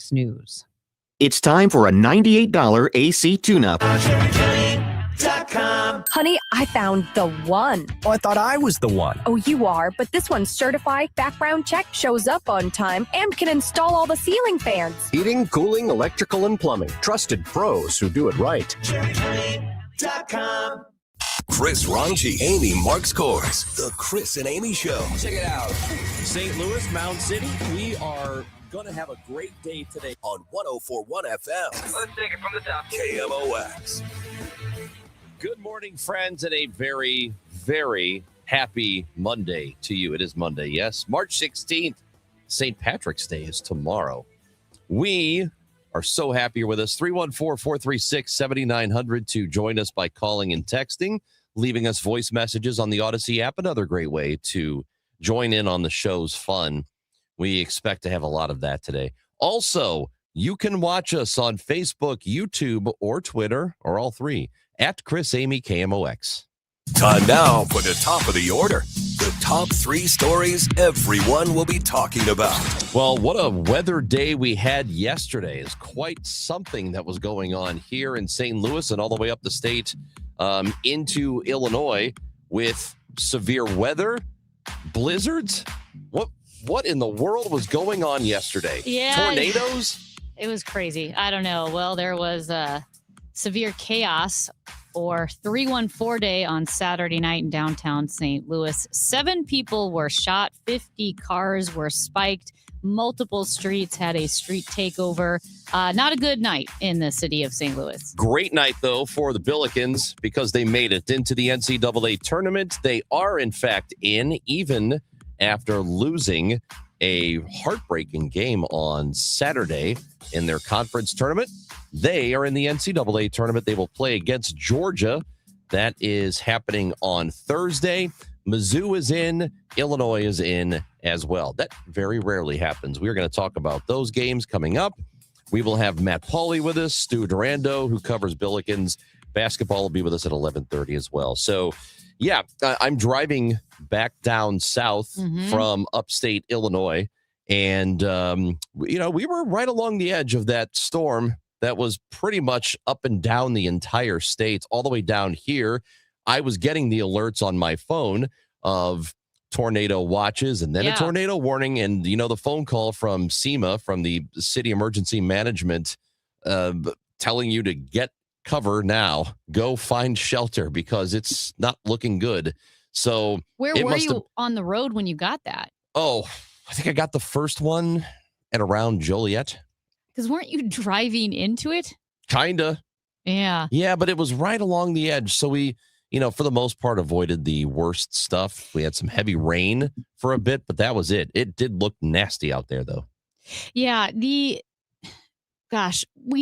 6 News. It's time for a $98 AC tune-up. Honey, I found the one. Oh, I thought I was the one. Oh, you are, but this one's certified, background check, shows up on time, and can install all the ceiling fans. Heating, cooling, electrical, and plumbing. Trusted pros who do it right. Chris Ranji, Amy Marks Kors, The Chris and Amy Show. Check it out. St. Louis, Mound City, we are going to have a great day today On 104.1 FM. Let's take it from the top. KMOX. Good morning, friends, and a very, very happy Monday to you. It is Monday, yes. March 16th, St. Patrick's Day is tomorrow. We are so happy you're with us. 314-436-7900 to join us by calling and texting, leaving us voice messages on the Odyssey app. Another great way to join in on the show's fun. We expect to have a lot of that today. Also, you can watch us on Facebook, YouTube, or Twitter, or all three, at Chris Amy KMOX. Time now for the top of the order. The top 3 stories everyone will be talking about. Well, what a weather day we had yesterday is quite something that was going on here in St. Louis and all the way up the state into Illinois with severe weather, blizzards. What in the world was going on yesterday? Yeah. Tornadoes? It was crazy. I don't know. Well, there was severe chaos for 314 Day on Saturday night in downtown St. Louis. 7 people were shot. 50 cars were spiked. Multiple streets had a street takeover. Not a good night in the city of St. Louis. Great night, though, for the Billikens because they made it into the NCAA tournament. They are, in fact, in, even after losing a heartbreaking game on Saturday in their conference tournament. They are in the NCAA tournament. They will play against Georgia. That is happening on Thursday. Mizzou is in. Illinois is in as well. That very rarely happens. We are going to talk about those games coming up. We will have Matt Pauley with us, Stu Durando, who covers Billikens. Basketball will be with us at 11:30 as well. So, yeah, I'm driving back down south from upstate Illinois. And, we were right along the edge of that storm that was pretty much up and down the entire state, all the way down here. I was getting the alerts on my phone of tornado watches and then a tornado warning. And, the phone call from SEMA, from the City Emergency Management, telling you to get cover now, go find shelter because it's not looking good. So where were you on the road when you got that? Oh, I think I got the first one at around Joliet. Because weren't you driving into it? Kinda. Yeah. Yeah, but it was right along the edge. So we, for the most part, avoided the worst stuff. We had some heavy rain for a bit, but that was it. It did look nasty out there, though. Yeah. We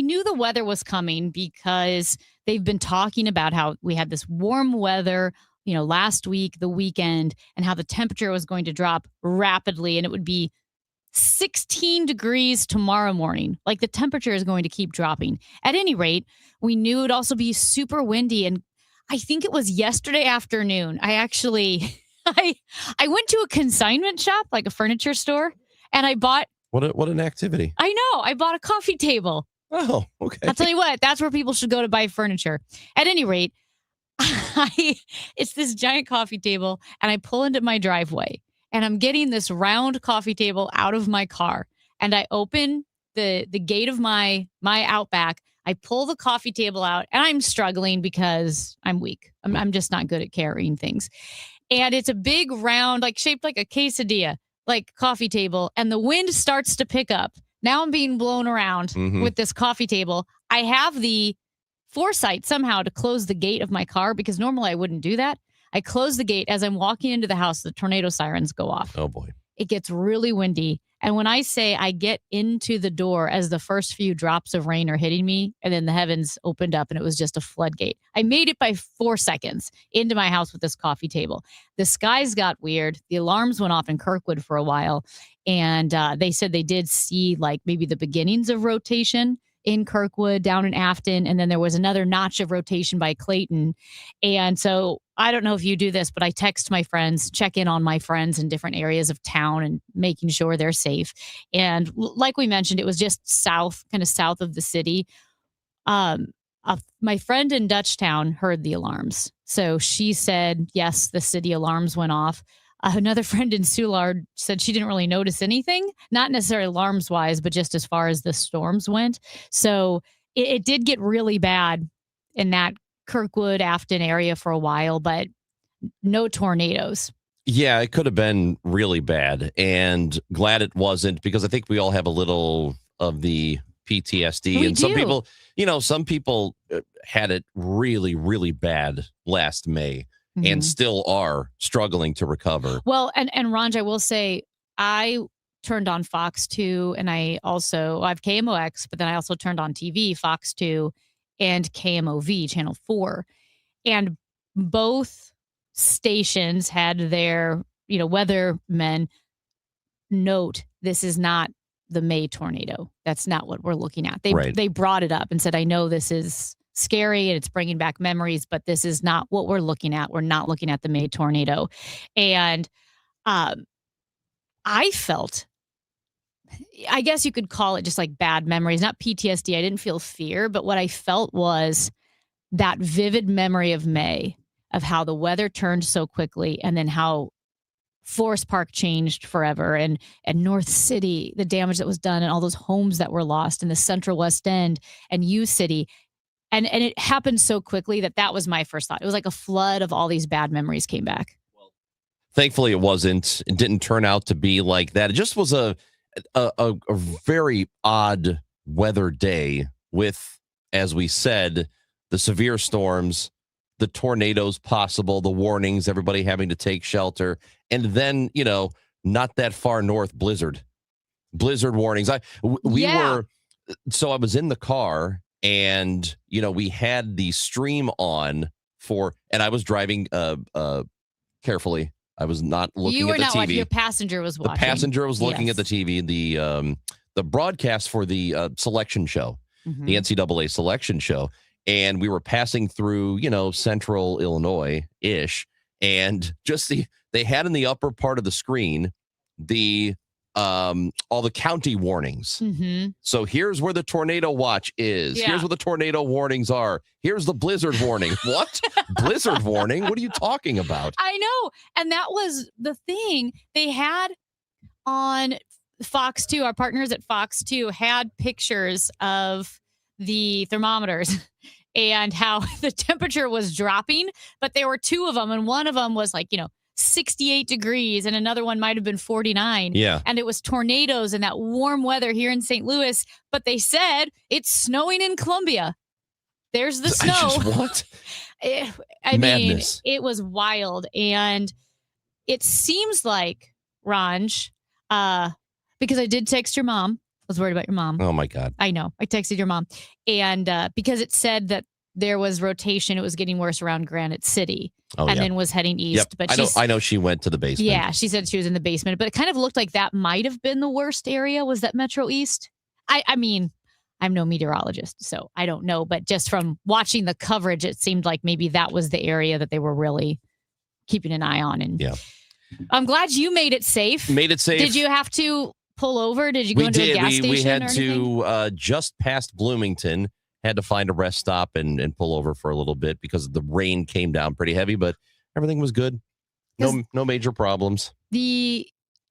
knew the weather was coming because they've been talking about how we had this warm weather, last week, the weekend, and how the temperature was going to drop rapidly and it would be 16 degrees tomorrow morning. Like the temperature is going to keep dropping. At any rate, we knew it would also be super windy. And I think it was yesterday afternoon. I actually, I went to a consignment shop, like a furniture store, and I bought. What an activity. I know. I bought a coffee table. Oh, okay. I'll tell you what, that's where people should go to buy furniture. At any rate, it's this giant coffee table, and I pull into my driveway. And I'm getting this round coffee table out of my car. And I open the gate of my Outback. I pull the coffee table out and I'm struggling because I'm weak. I'm just not good at carrying things. And it's a big round, shaped like a quesadilla, coffee table. And the wind starts to pick up. Now I'm being blown around with this coffee table. I have the foresight somehow to close the gate of my car because normally I wouldn't do that. I close the gate. As I'm walking into the house, the tornado sirens go off. Oh, boy. It gets really windy. And when I say I get into the door as the first few drops of rain are hitting me, and then the heavens opened up and it was just a floodgate. I made it by 4 seconds into my house with this coffee table. The skies got weird. The alarms went off in Kirkwood for a while. And they said they did see maybe the beginnings of rotation in Kirkwood, down in Afton. And then there was another notch of rotation by Clayton. And so I don't know if you do this, but I text my friends, check in on my friends in different areas of town and making sure they're safe. And like we mentioned, it was just kind of south of the city. My friend in Dutchtown heard the alarms. So she said, yes, the city alarms went off. Another friend in Soulard said she didn't really notice anything, not necessarily alarms wise, but just as far as the storms went. So it did get really bad in that Kirkwood, Afton area for a while, but no tornadoes. Yeah, it could have been really bad, and glad it wasn't, because I think we all have a little of the PTSD. We do. Some people had it really, really bad last May and still are struggling to recover. Well, and Ranj, I will say, I turned on Fox 2, and I have KMOX, but then I also turned on TV, Fox 2 and KMOV, Channel 4. And both stations had their, weathermen note, this is not the May tornado. That's not what we're looking at. They brought it up and said, I know this is scary and it's bringing back memories, but this is not what we're looking at. We're not looking at the May tornado. And I felt, I guess you could call it just like bad memories, not PTSD. I didn't feel fear, but what I felt was that vivid memory of May, of how the weather turned so quickly, and then how Forest Park changed forever, and North City, the damage that was done, and all those homes that were lost in the Central West End and U City. And it happened so quickly that was my first thought. It was like a flood of all these bad memories came back. Thankfully, it didn't turn out to be like that. It just was a very odd weather day with, as we said, the severe storms, the tornadoes possible, the warnings, everybody having to take shelter. And then, not that far north, blizzard warnings. I was in the car, and, we had the stream on and I was driving carefully. I was not looking at the TV. You were not watching. Your passenger was watching. The passenger was looking at the TV. The broadcast for the selection show, the NCAA selection show. And we were passing through, central Illinois-ish. And just they had in the upper part of the screen all the county warnings. So here's where the tornado watch is. Here's where the tornado warnings are. Here's the blizzard warning. What? Blizzard warning? What are you talking about? I know. And that was the thing they had on Fox 2. Our partners at Fox 2 had pictures of the thermometers and how the temperature was dropping, but there were two of them, and one of them was 68 degrees, and another one might have been 49. Yeah. And it was tornadoes and that warm weather here in St. Louis, but they said it's snowing in Columbia. There's the snow. What? Madness. It was wild. And it seems like, Ranj, because I did text your mom. I was worried about your mom. Oh, my God. I know. I texted your mom. And because it said that there was rotation, it was getting worse around Granite City. Then was heading east. Yep. But I know she went to the basement. Yeah, she said she was in the basement. But it kind of looked like that might have been the worst area. Was that Metro East? I mean, I'm no meteorologist, so I don't know. But just from watching the coverage, it seemed like maybe that was the area that they were really keeping an eye on. And I'm glad you made it safe. Did you have to pull over? Did you go into a gas station? We had or anything? to just past Bloomington. Had to find a rest stop and pull over for a little bit because the rain came down pretty heavy, but everything was good. No major problems. The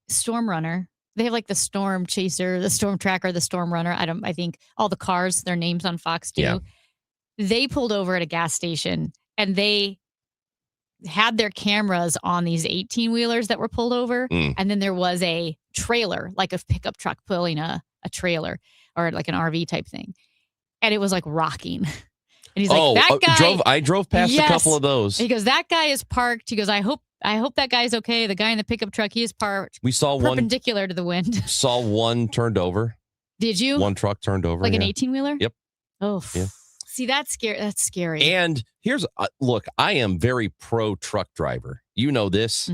Storm Runner, they have like the Storm Chaser, the Storm Tracker, the Storm Runner. I think all the cars, their names on Fox 2. Yeah. They pulled over at a gas station and they had their cameras on these 18-wheelers that were pulled over. And then there was a trailer, like a pickup truck pulling a trailer or like an RV type thing. And it was like rocking. And he's like, that guy. I drove past a couple of those. He goes, that guy is parked. He goes, I hope that guy's okay. The guy in the pickup truck, he is parked. We saw perpendicular to the wind. Saw one turned over. Did you? One truck turned over. Like an 18-wheeler? Yep. Oh, yeah. See, that's scary. That's scary. And here's, look, I am very pro truck driver. You know this.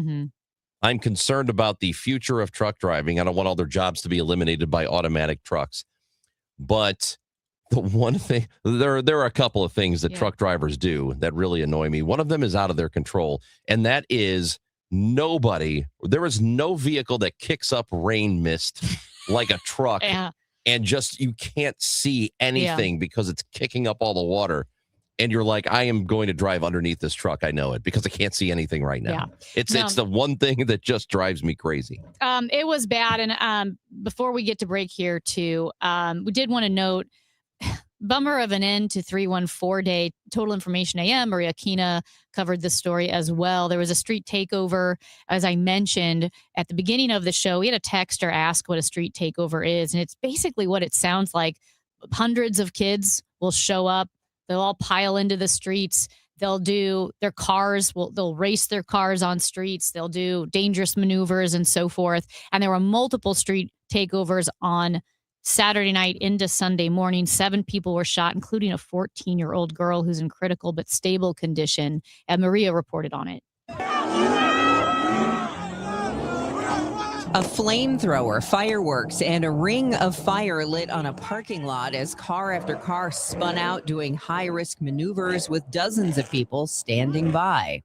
I'm concerned about the future of truck driving. I don't want all their jobs to be eliminated by automatic trucks. But The one thing, there are a couple of things that Yeah. truck drivers do that really annoy me. One of them is out of their control, and that is there is no vehicle that kicks up rain mist like a truck, Yeah. and just you can't see anything because it's kicking up all the water. And you're like, I am going to drive underneath this truck. I know it because I can't see anything right now. Yeah. It's the one thing that just drives me crazy. It was bad. And before we get to break here, too, we did want to note bummer of an end to 314 Day. Total Information AM, Maria Kina covered this story as well. There was a street takeover, as I mentioned at the beginning of the show. We had a texter ask what a street takeover is, and it's basically what it sounds like. Hundreds of kids will show up. They'll all pile into the streets. They'll do their cars. They'll race their cars on streets. They'll do dangerous maneuvers and so forth. And there were multiple street takeovers on Saturday night into Sunday morning. 7 people were shot, including a 14-year-old girl who's in critical but stable condition. And Maria reported on it. A flamethrower, fireworks, and a ring of fire lit on a parking lot as car after car spun out doing high-risk maneuvers with dozens of people standing by.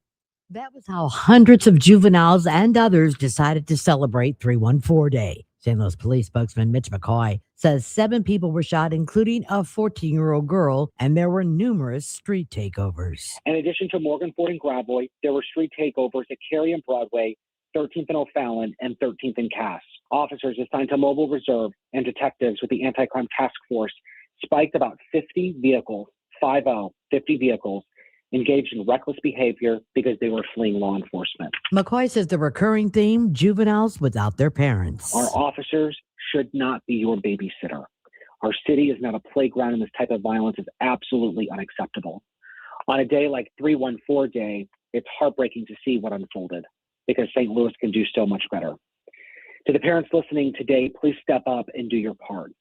That was how hundreds of juveniles and others decided to celebrate 314 Day. St. Louis Police spokesman Mitch McCoy says 7 people were shot, including a 14-year-old girl, and there were numerous street takeovers. In addition to Morgan Ford and Gravois, there were street takeovers at Cary and Broadway, 13th and O'Fallon, and 13th and Cass. Officers assigned to Mobile Reserve and detectives with the Anti-Crime Task Force spiked about 50 vehicles, 50 vehicles, engaged in reckless behavior because they were fleeing law enforcement. McCoy says the recurring theme, juveniles without their parents. Our officers should not be your babysitter. Our city is not a playground, and this type of violence is absolutely unacceptable. On a day like 314 Day, it's heartbreaking to see what unfolded, because St. Louis can do so much better. To the parents listening today, please step up and do your part.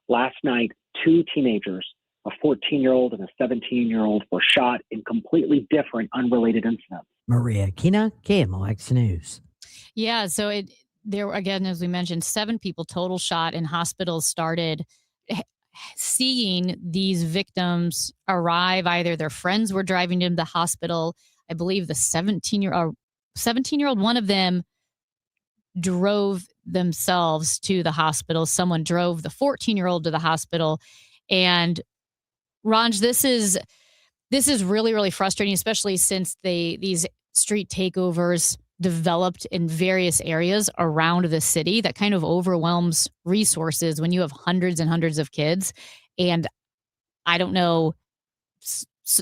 Last night, 2 teenagers, a 14-year-old and a 17-year-old, were shot in completely different, unrelated incidents. Maria Kina, KMOX News. Yeah, so there, again, as we mentioned, 7 people total shot, and hospitals started seeing these victims arrive. Either their friends were driving them to the hospital. I believe the 17-year-old, one of them drove themselves to the hospital. Someone drove the 14-year-old to the hospital. And Ranj, this is really, really frustrating, especially since these street takeovers developed in various areas around the city. That kind of overwhelms resources when you have hundreds and hundreds of kids. And I don't know,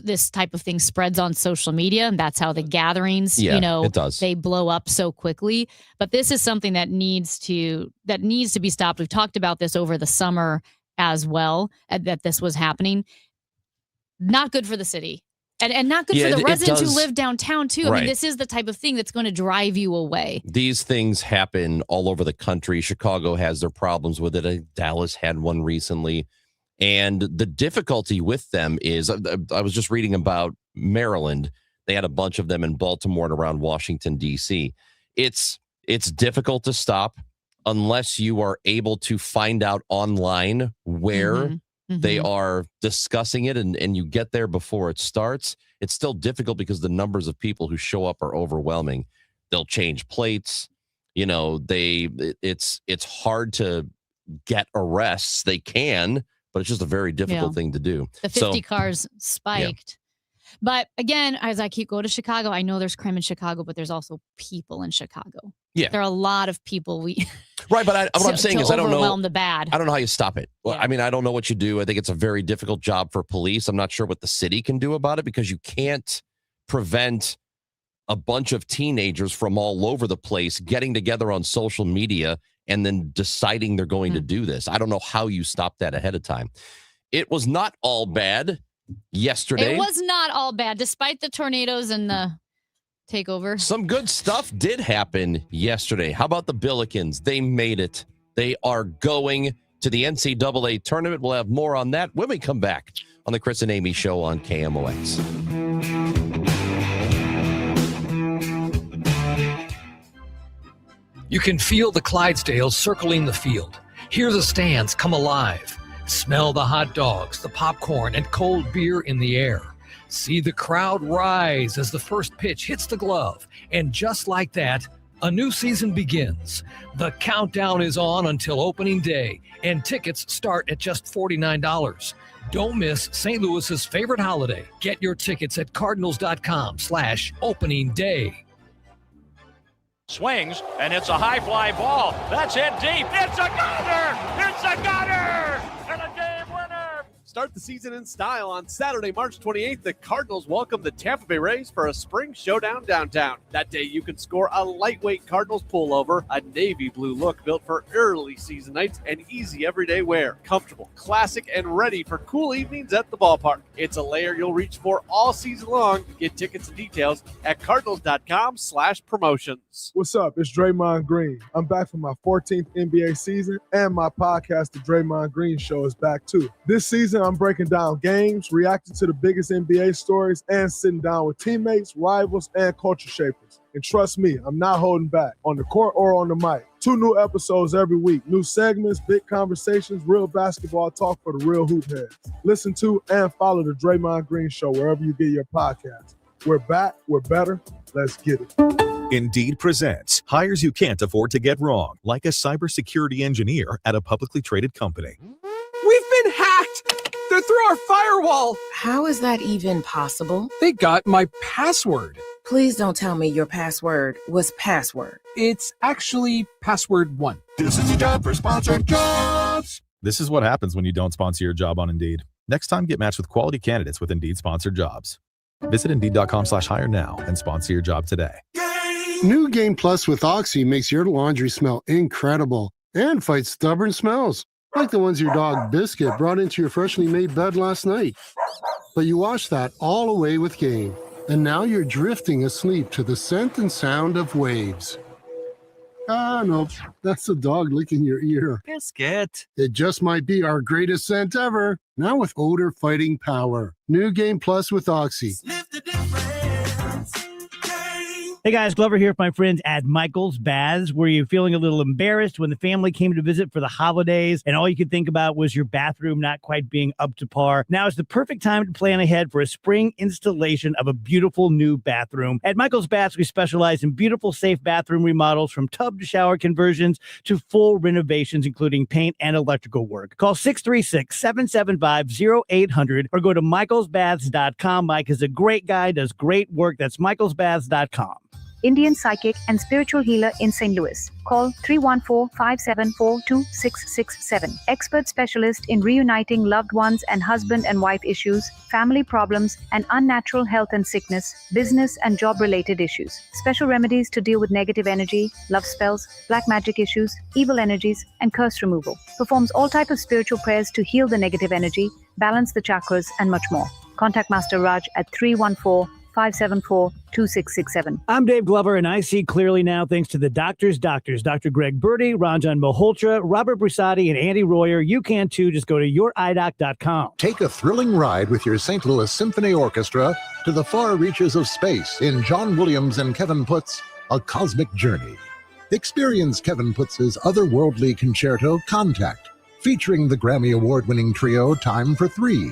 this type of thing spreads on social media, and that's how the gatherings, it does. They blow up so quickly. But this is something that needs to be stopped. We've talked about this over the summer as well, that this was happening. Not good for the city. And not good for the residents who live downtown, too. Right. I mean, this is the type of thing that's going to drive you away. These things happen all over the country. Chicago has their problems with it. Dallas had one recently. And the difficulty with them is, I was just reading about Maryland. They had a bunch of them in Baltimore and around Washington, D.C. It's difficult to stop unless you are able to find out online where they are discussing it, and you get there before it starts. It's still difficult because the numbers of people who show up are overwhelming. They'll change plates. It's hard to get arrests. They can, but it's just a very difficult thing to do. The 50 cars spiked. But again, as I keep going to Chicago, I know there's crime in Chicago, but there's also people in Chicago. Yeah. There are a lot of people right, but what I'm saying is I don't know. Overwhelm the bad. I don't know how you stop it. Well, Yeah. I mean, I don't know what you do. I think it's a very difficult job for police. I'm not sure what the city can do about it, because you can't prevent a bunch of teenagers from all over the place getting together on social media and then deciding they're going to do this. I don't know how you stop that ahead of time. It was not all bad yesterday. It was not all bad, despite the tornadoes and the takeover. Some good stuff did happen yesterday. How about the Billikens? They made it. They are going to the NCAA tournament. We'll have more on that when we come back on the Chris and Amy Show on KMOX. You can feel the Clydesdales circling the field. Hear the stands come alive. Smell the hot dogs, the popcorn, and cold beer in the air. See the crowd rise as the first pitch hits the glove. And just like that, a new season begins. The countdown is on until opening day, and tickets start at just $49. Don't miss St. Louis's favorite holiday. Get your tickets at cardinals.com/opening day. Swings, and it's a high fly ball. That's hit deep. It's a gunner! It's a gunner! And a game winner! Start the season in style on Saturday, March 28th. The Cardinals welcome the Tampa Bay Rays for a spring showdown downtown. That day, you can score a lightweight Cardinals pullover, a navy blue look built for early season nights, and easy everyday wear. Comfortable, classic, and ready for cool evenings at the ballpark. It's a layer you'll reach for all season long. Get tickets and details at cardinals.com/promotions. What's up? It's Draymond Green. I'm back for my 14th NBA season, and my podcast, The Draymond Green Show, is back too. This season, I'm breaking down games, reacting to the biggest NBA stories, and sitting down with teammates, rivals, and culture shapers. And trust me, I'm not holding back, on the court or on the mic. 2 new episodes every week. New segments, big conversations, real basketball talk for the real hoop heads. Listen to and follow The Draymond Green Show wherever you get your podcast. We're back. We're better. Let's get it. Indeed presents hires you can't afford to get wrong, like a cybersecurity engineer at a publicly traded company. We've been hacked! They're through our firewall! How is that even possible? They got my password. Please don't tell me your password was password. It's actually password 1. This is your job for sponsored jobs. This is what happens when you don't sponsor your job on Indeed. Next time, get matched with quality candidates with Indeed sponsored jobs. Visit Indeed.com/hire now and sponsor your job today. New Game Plus with Oxy makes your laundry smell incredible and fights stubborn smells, like the ones your dog Biscuit brought into your freshly made bed last night. But you washed that all away with Game, and now you're drifting asleep to the scent and sound of waves. Ah, no, that's the dog licking your ear. Biscuit. It just might be our greatest scent ever, now with odor fighting power. New Game Plus with Oxy. Hey guys, Glover here with my friends at Michael's Baths. Were you feeling a little embarrassed when the family came to visit for the holidays and all you could think about was your bathroom not quite being up to par? Now is the perfect time to plan ahead for a spring installation of a beautiful new bathroom. At Michael's Baths, we specialize in beautiful, safe bathroom remodels, from tub to shower conversions to full renovations, including paint and electrical work. Call 636-775-0800 or go to michaelsbaths.com. Mike is a great guy, does great work. That's michaelsbaths.com. Indian psychic and spiritual healer in St. Louis. Call 314-574-2667. Expert specialist in reuniting loved ones and husband and wife issues, family problems, and unnatural health and sickness, business and job-related issues. Special remedies to deal with negative energy, love spells, black magic issues, evil energies, and curse removal. Performs all types of spiritual prayers to heal the negative energy, balance the chakras, and much more. Contact Master Raj at 314-574-2667. I'm Dave Glover, and I see clearly now thanks to the doctors, Dr. Greg Birdie, Ranjan Malhotra, Robert Brusati, and Andy Royer. You can too. Just go to youridoc.com. Take a thrilling ride with your St. Louis Symphony Orchestra to the far reaches of space in John Williams and Kevin Putt's A Cosmic Journey. Experience Kevin Putz's otherworldly concerto, Contact, featuring the Grammy Award-winning trio Time for Three.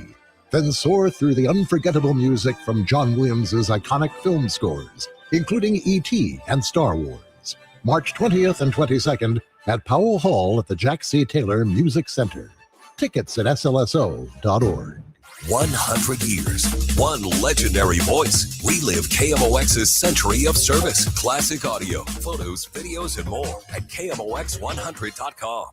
Then soar through the unforgettable music from John Williams' iconic film scores, including E.T. and Star Wars. March 20th and 22nd at Powell Hall at the Jack C. Taylor Music Center. Tickets at slso.org. 100 years, one legendary voice. Relive KMOX's century of service. Classic audio, photos, videos, and more at KMOX100.com.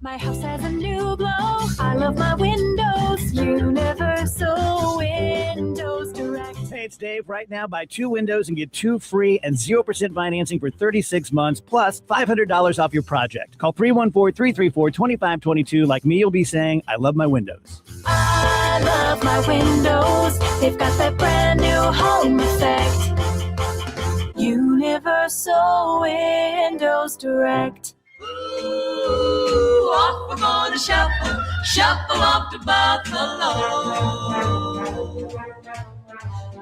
My house has a new glow. I love my windows. Universal Windows Direct. Hey, it's Dave. Right now, buy 2 windows and get 2 free and 0% financing for 36 months, plus $500 off your project. Call 314-334-2522. Like me, you'll be saying, I love my windows. I love my windows. They've got that brand new home effect. Universal Windows Direct. Ooh, off we're gonna shuffle off to Buffalo.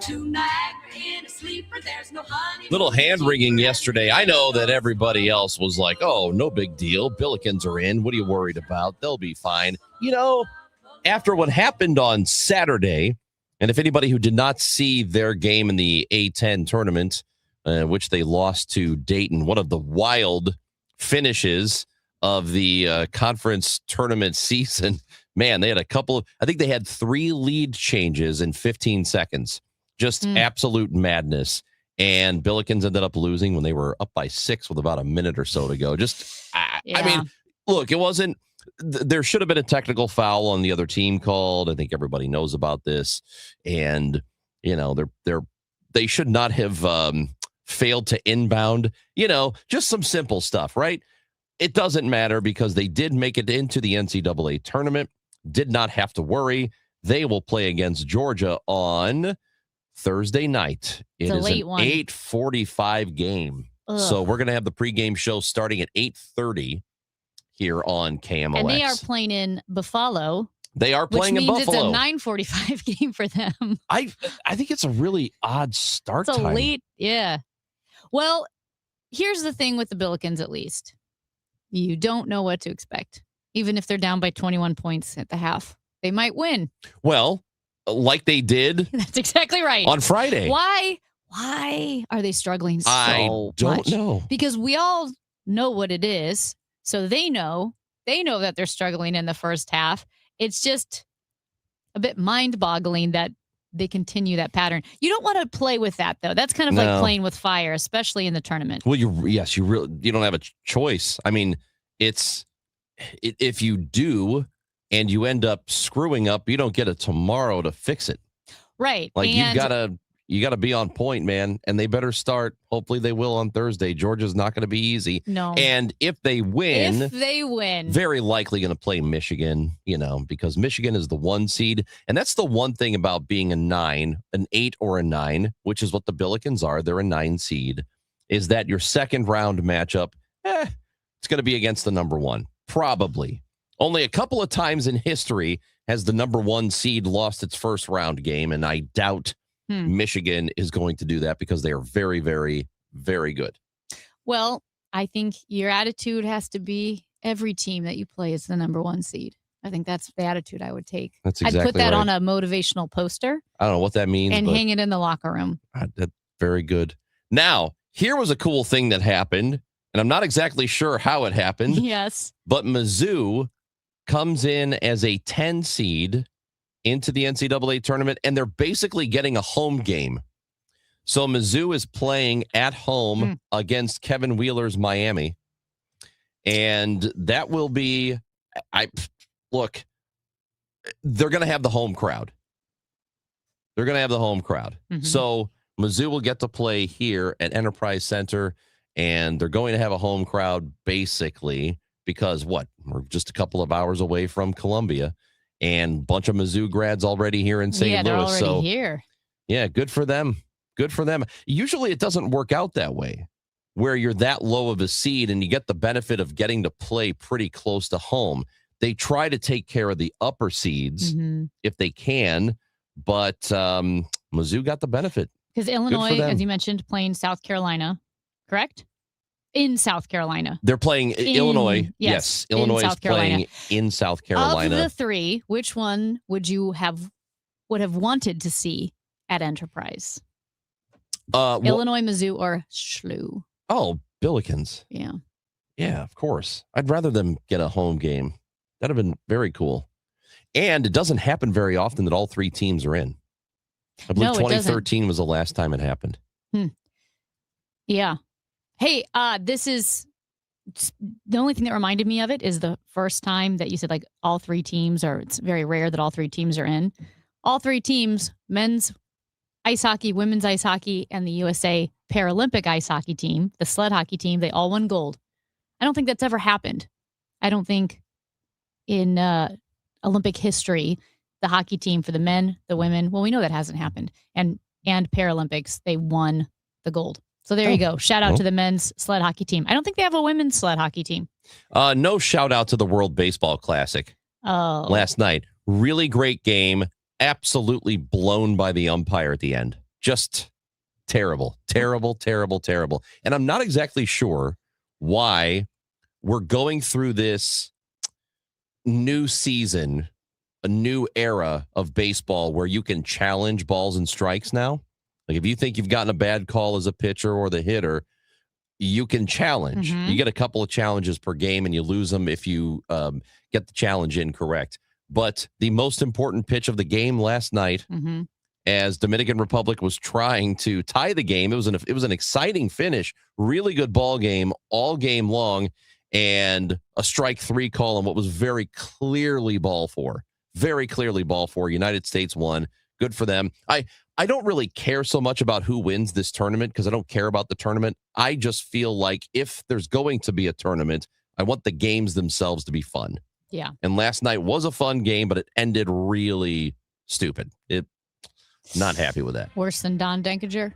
Tonight we're in a sleeper, there's no honey. Little hand wringing yesterday. I know that everybody else was like, oh, no big deal. Billikens are in. What are you worried about? They'll be fine. You know, after what happened on Saturday, and if anybody who did not see their game in the A10 tournament, which they lost to Dayton, one of the wild finishes of the conference tournament season. Man, they had I think they had 3 lead changes in 15 seconds. Just absolute madness. And Billikens ended up losing when they were up by 6 with about a minute or so to go. I mean, look, it wasn't, there should have been a technical foul on the other team called. I think everybody knows about this. And, you know, they should not have failed to inbound, just some simple stuff, right? It doesn't matter because they did make it into the NCAA tournament. Did not have to worry. They will play against Georgia on Thursday night. It is an 8:45 game. Ugh. So we're going to have the pregame show starting at 8:30 here on KMOX. And they are playing in Buffalo. They are playing in Buffalo. Buffalo. It's a 9:45 game for them. I think it's a really odd start It's a time. late, yeah. Well, here's the thing with the Billikens, at least. You don't know what to expect. Even if they're down by 21 points at the half, they might win. Well, like they did That's exactly right. on Friday. Why are they struggling so I don't much? know. Because we all know what it is. So they know that they're struggling in the first half. It's just a bit mind-boggling that they continue that pattern. You don't want to play with that, though. That's kind of like playing with fire, especially in the tournament. Well, you don't have a choice. I mean, if you do and you end up screwing up, you don't get a tomorrow to fix it. Right. Like you gotta be on point, man. And they better start. Hopefully they will on Thursday. Georgia's not going to be easy. No. And if they win, very likely going to play Michigan, because Michigan is the 1 seed. And that's the one thing about being an 8 or a 9, which is what the Billikens are. They're a 9 seed, is that your second round matchup, it's going to be against the number 1. Probably. Only a couple of times in history has the number 1 seed lost its first round game. And I doubt Michigan is going to do that because they are very, very, very good. Well, I think your attitude has to be every team that you play is the number 1 seed. I think that's the attitude I would take. That's exactly I'd put that right. on a motivational poster. I don't know what that means. And but hang it in the locker room. That's very good. Now, here was a cool thing that happened, and I'm not exactly sure how it happened. Yes. But Mizzou comes in as a 10 seed into the NCAA tournament, and they're basically getting a home game. So Mizzou is playing at home against Kevin Wheeler's Miami. And that will be, they're going to have the home crowd. They're going to have the home crowd. Mm-hmm. So Mizzou will get to play here at Enterprise Center, and they're going to have a home crowd basically because we're just a couple of hours away from Columbia, and a bunch of Mizzou grads already here in St. Louis. They're already here. Yeah, good for them. Good for them. Usually it doesn't work out that way, where you're that low of a seed and you get the benefit of getting to play pretty close to home. They try to take care of the upper seeds if they can, but Mizzou got the benefit. Because Illinois, as you mentioned, playing South Carolina, correct? In South Carolina. They're playing Illinois. Yes. Illinois is playing in South Carolina. Of the 3, which one would have wanted to see at Enterprise? Illinois, Mizzou, or SLU? Oh, Billikens. Yeah. Yeah, of course. I'd rather them get a home game. That'd have been very cool. And it doesn't happen very often that all 3 teams are in. I believe 2013 was the last time it happened. Yeah. Hey, this is the only thing that reminded me of it is the first time that you said like all 3 teams it's very rare that all 3 teams are in. All 3 teams, men's ice hockey, women's ice hockey, and the USA Paralympic ice hockey team, the sled hockey team, they all won gold. I don't think that's ever happened. I don't think in Olympic history, the hockey team for the men, the women, well, we know that hasn't happened. And Paralympics, they won the gold. So there you go. Shout out to the men's sled hockey team. I don't think they have a women's sled hockey team. No shout out to the World Baseball Classic last night. Really great game. Absolutely blown by the umpire at the end. Just terrible, terrible, terrible, terrible. And I'm not exactly sure why we're going through this new season, a new era of baseball where you can challenge balls and strikes now. Like if you think you've gotten a bad call as a pitcher or the hitter, you can challenge. You get a couple of challenges per game and you lose them if you get the challenge incorrect. But the most important pitch of the game last night, as Dominican Republic was trying to tie the game, it was an exciting finish, really good ball game all game long, and a strike 3 call on what was very clearly ball 4. Very clearly ball 4. United States won. Good for them. I don't really care so much about who wins this tournament because I don't care about the tournament. I just feel like if there's going to be a tournament, I want the games themselves to be fun. Yeah. And last night was a fun game, but it ended really stupid. Not happy with that. Worse than Don Denkinger?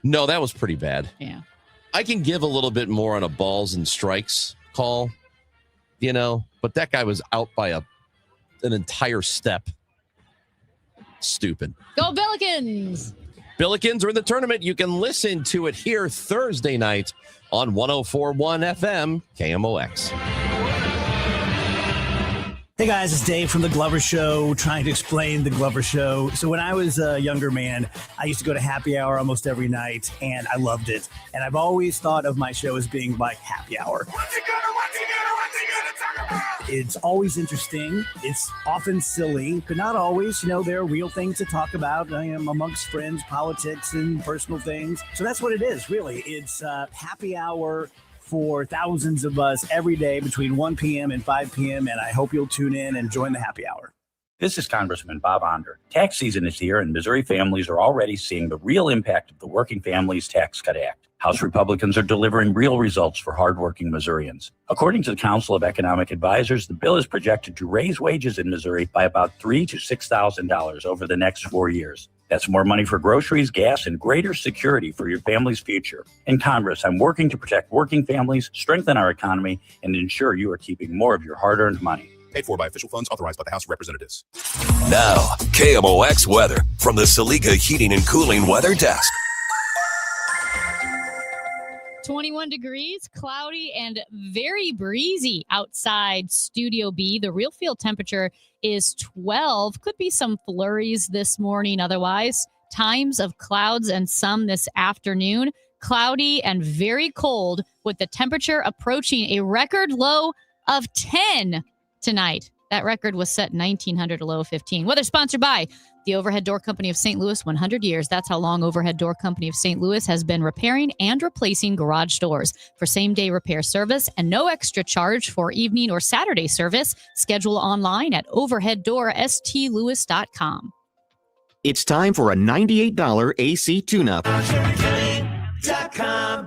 No, that was pretty bad. Yeah. I can give a little bit more on a balls and strikes call, but that guy was out by an entire step. Stupid. Go Billikens! Billikens are in the tournament. You can listen to it here Thursday night on 104.1 FM KMOX. Hey guys, it's Dave from The Glover Show, trying to explain The Glover Show. So when I was a younger man, I used to go to happy hour almost every night, and I loved it. And I've always thought of my show as being like happy hour. It's always interesting. It's often silly, but not always. There are real things to talk about. I am amongst friends, politics, and personal things. So that's what it is, really. It's happy hour for thousands of us every day between 1 p.m. and 5 p.m. And I hope you'll tune in and join the happy hour. This is Congressman Bob Onder. Tax season is here, and Missouri families are already seeing the real impact of the Working Families Tax Cut Act. House Republicans are delivering real results for hardworking Missourians. According to the Council of Economic Advisors, the bill is projected to raise wages in Missouri by about $3,000 to $6,000 over the next 4 years. That's more money for groceries, gas, and greater security for your family's future. In Congress, I'm working to protect working families, strengthen our economy, and ensure you are keeping more of your hard-earned money. Paid for by official funds authorized by the House of Representatives. Now, KMOX weather from the Saliga Heating and Cooling Weather Desk. 21 degrees, cloudy, and very breezy outside Studio B. The real field temperature is 12. Could be some flurries this morning. Otherwise, times of clouds and some this afternoon. Cloudy and very cold with the temperature approaching a record low of 10 tonight. That record was set in 1900, a low of 15. Weather sponsored by the Overhead Door Company of St. Louis, 100 years. That's how long Overhead Door Company of St. Louis has been repairing and replacing garage doors. For same-day repair service and no extra charge for evening or Saturday service, schedule online at overheaddoorstlewis.com. It's time for a $98 AC tune-up.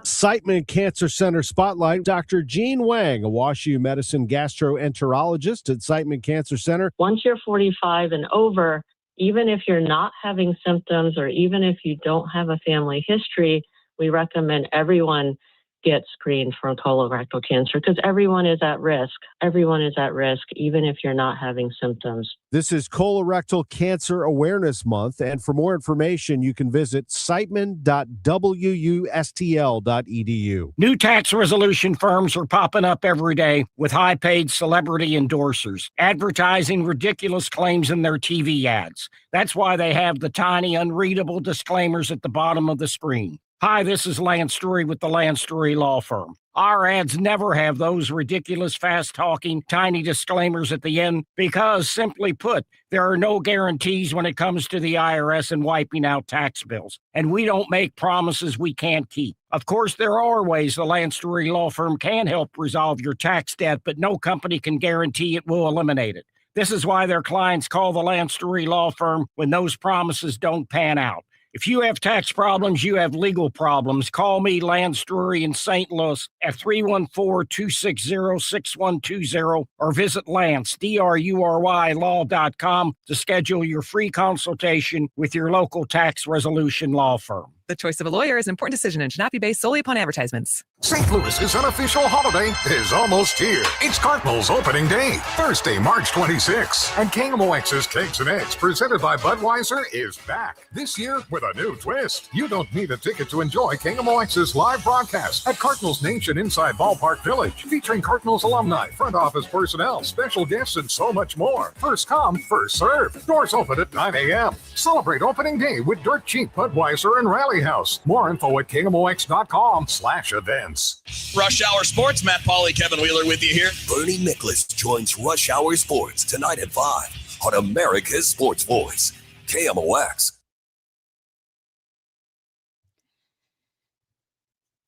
Siteman Cancer Center Spotlight. Dr. Jean Wang, a WashU Medicine gastroenterologist at Siteman Cancer Center. Once you're 45 and over, even if you're not having symptoms or even if you don't have a family history, we recommend everyone get screened for colorectal cancer because everyone is at risk. Everyone is at risk, even if you're not having symptoms. This is Colorectal Cancer Awareness Month, and for more information, you can visit siteman.wustl.edu. New tax resolution firms are popping up every day with high-paid celebrity endorsers, advertising ridiculous claims in their TV ads. That's why they have the tiny, unreadable disclaimers at the bottom of the screen. Hi, this is Lance Drury with the Lance Drury Law Firm. Our ads never have those ridiculous, fast-talking, tiny disclaimers at the end because, simply put, there are no guarantees when it comes to the IRS and wiping out tax bills. And we don't make promises we can't keep. Of course, there are ways the Lance Drury Law Firm can help resolve your tax debt, but no company can guarantee it will eliminate it. This is why their clients call the Lance Drury Law Firm when those promises don't pan out. If you have tax problems, you have legal problems, call me, Lance Drury in St. Louis at 314-260-6120 or visit Lance, D-R-U-R-Y, law.com to schedule your free consultation with your local tax resolution law firm. The choice of a lawyer is an important decision and should not be based solely upon advertisements. St. Louis's unofficial holiday is almost here. It's Cardinals opening day, Thursday, March 26th. And KMOX's Cakes and Eggs, presented by Budweiser, is back. This year with a new twist. You don't need a ticket to enjoy KMOX's live broadcast at Cardinals Nation inside Ballpark Village, featuring Cardinals alumni, front office personnel, special guests, and so much more. First come, first serve. Doors open at 9 a.m. Celebrate opening day with dirt cheap Budweiser and Rally House. More info at KMOX.com/events. Rush Hour Sports, Matt Pauley, Kevin Wheeler with you here. Bernie Nicholas joins Rush Hour Sports tonight at 5 on America's Sports Voice, KMOX.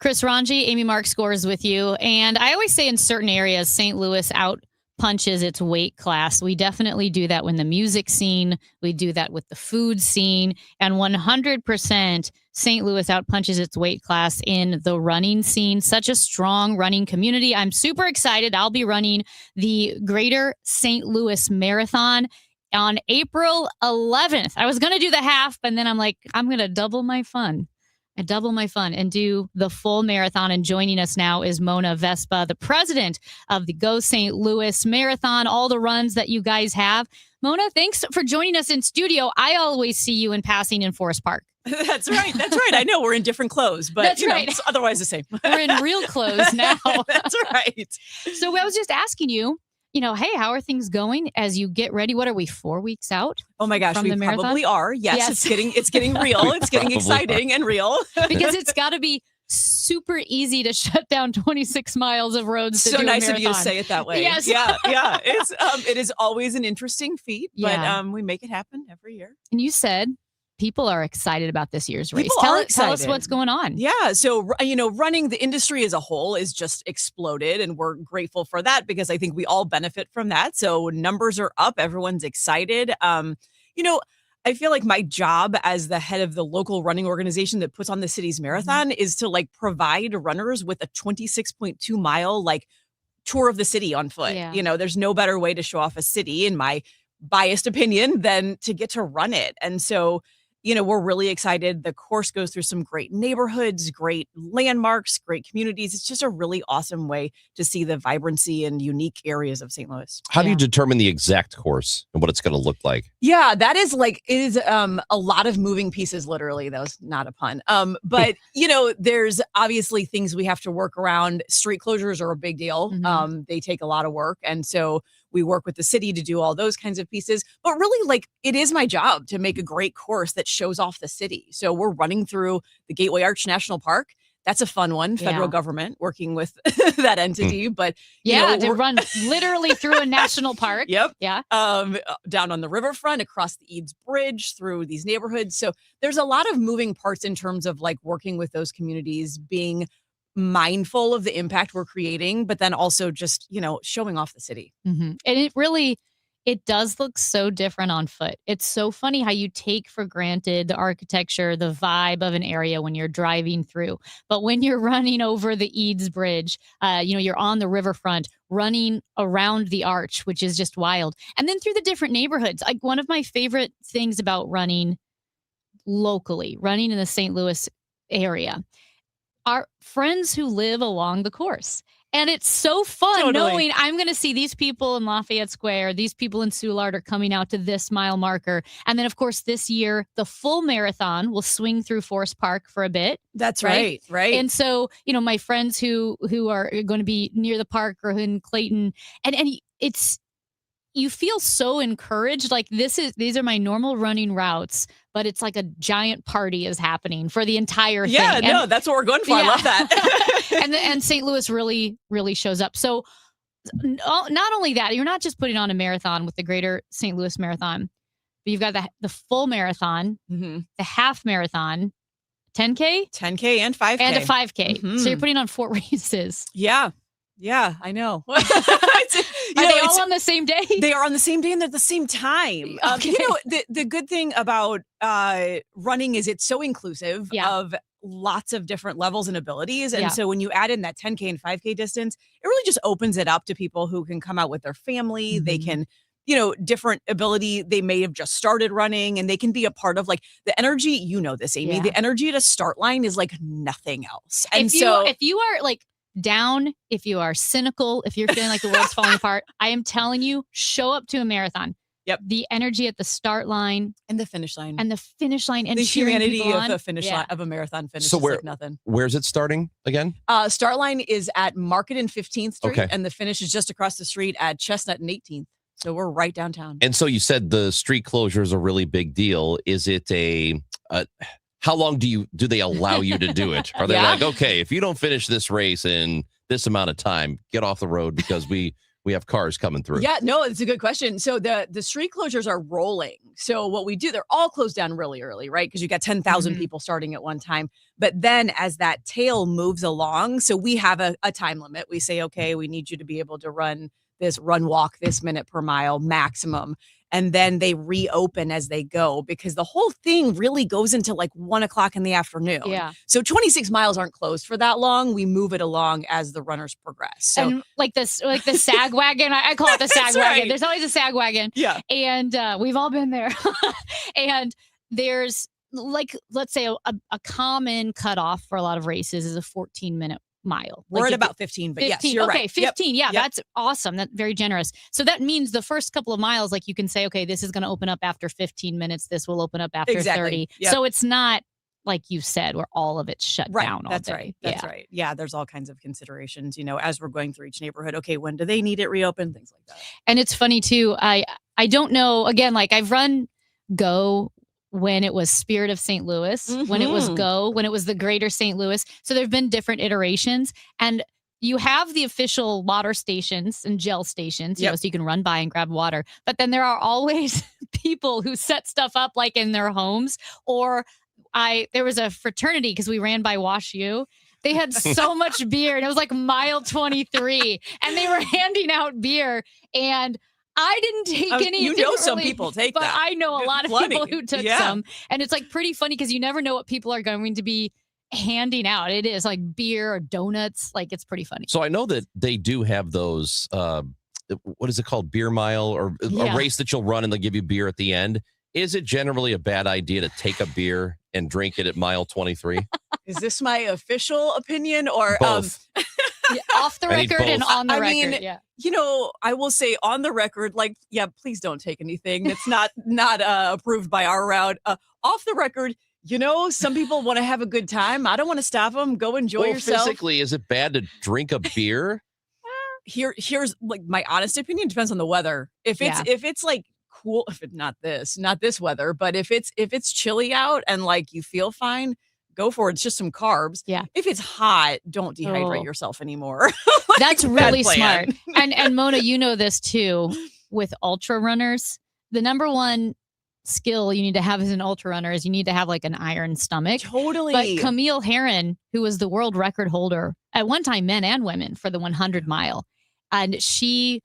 Chris Ranji, Amy Mark scores with you. And I always say in certain areas, St. Louis out punches its weight class. We definitely do that when the music scene, we do that with the food scene, and 100% St. Louis out punches its weight class in the running scene. Such a strong running community. I'm super excited. I'll be running the Greater St. Louis Marathon on April 11th. I was going to do the half, but then I'm like, I'm going to double my fun. I double my fun and do the full marathon. And joining us now is Mona Vespa, the president of the Go St. Louis Marathon, all the runs that you guys have. Mona, thanks for joining us in studio. I always see you in passing in Forest Park. That's right. That's right. I know we're in different clothes, but That's right. It's otherwise the same. We're in real clothes now. That's right. So I was just asking you, hey, how are things going as you get ready? What are we, 4 weeks out? Oh my gosh, from we the marathon? probably are. Yes, it's getting real. It's getting exciting and real. Because it's got to be super easy to shut down 26 miles of roads. To so do nice a of you to marathon. say it that way. Yes. Yeah. It is always an interesting feat, Yeah. but we make it happen every year. And you said people are excited about this year's race. People Tell are us excited. what's going on. Yeah. So, running the industry as a whole is just exploded, and we're grateful for that because I think we all benefit from that. So numbers are up. Everyone's excited. I feel like my job as the head of the local running organization that puts on the city's marathon is to provide runners with a 26.2 mile tour of the city on foot. Yeah. There's no better way to show off a city, in my biased opinion, than to get to run it. And so, we're really excited. The course goes through some great neighborhoods, great landmarks, great communities. It's just a really awesome way to see the vibrancy and unique areas of St. Louis. How do you determine the exact course and what it's going to look like? Yeah, that is a lot of moving pieces, literally. That was not a pun. But there's obviously things we have to work around. Street closures are a big deal. Mm-hmm. They take a lot of work. And so we work with the city to do all those kinds of pieces. But really, it is my job to make a great course that shows off the city. So we're running through the Gateway Arch National Park. That's a fun one. Federal government working with that entity. But to run literally through a national park. Yep. Yeah. Down on the riverfront, across the Eads Bridge, through these neighborhoods. So there's a lot of moving parts in terms of working with those communities, being mindful of the impact we're creating, but then also just, showing off the city. Mm-hmm. And it does look so different on foot. It's so funny how you take for granted the architecture, the vibe of an area when you're driving through. But when you're running over the Eads Bridge, you're on the riverfront, running around the arch, which is just wild. And then through the different neighborhoods. One of my favorite things about running locally, running in the St. Louis area, are friends who live along the course. And it's so fun knowing I'm going to see these people in Lafayette Square, these people in Soulard are coming out to this mile marker. And then, of course, this year, the full marathon will swing through Forest Park for a bit. That's right. And so, my friends who are going to be near the park or in Clayton, and it's, you feel so encouraged. These are my normal running routes, but it's like a giant party is happening for the entire thing. Yeah, no, that's what we're going for. I love that. and St. Louis really, really shows up. So not only that, you're not just putting on a marathon with the Greater St. Louis Marathon, but you've got the full marathon, the half marathon, 10K? 10K and 5K. And a 5K. Mm-hmm. So you're putting on 4 races. Yeah. Yeah, I know. Are they all on the same day? They are on the same day and at the same time. Okay. The good thing about running is it's so inclusive of lots of different levels and abilities. And so when you add in that 10K and 5K distance, it really just opens it up to people who can come out with their family. Mm-hmm. They can, different ability. They may have just started running, and they can be a part of like the energy. You know this, Amy. Yeah. The energy at a start line is like nothing else. And if you are like down, if you are cynical, if you're feeling like the world's falling apart, I am telling you, show up to a marathon. Yep. The energy at the start line and the finish line and the humanity of the finish line of a marathon finish So is like nothing. Where's it starting again? Start line is at Market and 15th Street, Okay. and the finish is just across the street at Chestnut and 18th. So we're right downtown. And so you said the street closure is a really big deal. Is it how long do they allow you to do it? Are they like, okay, if you don't finish this race in this amount of time, get off the road because we have cars coming through? Yeah, no, it's a good question. So the street closures are rolling. So what we do, they're all closed down really early, right? Because you got 10,000 people starting at one time. But then as that tail moves along, so we have a time limit. We say, okay, we need you to be able to run walk this minute per mile maximum. And then they reopen as they go because the whole thing really goes into like 1 o'clock in the afternoon. Yeah. So 26 miles aren't closed for that long. We move it along as the runners progress. So and like the sag wagon, I call it the sag wagon. right. There's always a sag wagon. Yeah. And we've all been there. And there's like, let's say a common cutoff for a lot of races is a 14-minute mile. We're Like at if about 15, but yes, you're okay, right. 15. Yep. Yeah, that's awesome. That's very generous. So that means the first couple of miles, like you can say, okay, this is going to open up after 15 minutes. This will open up after 30. Yep. So it's not like you said, where all of it's shut down all That's day. right. That's right. Yeah, there's all kinds of considerations, as we're going through each neighborhood. Okay, when do they need it reopened? Things like that. And it's funny too. I don't know. Again, like I've run Go when it was Spirit of St. Louis, when it was Go, when it was the Greater St. Louis. So there've been different iterations, and you have the official water stations and gel stations, so you can run by and grab water. But then there are always people who set stuff up like in their homes. Or there was a fraternity because we ran by Wash U. They had so much beer, and it was like mile 23, and they were handing out beer. And I didn't take any. Some people take but that. I know a lot of Plenty. people who took some, and it's like pretty funny because you never know what people are going to be handing out. It is like beer or donuts. Like it's pretty funny. So I know that they do have those. What is it called? Beer mile or a race that you'll run and they'll give you beer at the end. Is it generally a bad idea to take a beer and drink it at mile 23? Is this my official opinion or Both. Off the record and on the record? I mean, I will say on the record, please don't take anything that's not approved by our route. Off the record, some people want to have a good time. I don't want to stop them. Go enjoy yourself. Physically, is it bad to drink a beer? Here's like my honest opinion. Depends on the weather. If it's like cool, if it's not this weather, but if it's chilly out and like you feel fine, go for it. It's just some carbs. Yeah. If it's hot, don't dehydrate yourself anymore. That's really smart. And Mona, you know this too. With ultra runners, the number one skill you need to have as an ultra runner is you need to have like an iron stomach. Totally. But Camille Herron, who was the world record holder at one time, men and women, for the 100 mile, and she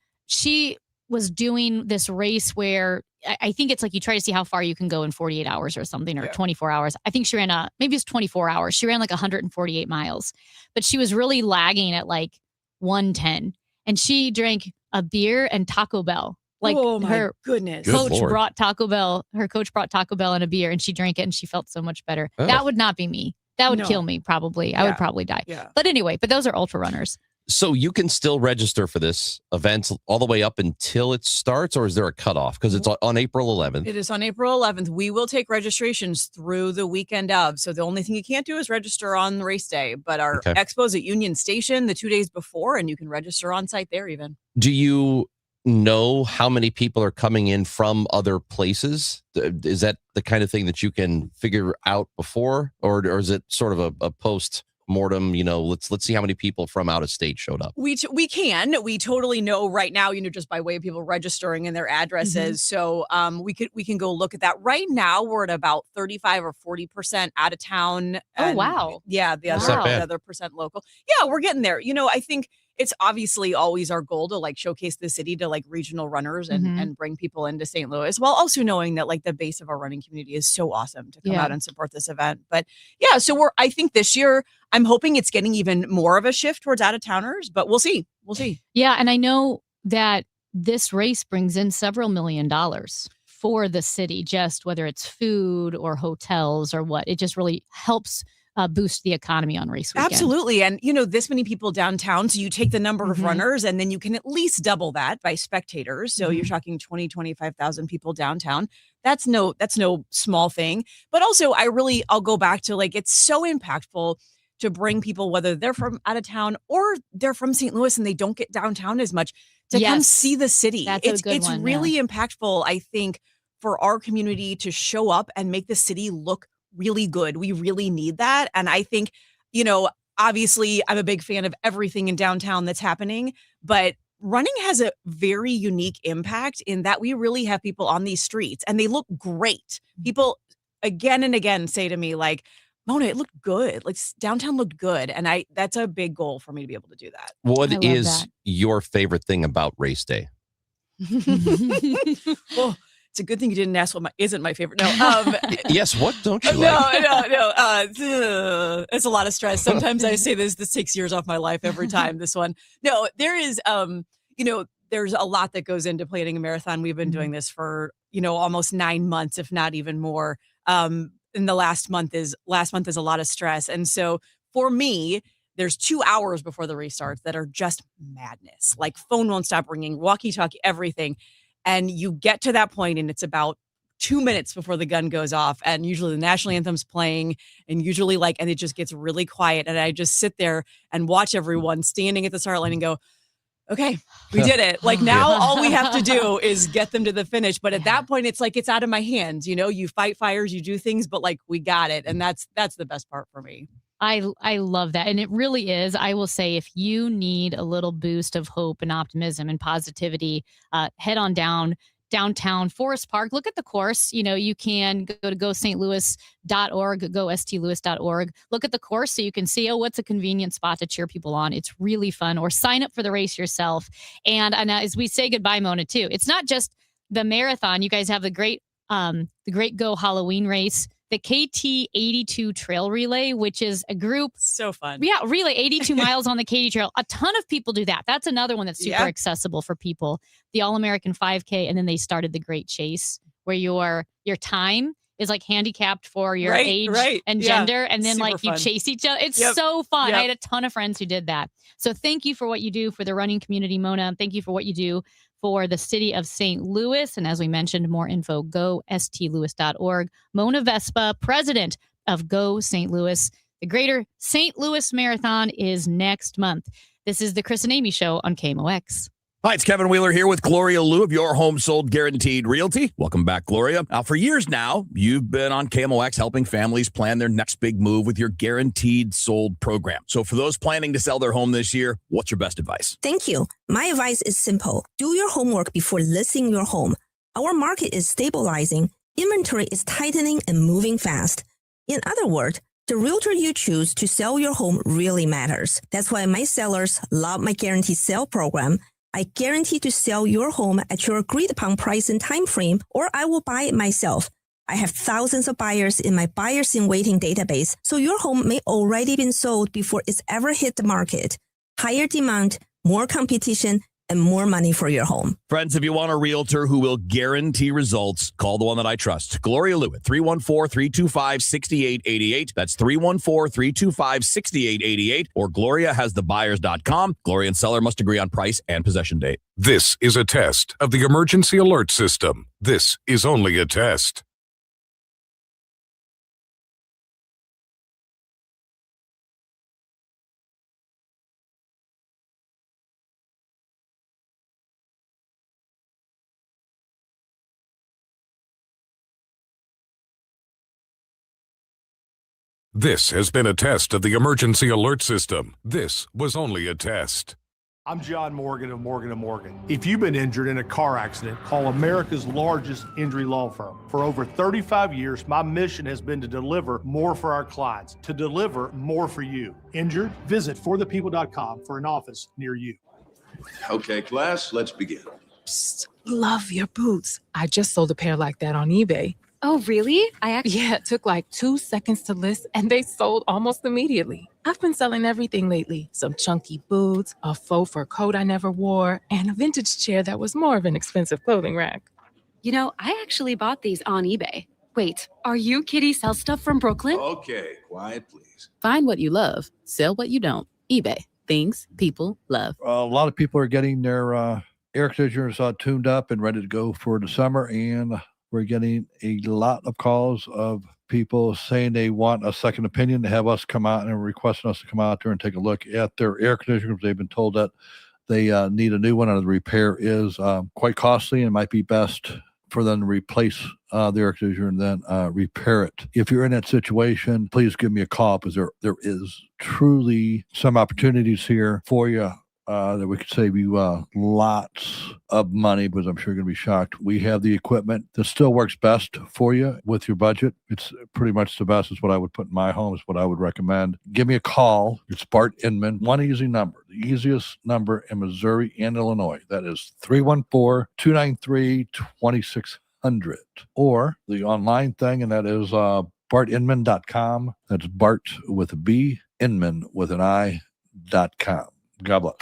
was doing this race where I think it's like you try to see how far you can go in 48 hours or something, or 24 hours. I think she ran maybe it's 24 hours. She ran like 148 miles, but she was really lagging at like 110, and she drank a beer and Taco Bell. Like oh my her goodness. coach brought Taco Bell. Her coach brought Taco Bell and a beer, and she drank it, and she felt so much better. Oh. That would not be me. That would kill me probably. I would probably die. Yeah. But anyway, those are ultra runners. So you can still register for this event all the way up until it starts, or is there a cutoff? Because it's on April 11th. It is on April 11th. We will take registrations through the weekend of. So the only thing you can't do is register on the race day. But our expo's at Union Station the 2 days before, and you can register on site there even. Do you know how many people are coming in from other places? Is that the kind of thing that you can figure out before, or is it sort of a post mortem, let's see how many people from out of state showed up? We totally know right now, just by way of people registering and their addresses. So we can go look at that. Right now we're at about 35 or 40% out of town. Oh, wow. Yeah, the other percent local. Yeah, we're getting there. I think it's obviously always our goal to like showcase the city to like regional runners and bring people into St. Louis, while also knowing that like the base of our running community is so awesome to come out and support this event. But yeah, so I think this year I'm hoping it's getting even more of a shift towards out of towners, but we'll see. Yeah. And I know that this race brings in several $1 million for the city, just whether it's food or hotels or what. It just really helps boost the economy on race weekend. Absolutely. And, this many people downtown. So you take the number of runners and then you can at least double that by spectators. So you're talking 20, 25,000 people downtown. That's no small thing. But also I'll go back to it's so impactful to bring people, whether they're from out of town or they're from St. Louis and they don't get downtown as much, to come see the city. It's really impactful, I think, for our community to show up and make the city look really good. We really need that. And I think, obviously I'm a big fan of everything in downtown that's happening, but running has a very unique impact in that we really have people on these streets and they look great. People again and again say to me Mona, it looked good. Downtown looked good. And that's a big goal for me to be able to do that. What is your favorite thing about race day? Well, it's a good thing you didn't ask what isn't my favorite. No. Yes, what don't you like? No. It's a lot of stress. Sometimes I say this takes years off my life every time. This one. No, there is, there's a lot that goes into planning a marathon. We've been doing this for, almost 9 months, if not even more. And the last month is a lot of stress. And so for me, there's 2 hours before the race starts that are just madness. Phone won't stop ringing, walkie-talkie, everything. And you get to that point and it's about 2 minutes before the gun goes off. And usually the national anthem's playing and usually and it just gets really quiet. And I just sit there and watch everyone standing at the start line and go, okay, we did it. Now all we have to do is get them to the finish. But at that point, it's it's out of my hands. You fight fires, you do things, but we got it. And that's the best part for me. I love that. And it really is. I will say, if you need a little boost of hope and optimism and positivity, head on downtown Forest Park. Look at the course. You can go to gostlouis.org, gostlouis.org. Look at the course so you can see, what's a convenient spot to cheer people on. It's really fun. Or sign up for the race yourself. And as we say goodbye, Mona, too, it's not just the marathon. You guys have the great Go Halloween race. The KT 82 Trail Relay, which is a group. So fun. Yeah, relay 82 miles on the KT Trail. A ton of people do that. That's another one that's super accessible for people. The All-American 5K, and then they started the Great Chase, where your time is handicapped for your age and gender, and then super you fun. chase each other. It's so fun. I had a ton of friends who did that. So thank you for what you do for the running community, Mona. Thank you for what you do for the city of St. Louis. And as we mentioned, more info, gostlouis.org. Mona Vespa, president of Go St. Louis. The Greater St. Louis Marathon is next month. This is the Chris and Amy Show on KMOX. Hi, it's Kevin Wheeler here with Gloria Liu of Your Home Sold Guaranteed Realty. Welcome back, Gloria. Now, for years now, you've been on KMOX helping families plan their next big move with your Guaranteed Sold program. So for those planning to sell their home this year, what's your best advice? Thank you. My advice is simple. Do your homework before listing your home. Our market is stabilizing, inventory is tightening and moving fast. In other words, the realtor you choose to sell your home really matters. That's why my sellers love my Guaranteed Sale program. I guarantee to sell your home at your agreed upon price and time frame, or I will buy it myself. I have thousands of buyers in my buyers in waiting database, so your home may already been sold before it's ever hit the market. Higher demand, more competition, and more money for your home. Friends, if you want a realtor who will guarantee results, call the one that I trust. Gloria Liu at 314-325-6888. That's 314-325-6888. Or GloriaHasTheBuyers.com. Gloria and seller must agree on price and possession date. This is a test of the emergency alert system. This is only a test. This has been a test of the emergency alert system. This was only a test. I'm John Morgan of Morgan & Morgan. If you've been injured in a car accident, call America's largest injury law firm. For over 35 years, my mission has been to deliver more for our clients, to deliver more for you. Injured? Visit forthepeople.com for an office near you. Okay, class, let's begin. Psst, love your boots. I just sold a pair like that on eBay. Oh, really? Yeah, it took like 2 seconds to list and they sold almost immediately. I've been selling everything lately. Some chunky boots, a faux fur coat I never wore, and a vintage chair that was more of an expensive clothing rack. You know, I actually bought these on eBay. Wait, are you Kitty Sell Stuff from Brooklyn? Okay, quiet, please. Find what you love, sell what you don't. eBay. Things people love. A lot of people are getting their air conditioners tuned up and ready to go for the summer, and we're getting a lot of calls of people saying they want a second opinion, to have us come out and requesting us to come out there and take a look at their air conditioners. They've been told that they need a new one, and the repair is quite costly, and it might be best for them to replace the air conditioner and then repair it. If you're in that situation, please give me a call, because there is truly some opportunities here for you that we could save you lots of money, because I'm sure you're going to be shocked. We have the equipment that still works best for you with your budget. It's pretty much the best. Is what I would put in my home, is what I would recommend. Give me a call. It's Bart Inman. One easy number, the easiest number in Missouri and Illinois. That is 314-293-2600. Or the online thing, and that is bartinman.com. That's Bart with a B, Inman with an I.com. God bless.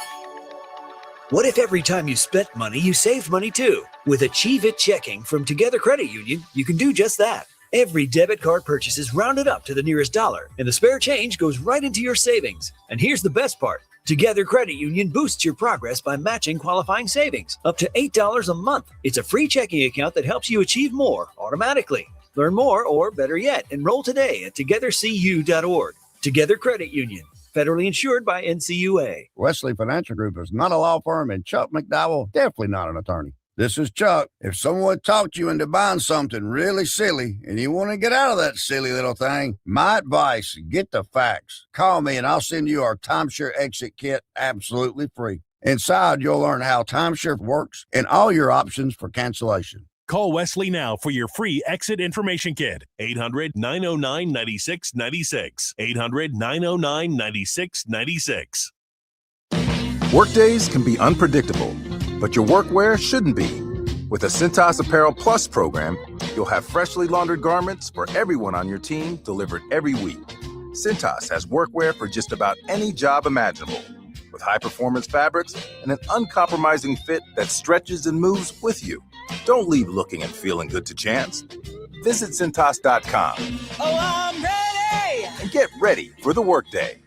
What if every time you spent money, you saved money too? With Achieve It Checking from Together Credit Union, you can do just that. Every debit card purchase is rounded up to the nearest dollar, and the spare change goes right into your savings. And here's the best part. Together Credit Union boosts your progress by matching qualifying savings up to $8 a month. It's a free checking account that helps you achieve more automatically. Learn more, or better yet, enroll today at togethercu.org. Together Credit Union. Federally insured by NCUA. Wesley Financial Group is not a law firm, and Chuck McDowell definitely not an attorney. This is Chuck. If someone talked you into buying something really silly and you want to get out of that silly little thing, my advice, get the facts. Call me and I'll send you our timeshare exit kit absolutely free. Inside, you'll learn how timeshare works and all your options for cancellation. Call Wesley now for your free exit information kit. 800-909-9696. 800-909-9696. Workdays can be unpredictable, but your workwear shouldn't be. With a Cintas Apparel Plus program, you'll have freshly laundered garments for everyone on your team delivered every week. Cintas has workwear for just about any job imaginable, with high-performance fabrics and an uncompromising fit that stretches and moves with you. Don't leave looking and feeling good to chance. Visit Cintas.com. Oh, I'm ready! And get ready for the workday.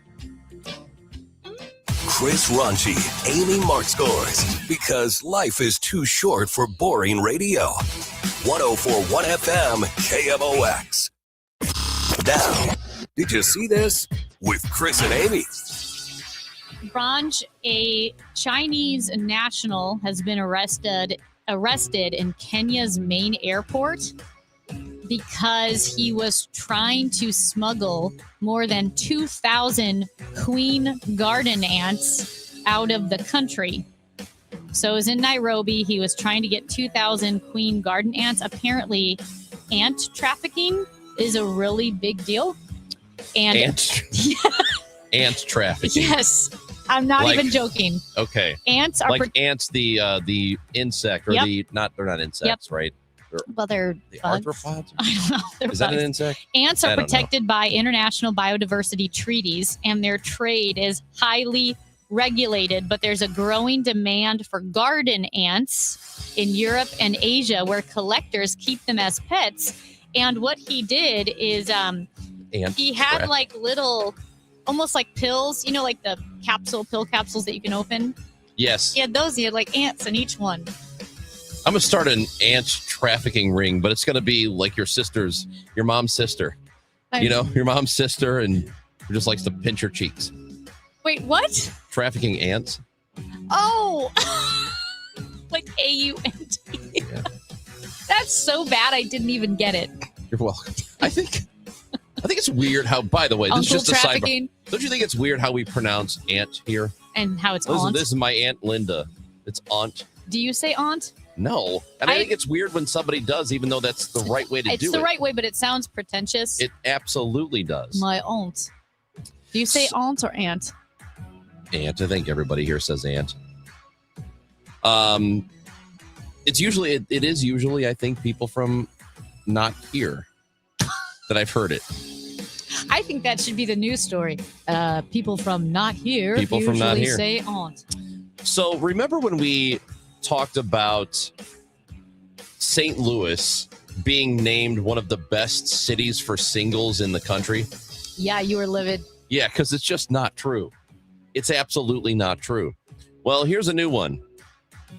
Chris Raunchy, Amy Mark scores, because life is too short for boring radio. 104.1 FM, KMOX. Now, did you see this? With Chris and Amy. Branch, a Chinese national has been arrested in Kenya's main airport because he was trying to smuggle more than 2,000 queen garden ants out of the country. So it was in Nairobi. He was trying to get 2,000 queen garden ants. Apparently, ant trafficking is a really big deal. And ant trafficking. Yes. I'm not even joking. Okay. Ants are like ants, the insect, or they're not insects, right? They're the bugs. arthropods. I don't know. They're Is that bugs. an insect? Ants are protected by international biodiversity treaties, and their trade is highly regulated. But there's a growing demand for garden ants in Europe and Asia, where collectors keep them as pets. And what he did is he had like little, almost like pills, like the pill capsules that you can open. Yes. He had those. He had like ants in each one. I'm going to start an ant trafficking ring, but it's going to be like your mom's sister. Your mom's sister, and who just likes to pinch her cheeks. Wait, what? Trafficking ants? Oh, like AUNT. Yeah. That's so bad I didn't even get it. You're welcome. I think it's weird how, by the way, this is just a sidebar. Don't you think it's weird how we pronounce aunt here? And how it's aunt? This is my Aunt Linda. It's aunt. Do you say aunt? No. And I think it's weird when somebody does, even though that's the right way to do it. It's the right way, but it sounds pretentious. It absolutely does. My aunt. Do you say aunt or aunt? Aunt. I think everybody here says aunt. It is usually, I think, people from not here that I've heard it. I think that should be the news story. People from not here People from not here say aunt. So remember when we talked about St. Louis being named one of the best cities for singles in the country? Yeah, you were livid. Yeah, because it's just not true. It's absolutely not true. Well, here's a new one.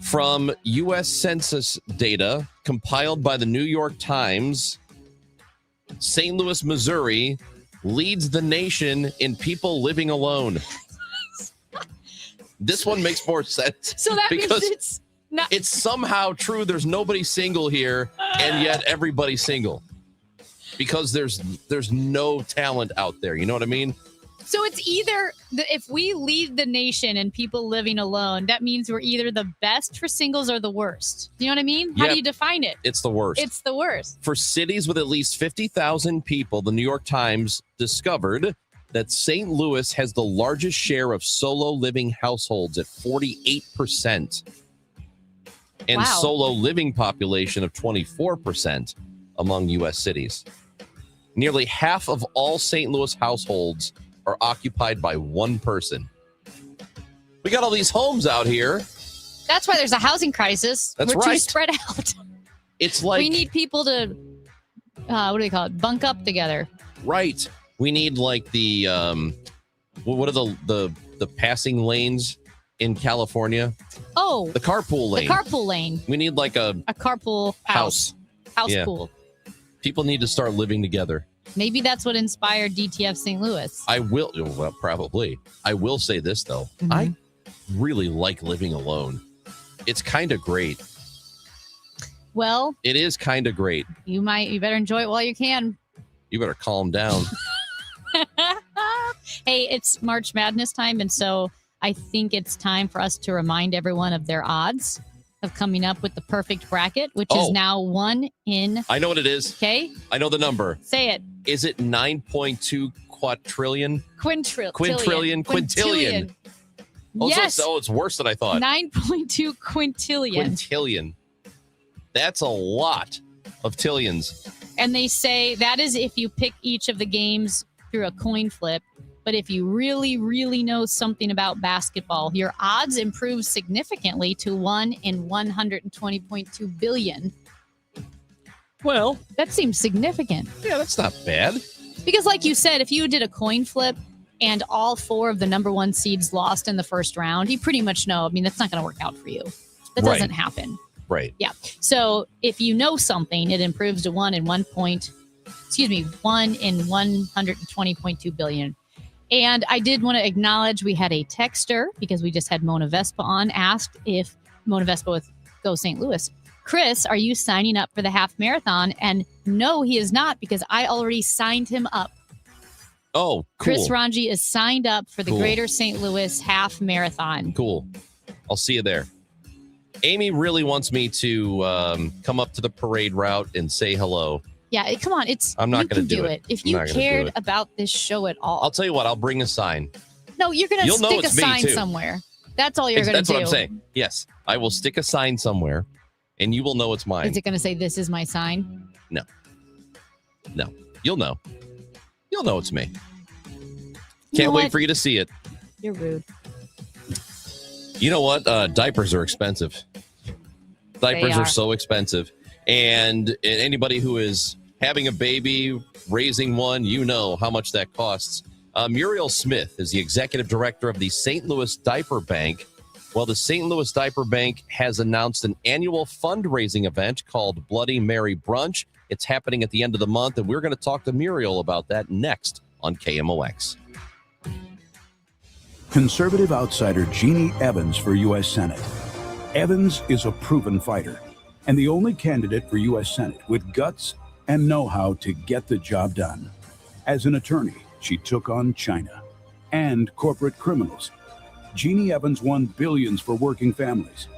From U.S. Census data compiled by the New York Times, St. Louis, Missouri leads the nation in people living alone. This one makes more sense. So that means because it's not. it's somehow true there's nobody single here, and yet everybody's single. Because there's no talent out there. You know what I mean? So it's either if we lead the nation and people living alone, that means we're either the best for singles or the worst. Do you know what I mean? How Yep. do you define it? It's the worst. It's the worst. For cities with at least 50,000 people, the New York Times discovered that St. Louis has the largest share of solo living households at 48%. And Wow. solo living population of 24% among U.S. cities. Nearly half of all St. Louis households are occupied by one person. We got all these homes out here. That's why there's a housing crisis. That's we're too right. spread out. It's like we need people to, what do they call it? Bunk up together. right. We need like the what are the passing lanes in California? Oh, The carpool lane. the carpool lane. We need like a A carpool house. House Yeah. pool. people need to start living together. Maybe that's what inspired DTF St. Louis. I will well, probably. I will say this though. Mhm. I really like living alone. It's kind of great. Well, It is kind of great. you better enjoy it while you can. You better calm down. Hey, it's March Madness time, and so I think it's time for us to remind everyone of their odds of coming up with the perfect bracket, which is Oh. now 1 in. I know what it is. Okay, I know the number. say it. Is it 9.2 quadrillion? Quintillion. Quintillion. Oh, Yes. so it's worse than I thought. 9.2 quintillion. Quintillion. That's a lot of tillions. And they say that is if you pick each of the games through a coin flip. But if you really, really know something about basketball, your odds improve significantly to 1 in 120.2 billion. Well, that seems significant. Yeah, that's not bad. Because like you said, if you did a coin flip and all 4 of the number 1 seeds lost in the first round, you pretty much know, I mean, that's not going to work out for you. That Right. doesn't happen. Right. Yeah. So if you know something, it improves to 1 in 120.2 billion. And I did want to acknowledge we had a texter because we just had Mona Vespa on, asked if Mona Vespa with Go St. Louis. Chris, are you signing up for the half marathon? And no, he is not because I already signed him up. Oh, cool. Chris Ranji is signed up for the Cool. Greater St. Louis half marathon. Cool. I'll see you there. Amy really wants me to come up to the parade route and say hello. Yeah, come on. I'm not you gonna can do it. If I'm you not gonna do cared it. about this show at all. I'll tell you what, I'll bring a sign. No, you're going to You'll know stick a it's me, sign too. somewhere. That's all you're going to That's do. what I'm saying. Yes, I will stick a sign somewhere and you will know it's mine. Is it going to say, this is my sign? No. You'll know. You'll know it's me. You Can't know wait what? for you to see it. You're rude. You know what? Diapers are expensive. Diapers They are are. so expensive. And anybody who is having a baby, raising one, you know how much that costs. Muriel Smith is the executive director of the St. Louis Diaper Bank. Well, the St. Louis Diaper Bank has announced an annual fundraising event called Bloody Mary Brunch. It's happening at the end of the month, and we're going to talk to Muriel about that next on KMOX. Conservative outsider Jeannie Evans for U.S. Senate. Evans is a proven fighter and the only candidate for U.S. Senate with guts and know-how to get the job done. As an attorney, she took on China and corporate criminals. Jeannie Evans won billions for working families.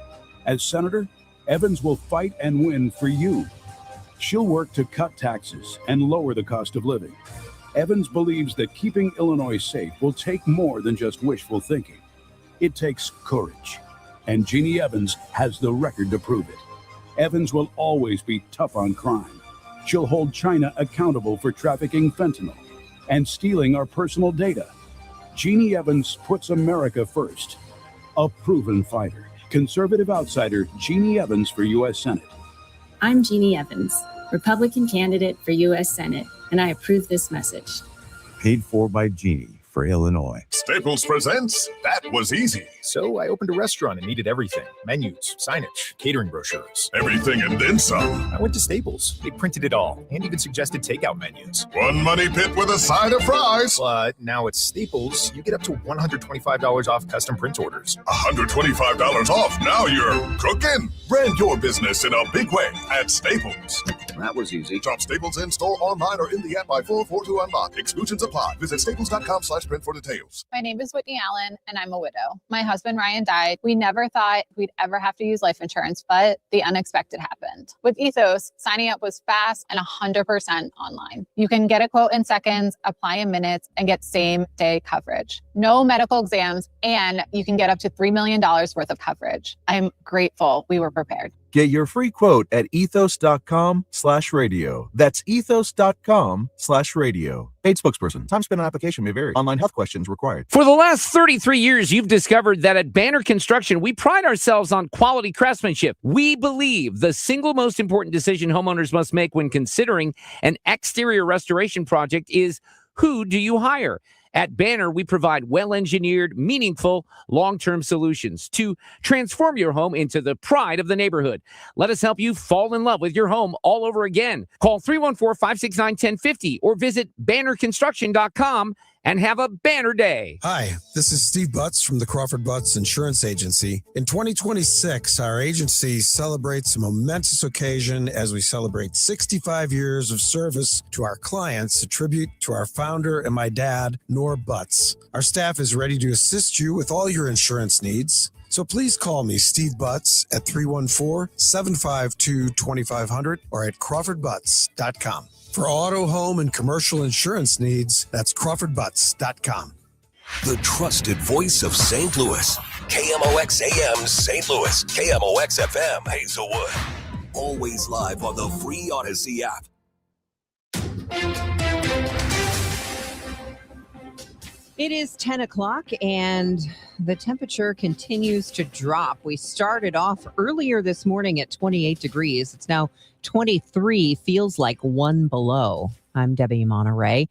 As senator, Evans will fight and win for you. She'll work to cut taxes and lower the cost of living. Evans believes that keeping Illinois safe will take more than just wishful thinking. It takes courage, and Jeannie Evans has the record to prove it. Evans will always be tough on crime. She'll hold China accountable for trafficking fentanyl and stealing our personal data. Jeannie Evans puts America first. A proven fighter. Conservative outsider Jeannie Evans for U.S. Senate. I'm Jeannie Evans, Republican candidate for U.S. Senate, and I approve this message. Paid for by Jeannie for Illinois. Staples presents That Was Easy. So I opened a restaurant and needed everything. Menus, signage, catering brochures. Everything and then some. I went to Staples. They printed it all and even suggested takeout menus. One money pit with a side of fries. But now at Staples, you get up to $125 off custom print orders. $125 off. Now you're cooking. Brand your business in a big way at Staples. That was easy. Shop Staples in-store, online, or in the app by 4/4 to unlock. Exclusions apply. Visit staples.com/print for details. My name is Whitney Allen, and I'm a widow. My husband, Ryan, died. We never thought we'd ever have to use life insurance, but the unexpected happened. With Ethos, signing up was fast and 100% online. You can get a quote in seconds, apply in minutes, and get same-day coverage. No medical exams, and you can get up to $3 million worth of coverage. I'm grateful we were prepared. Get your free quote at ethos.com/radio. That's ethos.com/radio. Paid spokesperson. Time spent on application may vary. Online health questions required. For the last 33 years, you've discovered that at Banner Construction, we pride ourselves on quality craftsmanship. We believe the single most important decision homeowners must make when considering an exterior restoration project is, who do you hire? At Banner, we provide well-engineered, meaningful, long-term solutions to transform your home into the pride of the neighborhood. Let us help you fall in love with your home all over again. Call 314-569-1050 or visit bannerconstruction.com and have a banner day. Hi, this is Steve Butts from the Crawford Butts Insurance Agency. In 2026, our agency celebrates a momentous occasion as we celebrate 65 years of service to our clients, a tribute to our founder and my dad, Nor Butts. Our staff is ready to assist you with all your insurance needs. So please call me, Steve Butts, at 314-752-2500 or at crawfordbutts.com. For auto, home, and commercial insurance needs, that's crawfordbutts.com. The trusted voice of St. Louis. KMOX AM St. Louis. KMOX FM Hazelwood. Always live on the free Odyssey app. It is 10 o'clock and the temperature continues to drop. We started off earlier this morning at 28 degrees. It's now 23, feels like 1 below. I'm Debbie Monterey.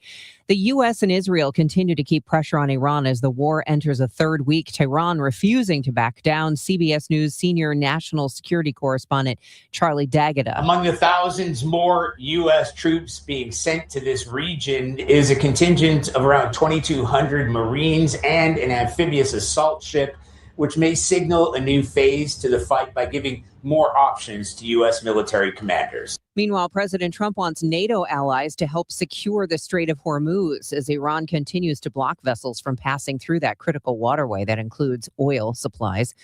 The U.S. and Israel continue to keep pressure on Iran as the war enters a third week. Tehran refusing to back down. CBS News senior national security correspondent Charlie D'Agata. Among the thousands more U.S. troops being sent to this region is a contingent of around 2,200 Marines and an amphibious assault ship, which may signal a new phase to the fight by giving more options to U.S. military commanders. Meanwhile, President Trump wants NATO allies to help secure the Strait of Hormuz as Iran continues to block vessels from passing through that critical waterway that includes oil supplies.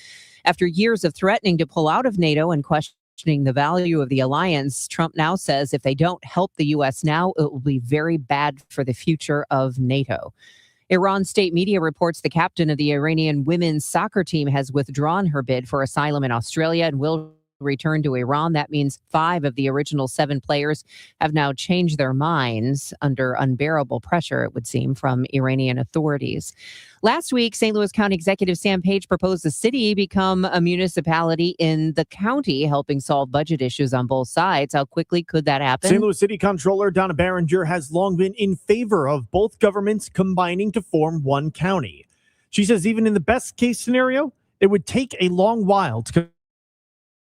After years of threatening to pull out of NATO and questioning the value of the alliance, Trump now says if they don't help the U.S. now, it will be very bad for the future of NATO. Iran state media reports the captain of the Iranian women's soccer team has withdrawn her bid for asylum in Australia and will return to Iran. That means 5 of the original 7 players have now changed their minds under unbearable pressure, it would seem, from Iranian authorities. Last week, St. Louis County Executive Sam Page proposed the city become a municipality in the county, helping solve budget issues on both sides. How quickly could that happen? St. Louis City Comptroller Donna Barringer has long been in favor of both governments combining to form one county. She says even in the best case scenario, it would take a long while to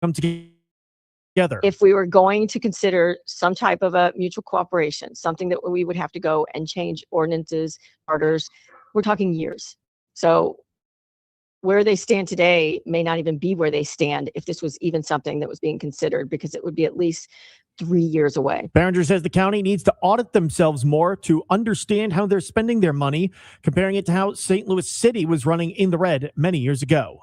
come together. If we were going to consider some type of a mutual cooperation, something that we would have to go and change ordinances, charters, we're talking years. So where they stand today may not even be where they stand if this was even something that was being considered, because it would be at least 3 years away. Barringer says the county needs to audit themselves more to understand how they're spending their money, comparing it to how St. Louis City was running in the red many years ago.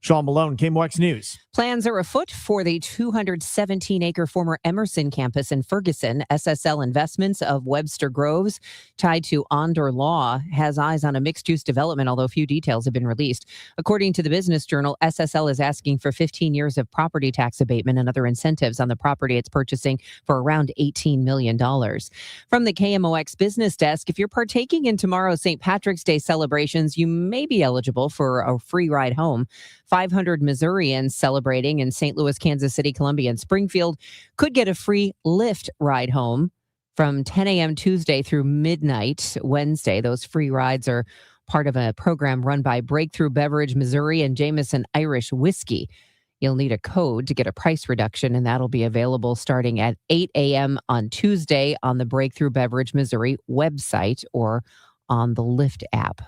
Sean Malone, KMOX News. Plans are afoot for the 217-acre former Emerson campus in Ferguson. SSL Investments of Webster Groves, tied to Ondor Law, has eyes on a mixed-use development, although few details have been released. According to the Business Journal, SSL is asking for 15 years of property tax abatement and other incentives on the property it's purchasing for around $18 million. From the KMOX Business Desk, if you're partaking in tomorrow's St. Patrick's Day celebrations, you may be eligible for a free ride home. 500 Missourians celebrating in St. Louis, Kansas City, Columbia, and Springfield could get a free Lyft ride home from 10 a.m. Tuesday through midnight Wednesday. Those free rides are part of a program run by Breakthrough Beverage Missouri and Jameson Irish Whiskey. You'll need a code to get a price reduction, and that'll be available starting at 8 a.m. on Tuesday on the Breakthrough Beverage Missouri website or on the Lyft app.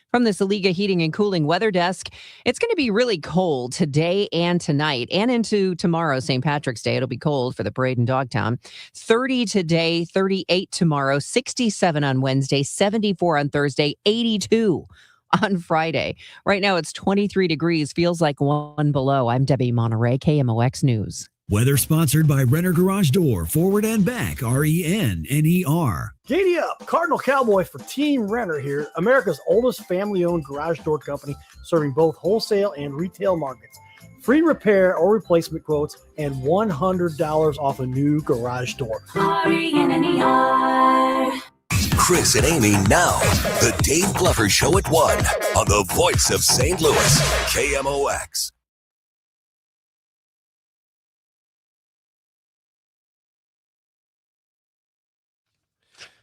From the Saliga Heating and Cooling Weather Desk, it's going to be really cold today and tonight and into tomorrow, St. Patrick's Day. It'll be cold for the parade in Dogtown. 30 today, 38 tomorrow, 67 on Wednesday, 74 on Thursday, 82 on Friday. Right now it's 23 degrees, feels like 1 below. I'm Debbie Monterey, KMOX News. Weather sponsored by Renner Garage Door, forward and back, RENNER. Giddy up! Cardinal Cowboy for Team Renner here, America's oldest family-owned garage door company, serving both wholesale and retail markets. Free repair or replacement quotes and $100 off a new garage door. RENNER. Chris and Amy now. The Dave Glover Show at 1 on the voice of St. Louis, KMOX.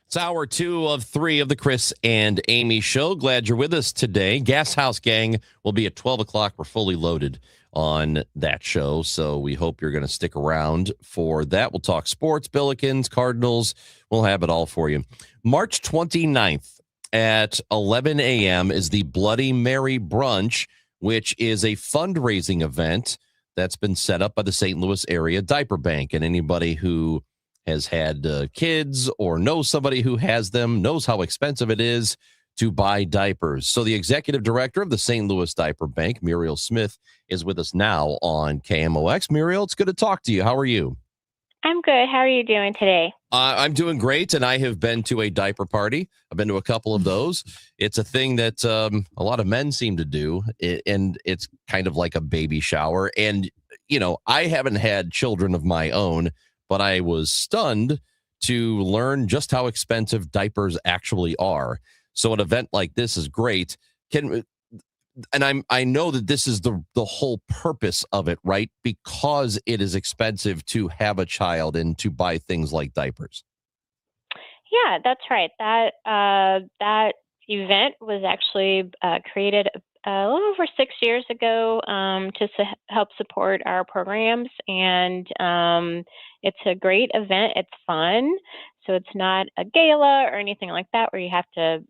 It's hour 2 of 3 of the Chris and Amy Show. Glad you're with us today. Gas House Gang will be at 12 o'clock. We're fully loaded on that show, so we hope you're going to stick around for that. We'll talk sports, Billikens, Cardinals. We'll have it all for you. March 29th at 11 a.m. is the Bloody Mary Brunch, which is a fundraising event that's been set up by the St. Louis Area Diaper Bank. And anybody who has had kids or knows somebody who has them knows how expensive it is to buy diapers. So the executive director of the St. Louis Diaper Bank, Muriel Smith, is with us now on KMOX. Muriel, it's good to talk to you. How are you? I'm good. How are you doing today? I'm doing great, and I have been to a diaper party. I've been to a couple of those. It's a thing that a lot of men seem to do, and it's kind of like a baby shower. And, you know, I haven't had children of my own, but I was stunned to learn just how expensive diapers actually are. So an event like this is great. I know that this is the whole purpose of it, right? Because it is expensive to have a child and to buy things like diapers. Yeah, that's right. That event was actually created a little over 6 years ago to help support our programs, and it's a great event. It's fun. So it's not a gala or anything like that where you have to,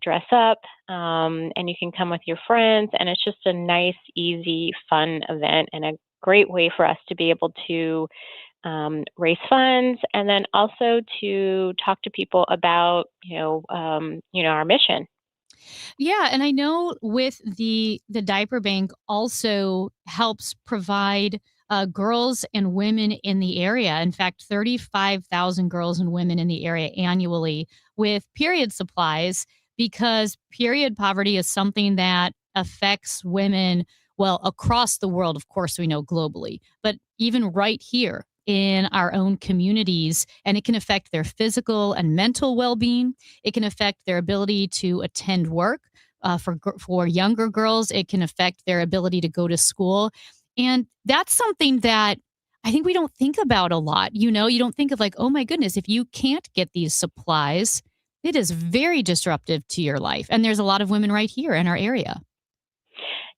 dress up, and you can come with your friends. And it's just a nice, easy, fun event and a great way for us to be able to raise funds and then also to talk to people about, our mission. Yeah, and I know with the diaper bank also helps provide girls and women in the area. In fact, 35,000 girls and women in the area annually with period supplies, because period poverty is something that affects women, well, across the world, of course, we know globally, but even right here in our own communities, and it can affect their physical and mental well-being. It can affect their ability to attend work. For younger girls, it can affect their ability to go to school. And that's something that I think we don't think about a lot. You don't think of like, oh my goodness, if you can't get these supplies, it is very disruptive to your life. And there's a lot of women right here in our area.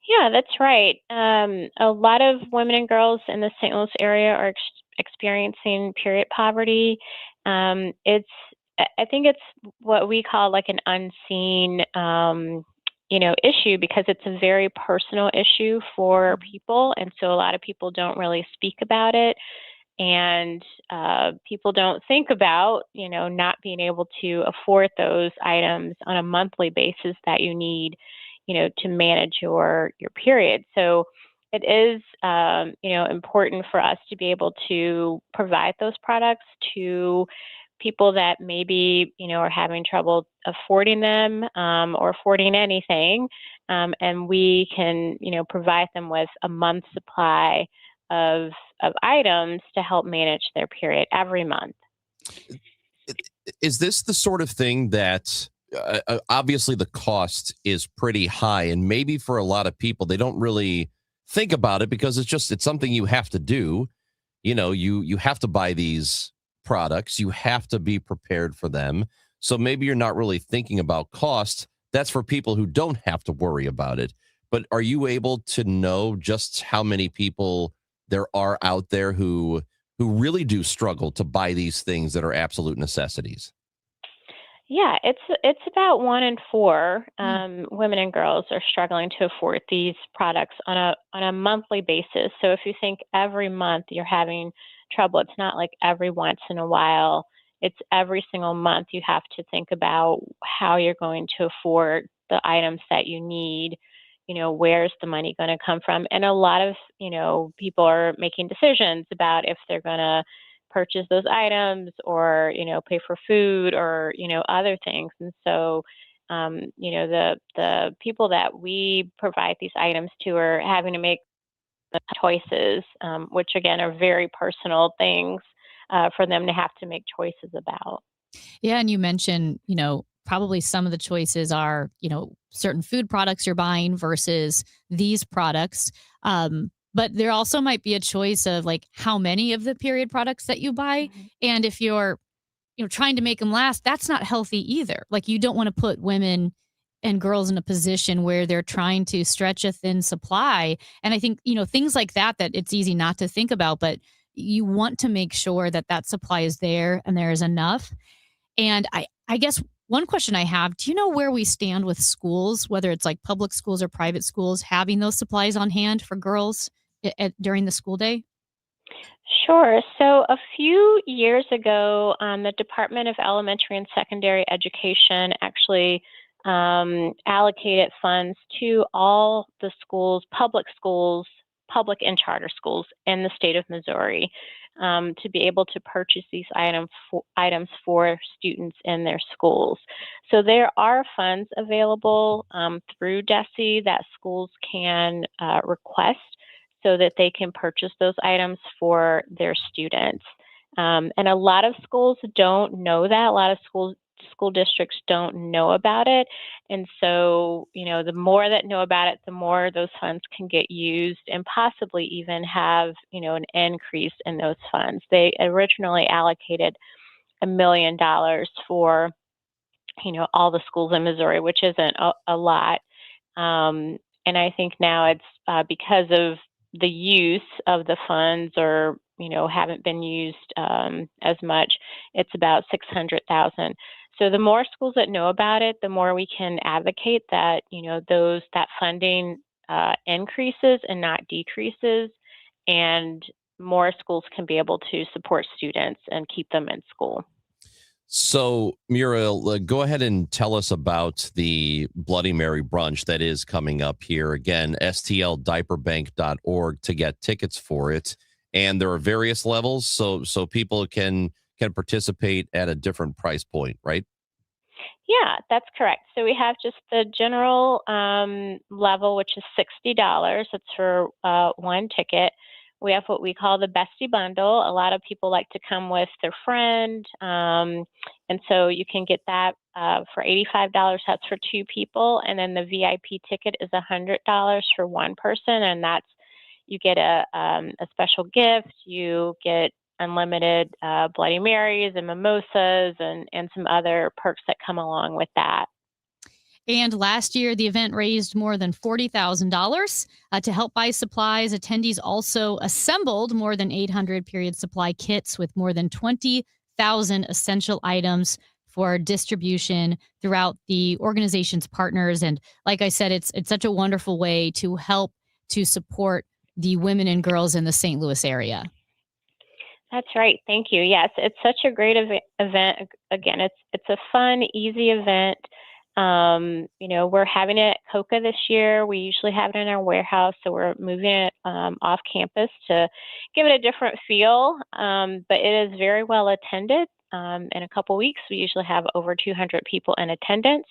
Yeah, that's right. A lot of women and girls in the St. Louis area are experiencing period poverty. I think it's what we call like an unseen, issue, because it's a very personal issue for people. And so a lot of people don't really speak about it. And people don't think about, not being able to afford those items on a monthly basis that you need, to manage your period. So it is important for us to be able to provide those products to people that maybe are having trouble affording them or affording anything, and we can provide them with a month's supply of items to help manage their period every month. Is this the sort of thing that obviously the cost is pretty high, and maybe for a lot of people they don't really think about it because it's something you have to do. You have to buy these products, you have to be prepared for them, so maybe you're not really thinking about cost. That's for people who don't have to worry about it. But are you able to know just how many people there are out there who really do struggle to buy these things that are absolute necessities? Yeah, it's about 1 in 4 women and girls are struggling to afford these products on a monthly basis. So if you think every month you're having trouble, it's not like every once in a while. It's every single month you have to think about how you're going to afford the items that you need. Where's the money going to come from? And a lot of people are making decisions about if they're going to purchase those items or pay for food or other things. And so the people that we provide these items to are having to make choices, which again are very personal things for them to have to make choices about. Yeah, and you mentioned, probably some of the choices are, certain food products you're buying versus these products. But there also might be a choice of like how many of the period products that you buy. And if you're, trying to make them last, that's not healthy either. Like you don't want to put women and girls in a position where they're trying to stretch a thin supply. And I think, things like that it's easy not to think about, but you want to make sure that that supply is there and there is enough. And I guess one question I have, do you know where we stand with schools, whether it's like public schools or private schools, having those supplies on hand for girls during the school day? Sure. So a few years ago, the Department of Elementary and Secondary Education actually allocated funds to all the schools, public and charter schools in the state of Missouri, to be able to purchase these items for students in their schools. So there are funds available through DESE that schools can request so that they can purchase those items for their students. And a lot of schools don't know that. A lot of school districts don't know about it. And so, the more that know about it, the more those funds can get used and possibly even have, an increase in those funds. They originally allocated $1 million for, all the schools in Missouri, which isn't a lot. And I think now it's because of the use of the funds or, haven't been used as much, it's about $600,000. So the more schools that know about it, the more we can advocate that, that funding increases and not decreases, and more schools can be able to support students and keep them in school. So, Muriel, go ahead and tell us about the Bloody Mary brunch that is coming up here. Again, stldiaperbank.org to get tickets for it. And there are various levels, so people can participate at a different price point, right? Yeah, that's correct. So we have just the general level, which is $60. It's for one ticket. We have what we call the Bestie Bundle. A lot of people like to come with their friend. And so you can get that for $85. That's for 2 people. And then the VIP ticket is $100 for 1 person. And that's, you get a special gift. You get unlimited Bloody Marys and mimosas and some other perks that come along with that. And last year, the event raised more than $40,000 to help buy supplies. Attendees also assembled more than 800 period supply kits with more than 20,000 essential items for distribution throughout the organization's partners. And like I said, it's such a wonderful way to help to support the women and girls in the St. Louis area. That's right. Thank you. Yes, it's such a great event. Again, it's a fun, easy event. We're having it at Coca this year. We usually have it in our warehouse, so we're moving it off campus to give it a different feel. But it is very well attended. In a couple weeks, we usually have over 200 people in attendance.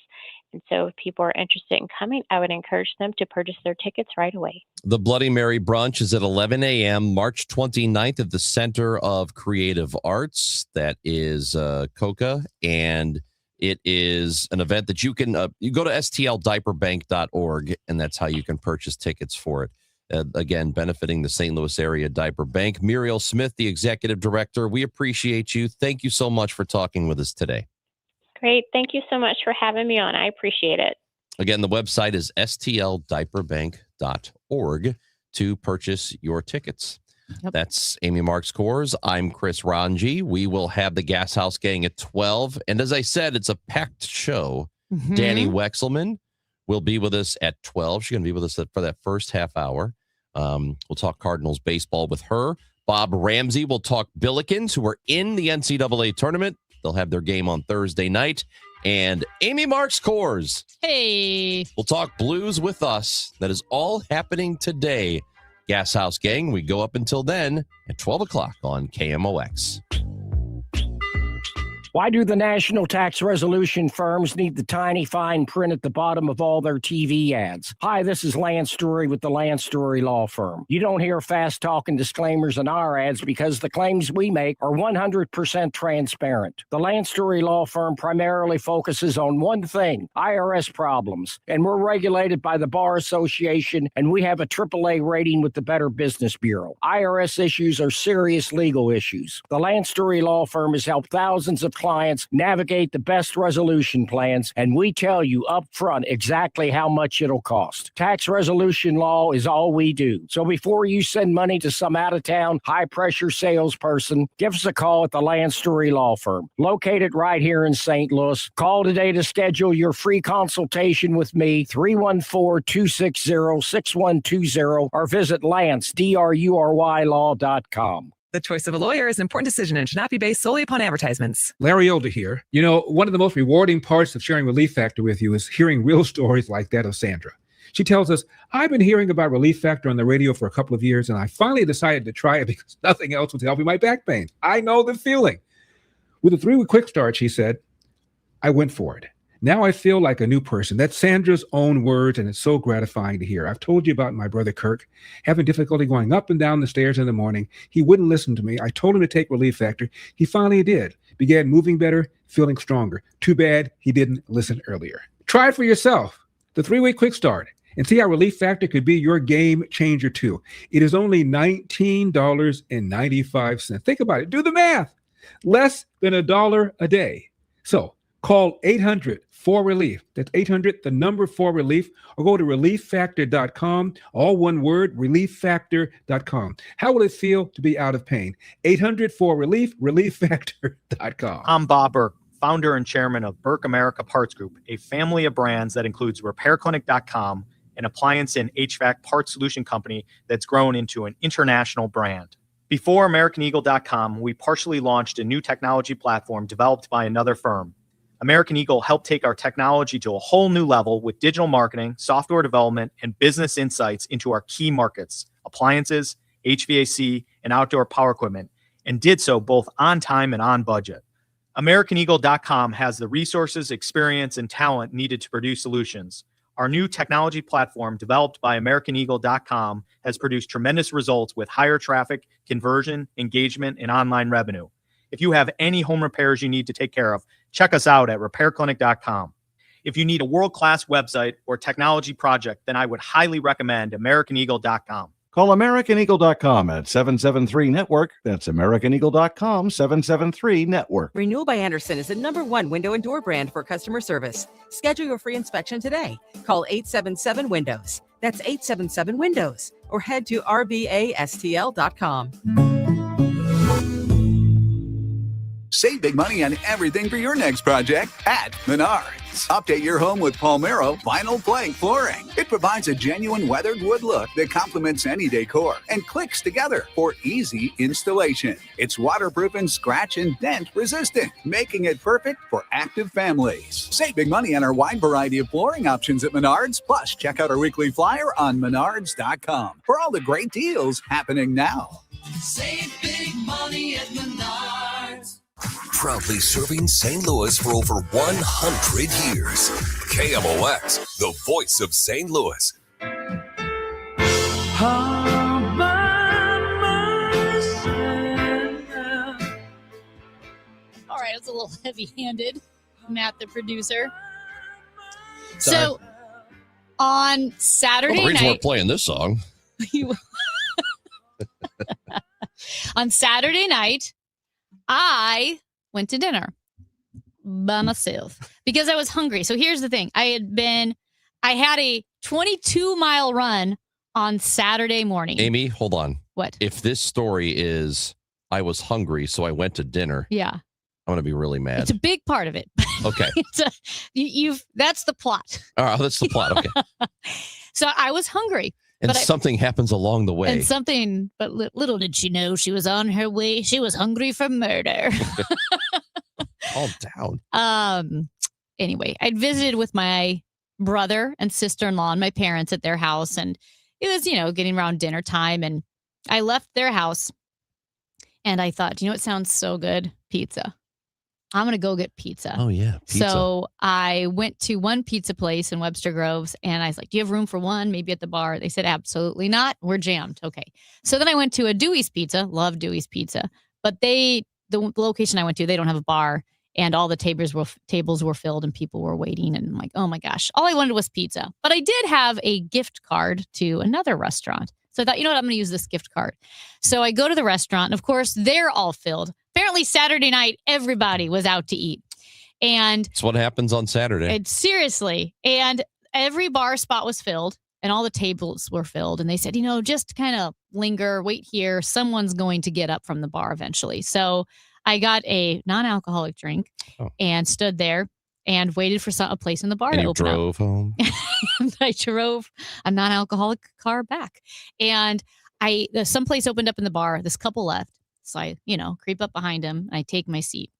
And so if people are interested in coming, I would encourage them to purchase their tickets right away. The Bloody Mary brunch is at 11 a.m. March 29th at the Center of Creative Arts. That is Coca, and it is an event that you can you go to stldiaperbank.org, and that's how you can purchase tickets for it. Again, benefiting the St. Louis area diaper bank. Muriel Smith, the executive director, we appreciate you. Thank you so much for talking with us today. Great. Thank you so much for having me on. I appreciate it. Again, the website is stldiaperbank.org to purchase your tickets. Yep. That's Amy Marks Kors. I'm Chris Ranji. We will have the Gas House Gang at 12. And as I said, it's a packed show. Mm-hmm. Danny Wexelman will be with us at 12. She's going to be with us for that first half hour. We'll talk Cardinals baseball with her. Bob Ramsey will talk Billikens, who are in the NCAA tournament. They'll have their game on Thursday night. And Amy Marks Kors. Hey. We'll talk Blues with us. That is all happening today. Gas House Gang, we go up until then at 12 o'clock on KMOX. Why do the national tax resolution firms need the tiny fine print at the bottom of all their TV ads? Hi, this is Lance Story with the Lance Story Law Firm. You don't hear fast-talking disclaimers in our ads because the claims we make are 100% transparent. The Lance Story Law Firm primarily focuses on one thing, IRS problems, and we're regulated by the Bar Association, and we have a AAA rating with the Better Business Bureau. IRS issues are serious legal issues. The Lance Story Law Firm has helped thousands of clients navigate the best resolution plans, and we tell you up front exactly how much it'll cost. Tax resolution law is all we do. So before you send money to some out-of-town, high-pressure salesperson, give us a call at the Lance Story Law Firm, located right here in St. Louis. Call today to schedule your free consultation with me, 314-260-6120, or visit lance.drurylaw.com. The choice of a lawyer is an important decision and should not be based solely upon advertisements. Larry Older here. You know, one of the most rewarding parts of sharing Relief Factor with you is hearing real stories like that of Sandra. She tells us, I've been hearing about Relief Factor on the radio for a couple of years, and I finally decided to try it because nothing else was helping my back pain. I know the feeling. With a 3-week quick start, she said, I went for it. Now I feel like a new person. That's Sandra's own words, and it's so gratifying to hear. I've told you about my brother Kirk having difficulty going up and down the stairs in the morning. He wouldn't listen to me. I told him to take Relief Factor. He finally did. Began moving better, feeling stronger. Too bad he didn't listen earlier. Try it for yourself. The 3-week quick start. And see how Relief Factor could be your game changer too. It is only $19.95. Think about it. Do the math. Less than $1 a day. So call 800-4RELIEF. That's 800, the number 4RELIEF, or go to relieffactor.com, all one word, relieffactor.com. How will it feel to be out of pain? 800-4RELIEF, relieffactor.com. I'm Bob Burke, founder and chairman of Burke America Parts Group, a family of brands that includes repairclinic.com, an appliance and HVAC parts solution company that's grown into an international brand. Before AmericanEagle.com, we partially launched a new technology platform developed by another firm. American Eagle helped take our technology to a whole new level with digital marketing, software development, and business insights into our key markets, appliances, HVAC, and outdoor power equipment, and did so both on time and on budget. AmericanEagle.com has the resources, experience, and talent needed to produce solutions. Our new technology platform, developed by AmericanEagle.com, has produced tremendous results with higher traffic, conversion, engagement, and online revenue. If you have any home repairs you need to take care of, check us out at repairclinic.com. If you need a world-class website or technology project, then I would highly recommend AmericanEagle.com. Call AmericanEagle.com at 773-NETWORK. That's AmericanEagle.com, 773-NETWORK. Renewal by Andersen is the #1 window and door brand for customer service. Schedule your free inspection today. Call 877-WINDOWS. That's 877-WINDOWS. Or head to rbastl.com. Save big money on everything for your next project at Menards. Update your home with Palmero vinyl plank flooring. It provides a genuine weathered wood look that complements any decor and clicks together for easy installation. It's waterproof and scratch and dent resistant, making it perfect for active families. Save big money on our wide variety of flooring options at Menards. Plus, check out our weekly flyer on menards.com for all the great deals happening now. Save big money at Menards. Proudly serving St. Louis for over 100 years. KMOX, the voice of St. Louis. All right, it's a little heavy-handed, Matt, the producer. Sorry. So on Saturday the reason we're night, playing this song. on Saturday night, I went to dinner by myself because I was hungry. So here's the thing. I had a 22-mile run on Saturday morning. Amy, hold on. What? If this story is I was hungry, so I went to dinner, Yeah. I'm going to be really mad. It's a big part of it. Okay. That's the plot. All right, that's the plot. Okay. So I was hungry. And something happens along the way. But little did she know she was on her way. She was hungry for murder. Calm down. Anyway, I'd visited with my brother and sister-in-law and my parents at their house, and it was, getting around dinner time, and I left their house, and I thought, it sounds so good? Pizza. I'm going to go get pizza. Oh, yeah. Pizza. So I went to one pizza place in Webster Groves, and I was like, do you have room for one? Maybe at the bar. They said, absolutely not. We're jammed. Okay. So then I went to a Dewey's Pizza. Love Dewey's Pizza. But the location I went to, they don't have a bar, and all the tables were filled and people were waiting. And I'm like, oh my gosh, all I wanted was pizza. But I did have a gift card to another restaurant. So I thought, I'm going to use this gift card. So I go to the restaurant, and of course, they're all filled. Apparently, Saturday night, everybody was out to eat. And it's what happens on Saturday. Seriously. And every bar spot was filled, and all the tables were filled. And they said, just kind of linger, wait here. Someone's going to get up from the bar eventually. So I got a non-alcoholic drink and stood there and waited for a place in the bar to open up. Drove home. And I drove a non-alcoholic car back, and someplace opened up in the bar. This couple left, so I creep up behind him and I take my seat,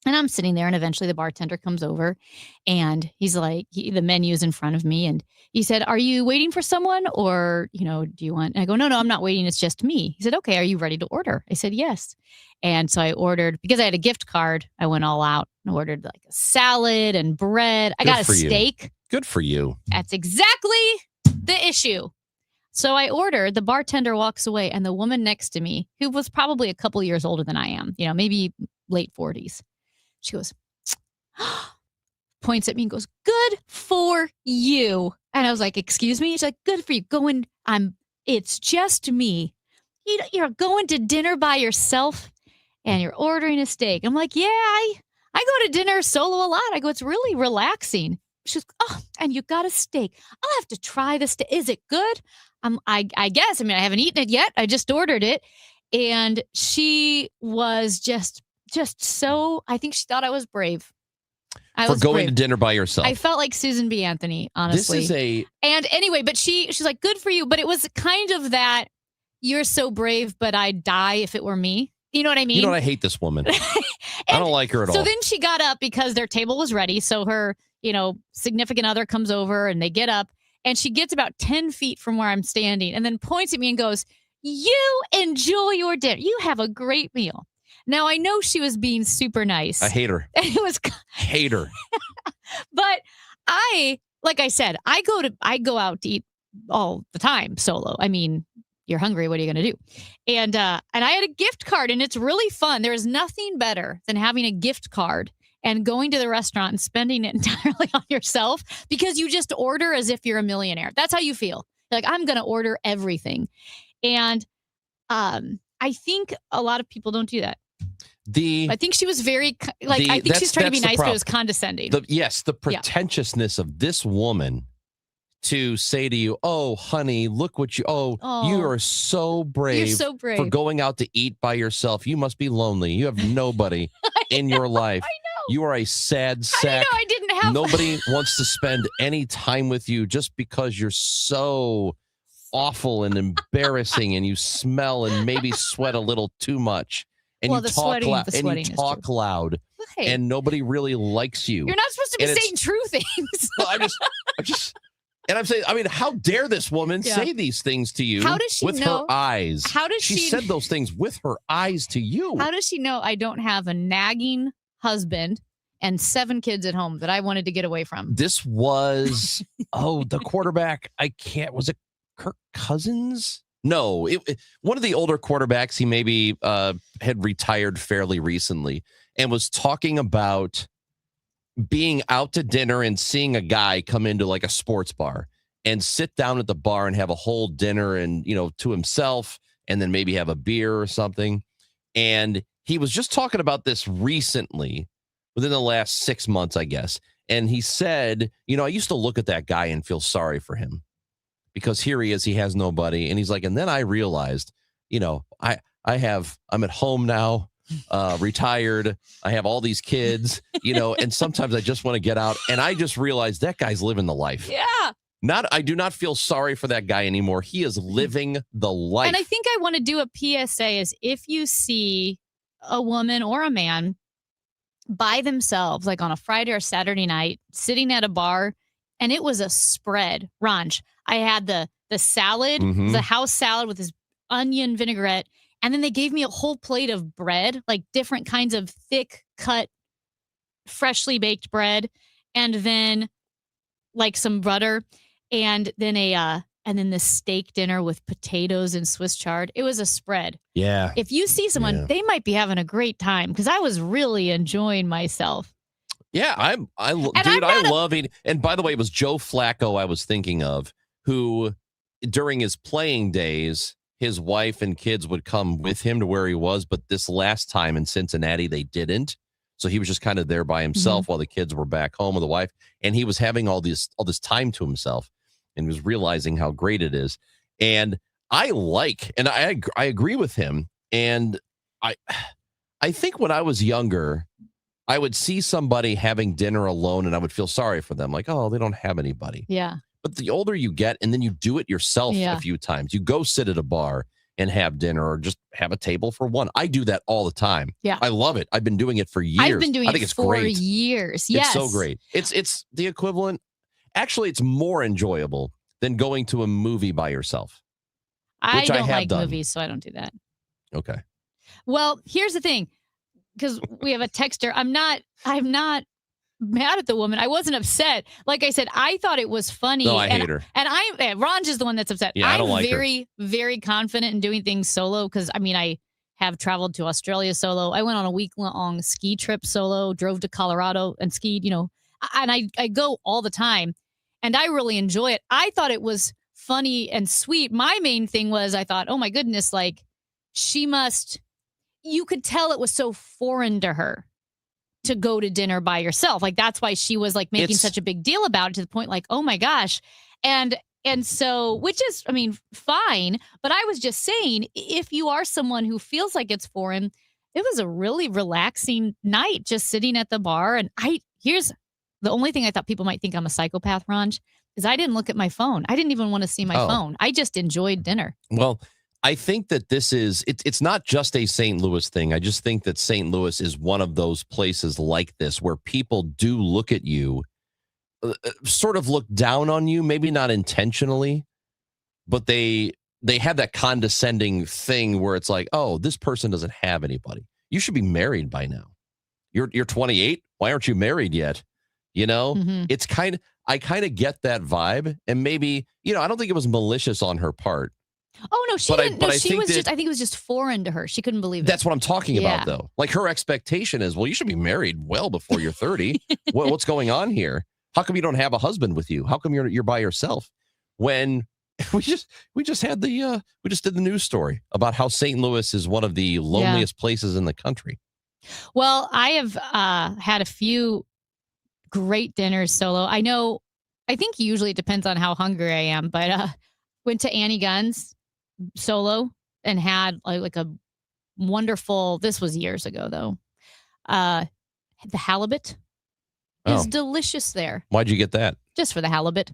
and I'm sitting there, and eventually the bartender comes over, and he's like, the menu's in front of me, and he said, are you waiting for someone, or do you want? And I go, no, I'm not waiting, it's just me. He said, okay, are you ready to order? I said, yes. And so I ordered, because I had a gift card, I went all out and ordered like a salad and bread. I got a steak. Good for you. That's exactly the issue. So I ordered, the bartender walks away, and the woman next to me, who was probably a couple years older than I am, maybe late 40s, she goes, points at me and goes, good for you. And I was like, excuse me? She's like, good for you. It's just me. You're going to dinner by yourself and you're ordering a steak. I'm like, yeah, I go to dinner solo a lot. I go, it's really relaxing. She's, oh, and you got a steak. I'll have to try the steak. Is it good? I guess. I haven't eaten it yet. I just ordered it. And she was just so, I think she thought I was brave. For going to dinner by yourself. I felt like Susan B. Anthony, honestly. And anyway, but she's like, good for you. But it was kind of that, you're so brave, but I'd die if it were me. You know what I mean? I hate this woman. I don't like her at all. So then she got up because their table was ready. So her, significant other comes over, and they get up, and she gets about 10 feet from where I'm standing, and then points at me and goes, you enjoy your dinner. You have a great meal. Now, I know she was being super nice. I hate her. It was hate her. But like I said, I go out to eat all the time solo. You're hungry. What are you going to do? And I had a gift card, and it's really fun. There is nothing better than having a gift card and going to the restaurant and spending it entirely on yourself, because you just order as if you're a millionaire. That's how you feel. Like, I'm going to order everything. And I think a lot of people don't do that. I think she was very, I think she's trying to be nice, but it was condescending. The pretentiousness of this woman to say to you, "Oh, honey, look what you you are so brave. You're so brave. For going out to eat by yourself. You must be lonely. You have nobody in your life. I know. You are a sad sack. I didn't have Nobody wants to spend any time with you just because you're so awful and embarrassing and you smell and maybe sweat a little too much. And Well, you the talk sweating- loud the and sweating you is talk loud Right. and nobody really likes you. You're not supposed to be And it's- saying true things. Well, I'm saying, I mean, how dare this woman Yeah. say these things to you How does she with know- her eyes? how does she she- said those things with her eyes to you? How does she know I don't have a nagging husband and 7 kids at home that I wanted to get away from? This was the quarterback. Was it Kirk Cousins? No, one of the older quarterbacks. He maybe had retired fairly recently and was talking about being out to dinner and seeing a guy come into like a sports bar and sit down at the bar and have a whole dinner and, to himself and then maybe have a beer or something. And he was just talking about this recently within the last 6 months, I guess. And he said, I used to look at that guy and feel sorry for him because here he is, he has nobody. And he's like, and then I realized, I'm at home now, retired. I have all these kids, and sometimes I just want to get out. And I just realized that guy's living the life. Yeah. I do not feel sorry for that guy anymore. He is living the life. And I think I want to do a PSA is if you see a woman or a man by themselves, like on a Friday or Saturday night, sitting at a bar, and it was a spread. Ranj, I had the salad, Mhm. the house salad with this onion vinaigrette, and then they gave me a whole plate of bread, like different kinds of thick cut, freshly baked bread, and then like some butter, and then the steak dinner with potatoes and Swiss chard. It was a spread. Yeah. If you see someone, Yeah. they might be having a great time because I was really enjoying myself. Yeah, I love eating. And by the way, it was Joe Flacco I was thinking of, who during his playing days, his wife and kids would come with him to where he was. But this last time in Cincinnati, they didn't. So he was just kind of there by himself while the kids were back home with the wife. And he was having all this time to himself and was realizing how great it is. And I agree with him. And I think when I was younger, I would see somebody having dinner alone and I would feel sorry for them. Like, oh, they don't have anybody. Yeah. But the older you get, and then you do it yourself Yeah. a few times, you go sit at a bar and have dinner or just have a table for one. I do that all the time. Yeah. I love it. I've been doing it for years. I've been doing I think it it's for great. years. Yes. It's so great. It's the equivalent. Actually, it's more enjoyable than going to a movie by yourself. I which I don't have like done. movies, so I don't do that. Okay. Well, here's the thing, because we have a texter. I'm not mad at the woman. I wasn't upset. Like I said, I thought it was funny. No, I and, hate her. And Ranj is the one that's upset. Yeah, I don't like her. very, very confident in doing things solo because I have traveled to Australia solo. I went on a week-long ski trip solo, drove to Colorado and skied, and I go all the time and I really enjoy it. I thought it was funny and sweet. My main thing was I thought, oh my goodness, like you could tell it was so foreign to her to go to dinner by yourself. Like that's why she was like making such a big deal about it to the point like, oh my gosh. And so, which is, fine. But I was just saying, if you are someone who feels like it's foreign, it was a really relaxing night just sitting at the bar. And here's the only thing I thought people might think I'm a psychopath, Ranj, is I didn't look at my phone. I didn't even want to see my phone. I just enjoyed dinner. Well, I think that it's not just a St. Louis thing. I just think that St. Louis is one of those places like this where people do look at you, sort of look down on you, maybe not intentionally, but they have that condescending thing where it's like, oh, this person doesn't have anybody. You should be married by now. You're 28. Why aren't you married yet? It's I kind of get that vibe, and maybe, I don't think it was malicious on her part. Oh no, she But I- didn't. but No, I she think was that- just. I think it was just foreign to her. She couldn't believe it. That's what I'm talking Yeah. about, though. Like her expectation is, well, you should be married well before you're 30. What's going on here? How come you don't have a husband with you? How come you're by yourself? When we just did the news story about how St. Louis is one of the loneliest places in the country. Well, I have had a few great dinners solo. I know I think usually it depends on how hungry I am, but went to Annie Gunn's solo and had like a wonderful, this was years ago though. The halibut is delicious there. Why'd you get that? Just for the halibut.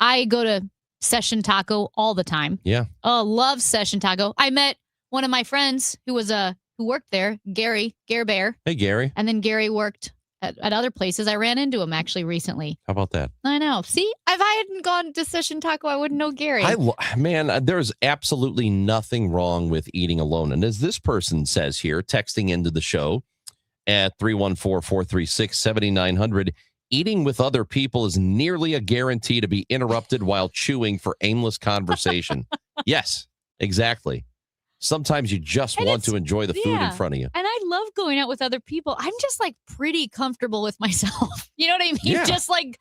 I go to Session Taco all the time. Yeah. Oh, love Session Taco. I met one of my friends who worked there, Gary Bear. Hey, Gary. And then Gary worked at other places. I ran into him actually recently. How about that? I know. See, if I hadn't gone to Session Taco, I wouldn't know Gary. Man, there's absolutely nothing wrong with eating alone. And as this person says here, texting into the show at 314-436-7900, eating with other people is nearly a guarantee to be interrupted while chewing for aimless conversation. Yes, exactly. Sometimes you just want to enjoy the food in front of you. And I love going out with other people. I'm just like pretty comfortable with myself. You know what I mean? Yeah. Just like,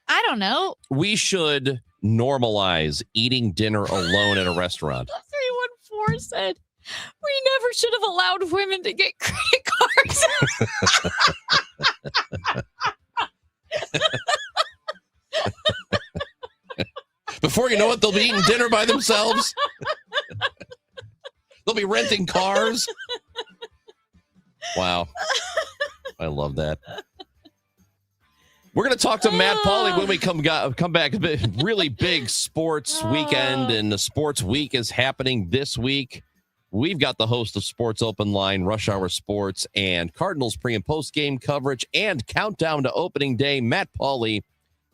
I don't know. We should normalize eating dinner alone at a restaurant. 314 said, we never should have allowed women to get credit cards. Before you know it, they'll be eating dinner by themselves. They'll be renting cars. Wow. I love that. We're going to talk to Matt Pauley when we come back. Really big sports weekend, and the sports week is happening this week. We've got the host of Sports Open Line, Rush Hour Sports, and Cardinals pre- and post-game coverage and countdown to opening day. Matt Pauley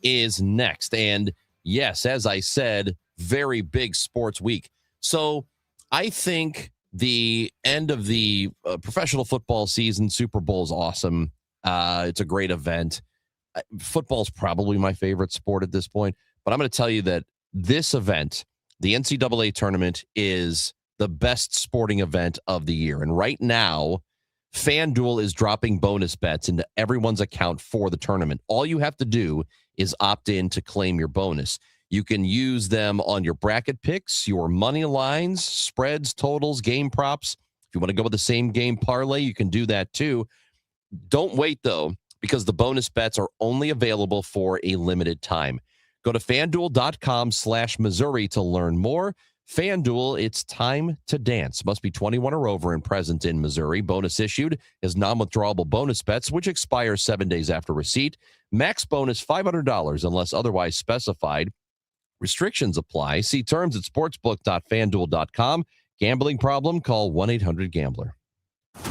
is next. And yes, as I said, very big sports week. So I think the end of the professional football season, Super Bowl, is awesome. It's a great event. Football is probably my favorite sport at this point. But I'm going to tell you that this event, the NCAA tournament, is the best sporting event of the year. And right now, FanDuel is dropping bonus bets into everyone's account for the tournament. All you have to do is opt in to claim your bonus. You can use them on your bracket picks, your money lines, spreads, totals, game props. If you want to go with the same game parlay, you can do that too. Don't wait, though, because the bonus bets are only available for a limited time. Go to FanDuel.com/Missouri to learn more. FanDuel, it's time to dance. Must be 21 or over and present in Missouri. Bonus issued is non-withdrawable bonus bets, which expire 7 days after receipt. Max bonus $500 unless otherwise specified. Restrictions apply. See terms at sportsbook.fanduel.com. Gambling problem? Call 1-800-GAMBLER.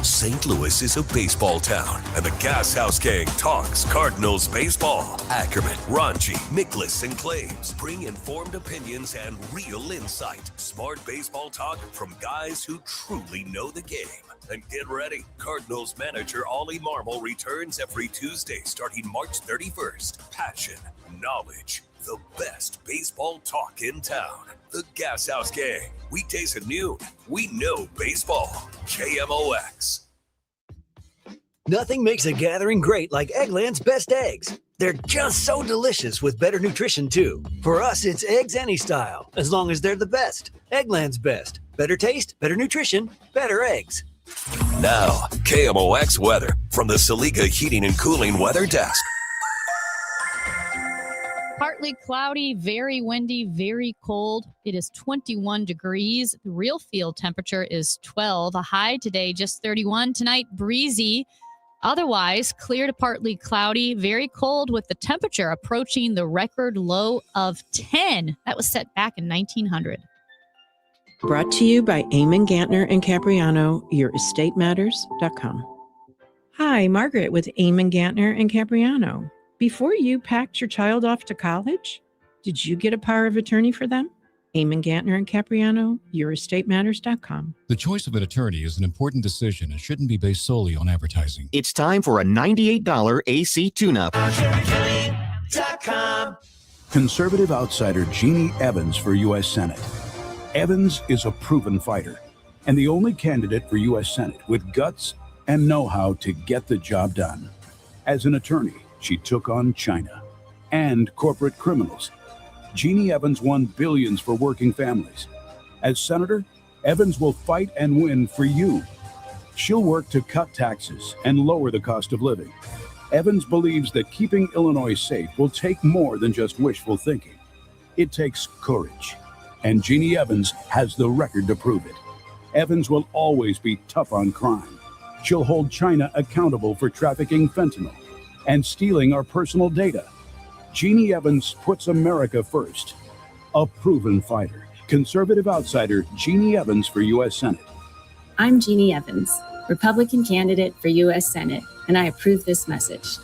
St. Louis is a baseball town, and the Gas House Gang talks Cardinals baseball. Ackerman, Ranchi, Mikolas, and Claims bring informed opinions and real insight. Smart baseball talk from guys who truly know the game. And get ready, Cardinals manager Ollie Marmol returns every Tuesday starting March 31st. Passion, knowledge, the best baseball talk in town. The Gas House Gang, weekdays at noon. We know baseball. KMOX. Nothing makes a gathering great like Eggland's Best Eggs. They're just so delicious with better nutrition, too. For us, it's eggs any style, as long as they're the best. Eggland's Best. Better taste, better nutrition, better eggs. Now, KMOX weather from the Saliga Heating and Cooling Weather Desk. Partly cloudy, very windy, very cold. It is 21 degrees. The real field temperature is 12. A high today, just 31. Tonight, breezy. Otherwise, clear to partly cloudy, very cold with the temperature approaching the record low of 10. That was set back in 1900. Brought to you by Eamon Gantner and Capriano, YourEstateMatters.com. Hi, Margaret with Eamon Gantner and Capriano. Before you packed your child off to college, did you get a power of attorney for them? Eamon Gantner and Capriano, YourEstateMatters.com. The choice of an attorney is an important decision and shouldn't be based solely on advertising. It's time for a $98 AC tune-up. Conservative outsider Jeannie Evans for U.S. Senate. Evans is a proven fighter and the only candidate for U.S. Senate with guts and know-how to get the job done. As an attorney, she took on China and corporate criminals. Jeannie Evans won billions for working families. As senator, Evans will fight and win for you. She'll work to cut taxes and lower the cost of living. Evans believes that keeping Illinois safe will take more than just wishful thinking. It takes courage, and Jeannie Evans has the record to prove it. Evans will always be tough on crime. She'll hold China accountable for trafficking fentanyl and stealing our personal data. Jeannie Evans puts America first. A proven fighter. Conservative outsider Jeannie Evans for U.S. Senate. I'm Jeannie Evans, Republican candidate for U.S. Senate, and I approve this message.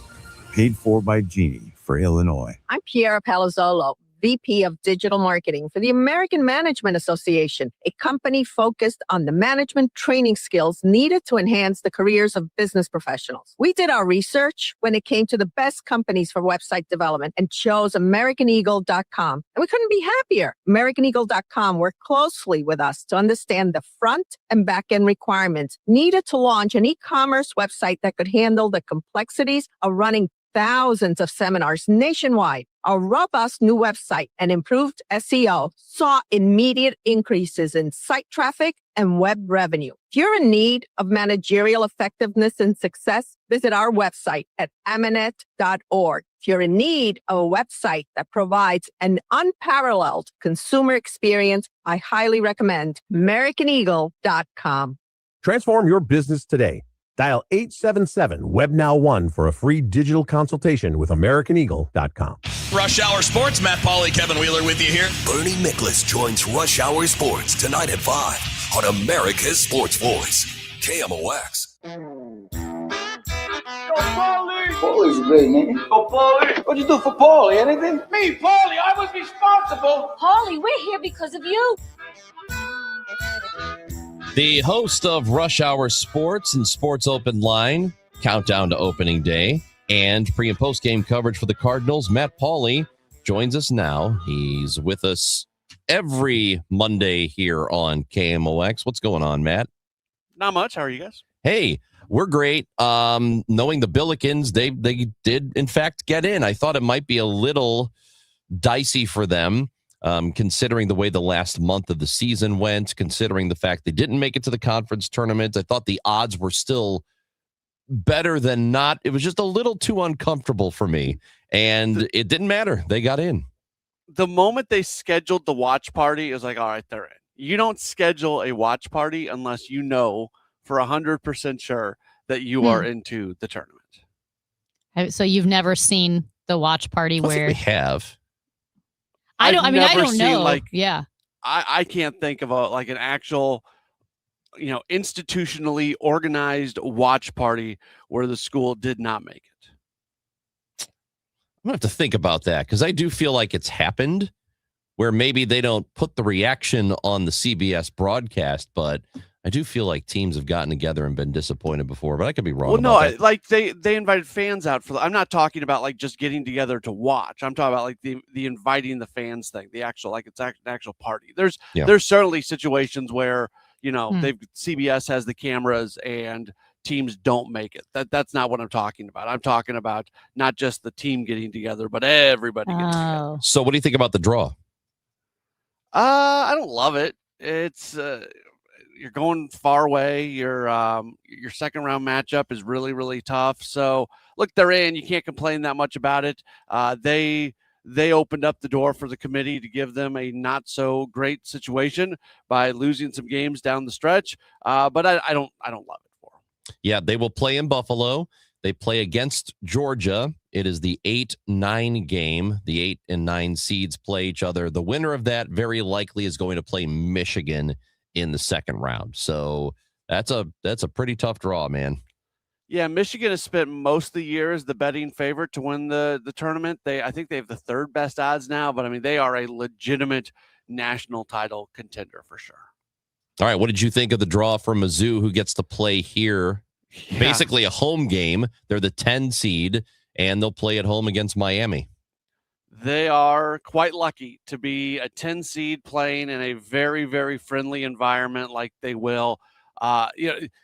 Paid for by Jeannie for Illinois. I'm Piera Palazzolo, VP of Digital Marketing for the American Management Association, a company focused on the management training skills needed to enhance the careers of business professionals. We did our research when it came to the best companies for website development and chose AmericanEagle.com. And we couldn't be happier. AmericanEagle.com worked closely with us to understand the front and back end requirements needed to launch an e-commerce website that could handle the complexities of running thousands of seminars nationwide. Our robust new website and improved SEO saw immediate increases in site traffic and web revenue. If you're in need of managerial effectiveness and success, visit our website at amanet.org. If you're in need of a website that provides an unparalleled consumer experience, I highly recommend AmericanEagle.com. Transform your business today. Dial 877-WebNow1 for a free digital consultation with AmericanEagle.com. Rush Hour Sports, Matt Pauley, Kevin Wheeler with you here. Bernie Miklasz joins Rush Hour Sports tonight at 5 on America's Sports Voice, KMOX. Paulie's a great name. Oh, Paulie. What'd you do for Paulie? Anything? Me, Paulie, I was responsible. Paulie, we're here because of you. The host of Rush Hour Sports and Sports Open Line, countdown to opening day, and pre- and post-game coverage for the Cardinals, Matt Pauley, joins us now. He's with us every Monday here on KMOX. What's going on, Matt? Not much. How are you guys? Hey, we're great. Knowing the Billikens, they did, in fact, get in. I thought it might be a little dicey for them. Considering the way the last month of the season went, considering the fact they didn't make it to the conference tournament, I thought the odds were still better than not. It was just a little too uncomfortable for me, and it didn't matter. They got in. The moment they scheduled the watch party, it was like, all right, they're in. You don't schedule a watch party unless you know for 100% sure that you are into the tournament. So you've never seen the watch party where we have. I don't know. Like, yeah. I can't think of an actual, institutionally organized watch party where the school did not make it. I'm going to have to think about that because I do feel like it's happened where maybe they don't put the reaction on the CBS broadcast, but I do feel like teams have gotten together and been disappointed before, but I could be wrong. Well, no, about that. they invited fans out I'm not talking about just getting together to watch. I'm talking about the inviting the fans thing, the actual, it's an actual party. There's certainly situations where, CBS has the cameras and teams don't make it. That's not what I'm talking about. I'm talking about not just the team getting together, but everybody gets together. So what do you think about the draw? I don't love it. It's, you're going far away. Your second round matchup is really, really tough. So look, they're in. You can't complain that much about it. They opened up the door for the committee to give them a not so great situation by losing some games down the stretch. But I don't love it for them. Yeah, they will play in Buffalo. They play against Georgia. It is the 8-9 game. The 8 and 9 seeds play each other. The winner of that very likely is going to play Michigan in the second round. So that's a pretty tough draw, man. Yeah, Michigan has spent most of the year as the betting favorite to win the tournament. I think they have the third best odds now, but I mean, they are a legitimate national title contender for sure. All right, what did you think of the draw for Mizzou, who gets to play here? Yeah. Basically a home game. They're the 10 seed, and they'll play at home against Miami. They are quite lucky to be a 10 seed playing in a very, very friendly environment like they will.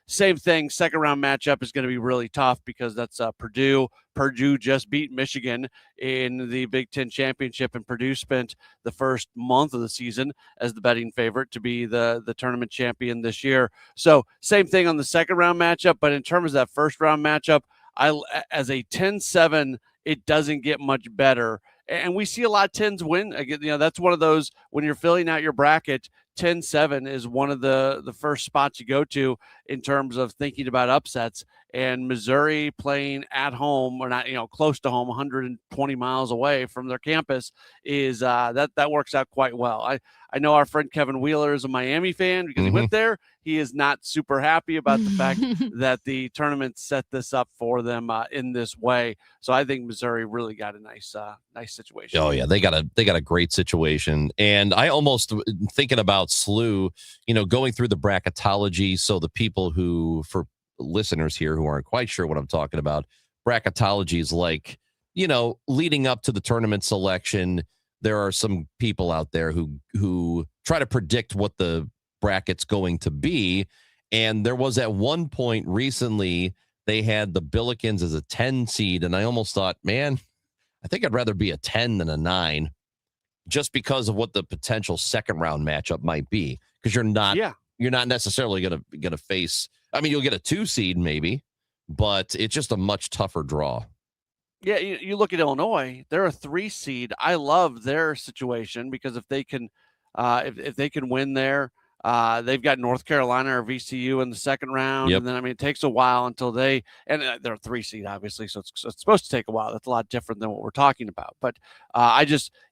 Same thing. Second round matchup is going to be really tough because that's Purdue. Purdue just beat Michigan in the Big Ten championship, and Purdue spent the first month of the season as the betting favorite to be the tournament champion this year. So same thing on the second round matchup, but in terms of that first round matchup, as a 10-7, it doesn't get much better. And we see a lot of 10s win. Again, that's one of those, when you're filling out your bracket, 10-7 is one of the first spots you go to in terms of thinking about upsets. And Missouri playing at home, or not, close to home, 120 miles away from their campus, is that works out quite well. I know our friend Kevin Wheeler is a Miami fan because he went there. He is not super happy about the fact that the tournament set this up for them in this way. So I think Missouri really got a nice situation. Oh yeah, they got a great situation. And I almost thinking about SLU, going through the bracketology. So the people who, for listeners here who aren't quite sure what I'm talking about, bracketology is like, leading up to the tournament selection, there are some people out there who try to predict what the bracket's going to be. And there was at one point recently, they had the Billikens as a 10 seed. And I almost thought, man, I think I'd rather be a 10 than a 9, just because of what the potential second round matchup might be. Because you're not necessarily gonna face. I mean, you'll get a 2 seed maybe, but it's just a much tougher draw. Yeah, you look at Illinois; they're a 3 seed. I love their situation because if they can, if they can win there, they've got North Carolina or VCU in the second round, and then it takes a while until they're a 3 seed, obviously, so it's supposed to take a while. That's a lot different than what we're talking about. But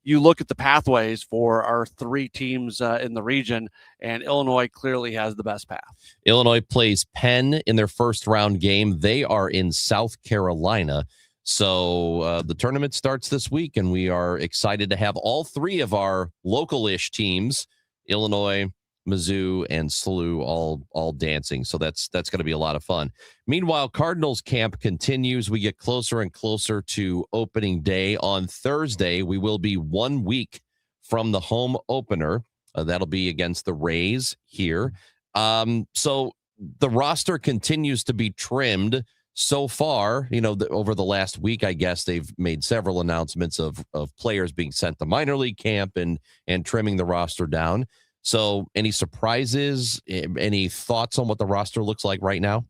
you look at the pathways for our 3 teams in the region, and Illinois clearly has the best path. Illinois plays Penn in their first round game. They are in South Carolina. So the tournament starts this week, and we are excited to have all 3 of our local-ish teams, Illinois, Mizzou, and SLU, all dancing. So that's going to be a lot of fun. Meanwhile, Cardinals camp continues. We get closer and closer to opening day. On Thursday, we will be 1 week from the home opener. That'll be against the Rays here. So the roster continues to be trimmed. So far, over the last week, I guess they've made several announcements of players being sent to minor league camp and trimming the roster down. So any surprises, any thoughts on what the roster looks like right now?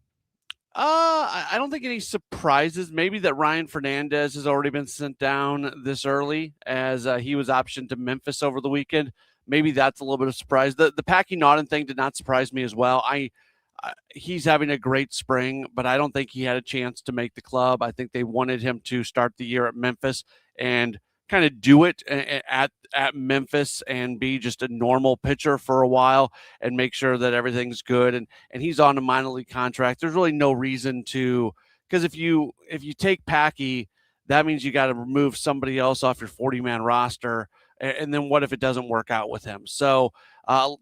I don't think any surprises. Maybe that Ryan Fernandez has already been sent down this early, as he was optioned to Memphis over the weekend. Maybe that's a little bit of surprise. The Packy Naughton thing did not surprise me as well. He's having a great spring, but I don't think he had a chance to make the club. I think they wanted him to start the year at Memphis and kind of do it at Memphis and be just a normal pitcher for a while and make sure that everything's good. And he's on a minor league contract. There's really no reason to, because if you take Packy, that means you got to remove somebody else off your 40-man roster. And then what if it doesn't work out with him? So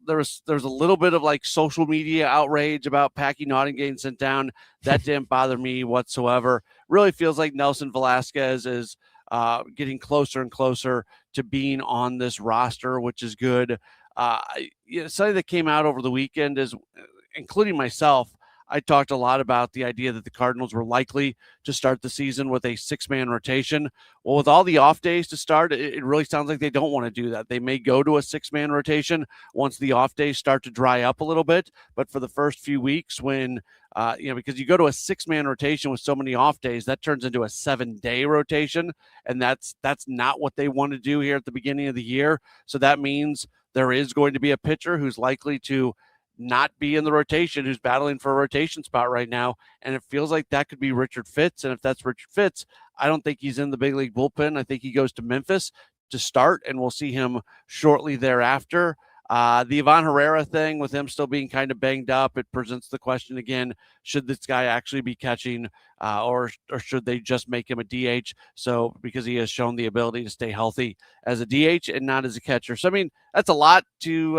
there's a little bit of like social media outrage about Packy Naughton getting sent down. That didn't bother me whatsoever. Really feels like Nelson Velasquez is getting closer and closer to being on this roster, which is good. Something that came out over the weekend is, including myself, I talked a lot about the idea that the Cardinals were likely to start the season with a 6-man rotation. Well, with all the off days to start, it really sounds like they don't want to do that. They may go to a 6-man rotation once the off days start to dry up a little bit. But for the first few weeks, when because you go to a 6-man rotation with so many off days, that turns into a 7-day rotation, and that's not what they want to do here at the beginning of the year. So that means there is going to be a pitcher who's likely to not be in the rotation, who's battling for a rotation spot right now. And it feels like that could be Richard Fitts. And if that's Richard Fitts, I don't think he's in the big league bullpen. I think he goes to Memphis to start, and we'll see him shortly thereafter. The Ivan Herrera thing, with him still being kind of banged up, it presents the question again, should this guy actually be catching or should they just make him a DH? So, because he has shown the ability to stay healthy as a DH and not as a catcher. So, I mean, that's a lot to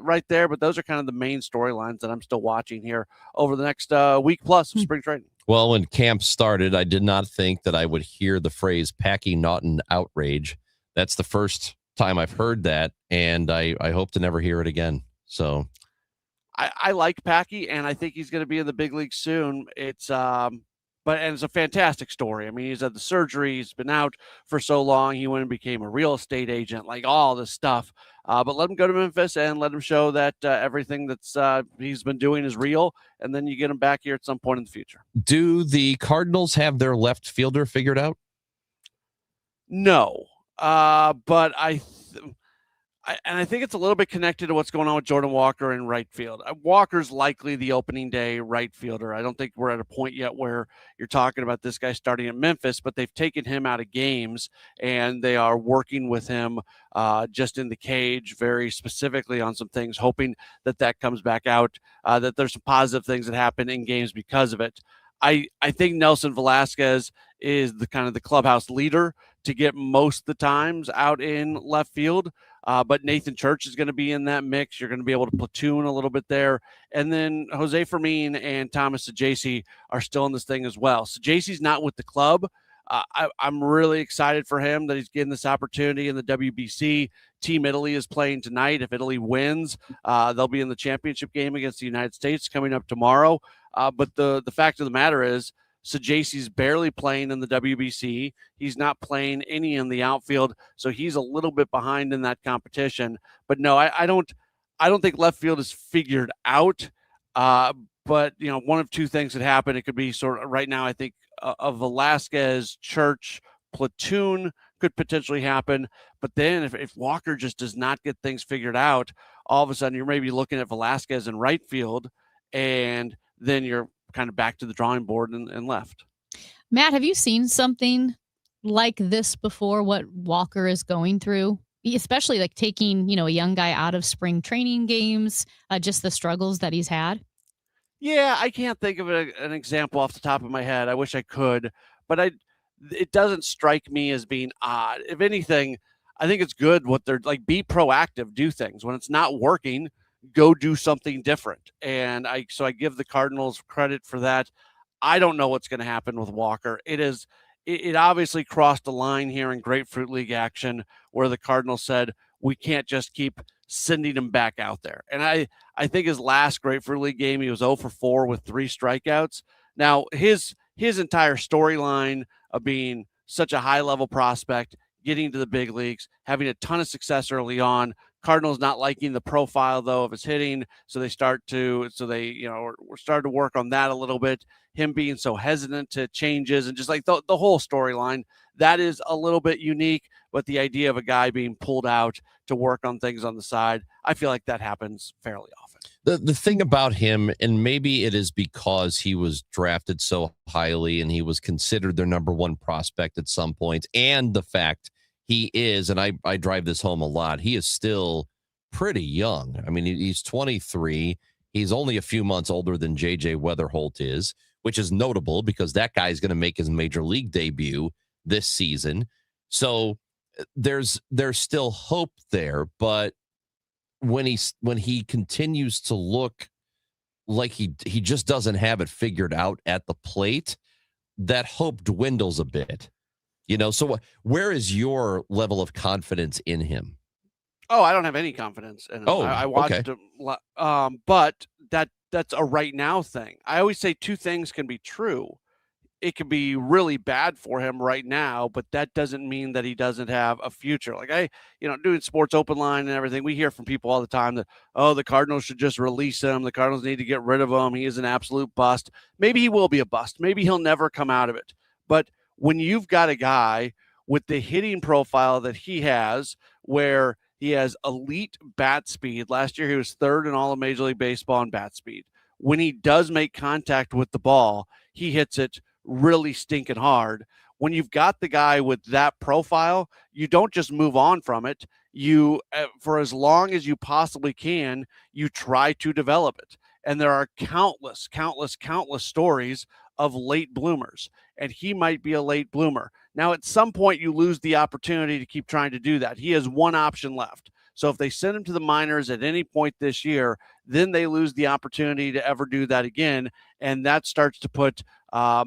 right there, but those are kind of the main storylines that I'm still watching here over the next week plus of spring training. Well, when camp started, I did not think that I would hear the phrase Packy Naughton outrage. That's the first time I've heard that, and I hope to never hear it again. So I like Packy, and I think he's going to be in the big league soon. It's and it's a fantastic story. I mean, he's had the surgery. He's been out for so long. He went and became a real estate agent, like all this stuff. But let him go to Memphis and let him show that everything that's he's been doing is real. And then you get him back here at some point in the future. Do the Cardinals have their left fielder figured out? No, but I think it's a little bit connected to what's going on with Jordan Walker in right field. Walker's likely the opening day right fielder. I don't think we're at a point yet where you're talking about this guy starting at Memphis, but they've taken him out of games and they are working with him just in the cage very specifically on some things, hoping that comes back out, that there's some positive things that happen in games because of it. I think Nelson Velasquez is the kind of the clubhouse leader to get most of the times out in left field. But Nathan Church is going to be in that mix. You're going to be able to platoon a little bit there. And then Jose Fermin and Thomas Saggese are still in this thing as well. Saggese's not with the club. I'm really excited for him that he's getting this opportunity in the WBC. Team Italy is playing tonight. If Italy wins, they'll be in the championship game against the United States coming up tomorrow. But the fact of the matter is, Saggese's barely playing in the WBC. He's not playing any in the outfield, so he's a little bit behind in that competition. But no, I don't think left field is figured out. But one of two things could happen. It could be sort of right now. I think a Velasquez Church platoon could potentially happen. But then if Walker just does not get things figured out, all of a sudden you're maybe looking at Velasquez in right field, and then you're kind of back to the drawing board and left. Matt, have you seen something like this before, what Walker is going through? Especially like taking, a young guy out of spring training games, just the struggles that he's had? Yeah, I can't think of an example off the top of my head. I wish I could, but it doesn't strike me as being odd. If anything, I think it's good what they're like, be proactive, do things. When it's not working, go do something different. And I give the Cardinals credit for that. I don't know what's going to happen with Walker. It obviously crossed a line here in Grapefruit League action where the Cardinals said, we can't just keep sending him back out there. And I think his last Grapefruit League game, he was 0 for 4 with 3 strikeouts. Now his entire storyline of being such a high level prospect, getting to the big leagues, having a ton of success early on, Cardinals not liking the profile though of his hitting, so we're starting to work on that a little bit. Him being so hesitant to changes and just like the whole storyline, that is a little bit unique. But the idea of a guy being pulled out to work on things on the side, I feel like that happens fairly often. The thing about him, and maybe it is because he was drafted so highly and he was considered their number one prospect at some point, and the fact he is, and I drive this home a lot, he is still pretty young. I mean, he's 23. He's only a few months older than J.J. Weatherholt is, which is notable because that guy is going to make his major league debut this season. So there's still hope there. But when he continues to look like he just doesn't have it figured out at the plate, that hope dwindles a bit. So where is your level of confidence in him? Oh, I don't have any confidence in him. I watched him, but that's a right now thing. I always say two things can be true. It can be really bad for him right now, but that doesn't mean that he doesn't have a future. Like doing Sports Open Line and everything, we hear from people all the time that, the Cardinals should just release him. The Cardinals need to get rid of him. He is an absolute bust. Maybe he will be a bust. Maybe he'll never come out of it. But when you've got a guy with the hitting profile that he has, where he has elite bat speed. Last year, he was third in all of Major League Baseball in bat speed. When he does make contact with the ball, he hits it really stinking hard. When you've got the guy with that profile, you don't just move on from it. You, for as long as you possibly can, you try to develop it. And there are countless stories of late bloomers, and he might be a late bloomer. Now, at some point, you lose the opportunity to keep trying to do that. He has one option left. So if they send him to the minors at any point this year, then they lose the opportunity to ever do that again. And that starts to put, a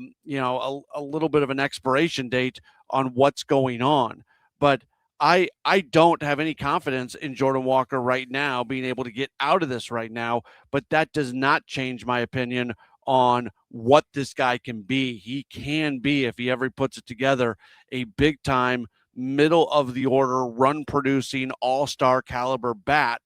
little bit of an expiration date on what's going on. But I don't have any confidence in Jordan Walker right now being able to get out of this right now, but that does not change my opinion on what this guy can be. He can be, if he ever puts it together, a big-time, middle-of-the-order, run-producing, all-star caliber bat.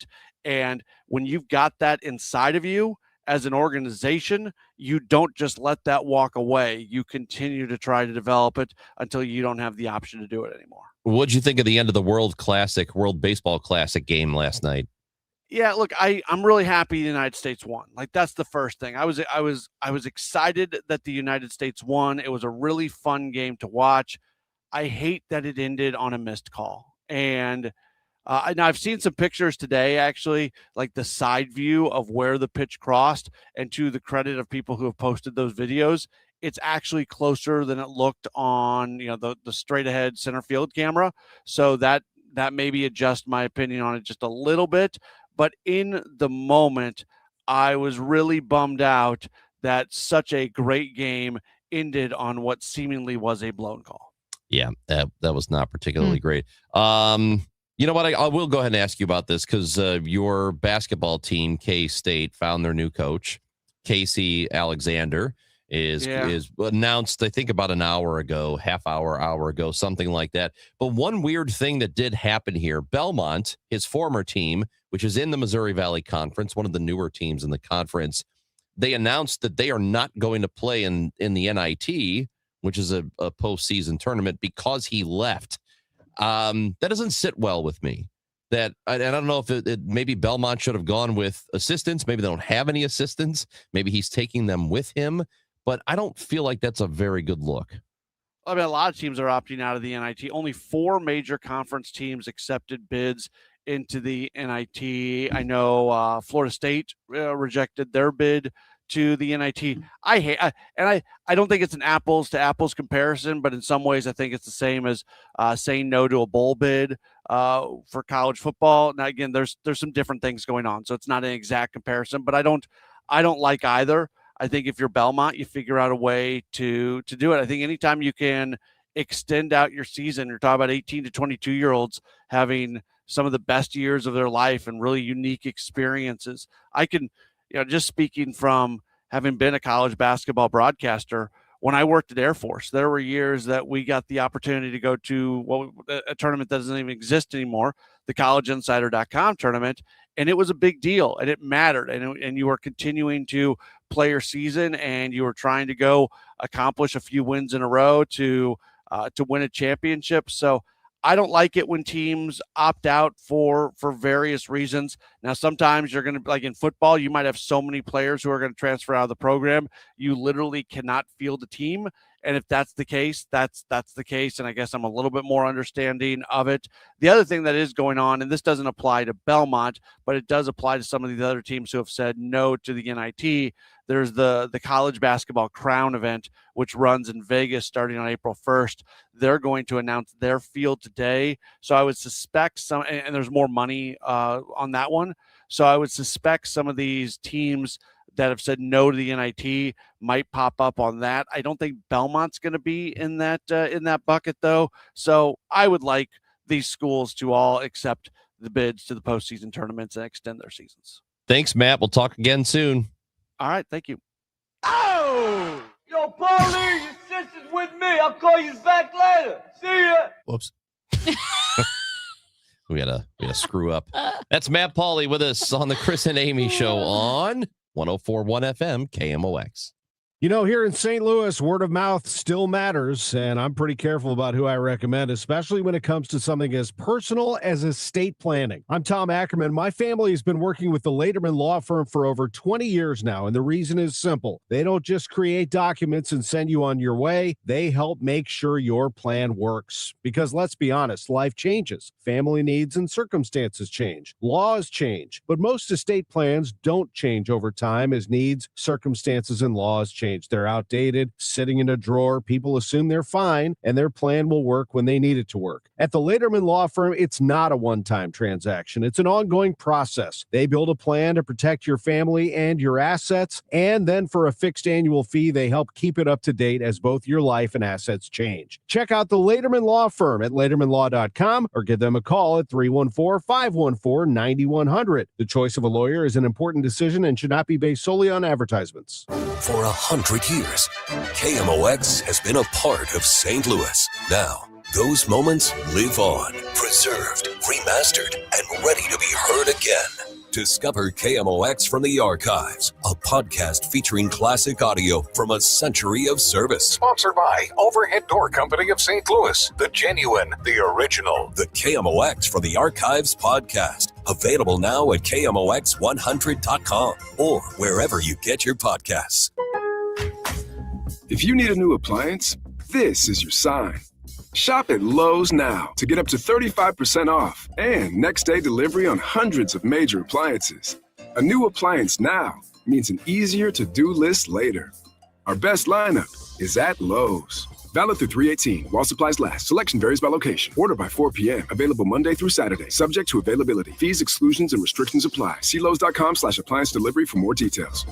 And when you've got that inside of you as an organization, you don't just let that walk away. You continue to try to develop it until you don't have the option to do it anymore. What'd you think of the end of the World Baseball Classic game last night? Yeah, look, I'm really happy the United States won. Like, that's the first thing. I was excited that the United States won. It was a really fun game to watch. I hate that it ended on a missed call. And now I've seen some pictures today, actually, like the side view of where the pitch crossed. And to the credit of people who have posted those videos, it's actually closer than it looked on, the straight ahead center field camera. So that maybe adjust my opinion on it just a little bit. But in the moment, I was really bummed out that such a great game ended on what seemingly was a blown call. Yeah, that was not particularly great. You know what? I will go ahead and ask you about this because your basketball team, K-State, found their new coach. Casey Alexander is announced, I think, about an hour ago, hour ago, something like that. But one weird thing that did happen here, Belmont, his former team, which is in the Missouri Valley Conference, one of the newer teams in the conference, they announced that they are not going to play in the NIT, which is a postseason tournament, because he left. That doesn't sit well with me. And I don't know if maybe Belmont should have gone with assistants. Maybe they don't have any assistants. Maybe he's taking them with him. But I don't feel like that's a very good look. I mean, a lot of teams are opting out of the NIT. Only 4 major conference teams accepted bids into the NIT. I know Florida State rejected their bid to the NIT. I don't think it's an apples to apples comparison, but in some ways I think it's the same as saying no to a bowl bid for college football. Now, again, there's some different things going on, so it's not an exact comparison, but I don't like either. I think if you're Belmont, you figure out a way to do it. I think anytime you can extend out your season, you're talking about 18 to 22-year-olds having some of the best years of their life and really unique experiences. I can, just speaking from having been a college basketball broadcaster, when I worked at Air Force, there were years that we got the opportunity to go to a tournament that doesn't even exist anymore, the collegeinsider.com tournament, and it was a big deal, and it mattered, and you were continuing to play your season, and you were trying to go accomplish a few wins in a row to win a championship. So I don't like it when teams opt out for various reasons. Now, sometimes you're going to, like in football, you might have so many players who are going to transfer out of the program, you literally cannot field a team. And if that's the case, that's the case. And I guess I'm a little bit more understanding of it. The other thing that is going on, and this doesn't apply to Belmont, but it does apply to some of the other teams who have said no to the NIT. There's the college basketball crown event, which runs in Vegas starting on April 1st. They're going to announce their field today. So I would suspect and there's more money on that one. So I would suspect some of these teams that have said no to the NIT might pop up on that. I don't think Belmont's going to be in that bucket, though. So I would like these schools to all accept the bids to the postseason tournaments and extend their seasons. Thanks, Matt. We'll talk again soon. All right. Thank you. Oh! Yo, Paulie, your sister's with me. I'll call you back later. See ya. Whoops. We had a screw up. That's Matt Pauly with us on the Chris and Amy Show on 104.1 FM KMOX. Here in St. Louis, word of mouth still matters, and I'm pretty careful about who I recommend, especially when it comes to something as personal as estate planning. I'm Tom Ackerman. My family has been working with the Laderman Law Firm for over 20 years now, and the reason is simple. They don't just create documents and send you on your way. They help make sure your plan works. Because let's be honest, life changes. Family needs and circumstances change. Laws change. But most estate plans don't change over time as needs, circumstances, and laws change changed. They're outdated, sitting in a drawer. People assume they're fine, and their plan will work when they need it to work. At the Lederman Law Firm, it's not a one-time transaction. It's an ongoing process. They build a plan to protect your family and your assets, and then for a fixed annual fee, they help keep it up to date as both your life and assets change. Check out the Lederman Law Firm at LedermanLaw.com or give them a call at 314-514-9100. The choice of a lawyer is an important decision and should not be based solely on advertisements. For 100 years, KMOX has been a part of St. Louis. Now, those moments live on, preserved, remastered, and ready to be heard again. Discover KMOX from the Archives, a podcast featuring classic audio from a century of service. Sponsored by Overhead Door Company of St. Louis, the genuine, the original. The KMOX from the Archives podcast, available now at KMOX100.com or wherever you get your podcasts. If you need a new appliance, this is your sign. Shop at Lowe's now to get up to 35% off and next-day delivery on hundreds of major appliances. A new appliance now means an easier to-do list later. Our best lineup is at Lowe's. Valid through 3/18 while supplies last. Selection varies by location. Order by 4 p.m. Available Monday through Saturday. Subject to availability. Fees, exclusions, and restrictions apply. See Lowes.com/appliance delivery for more details.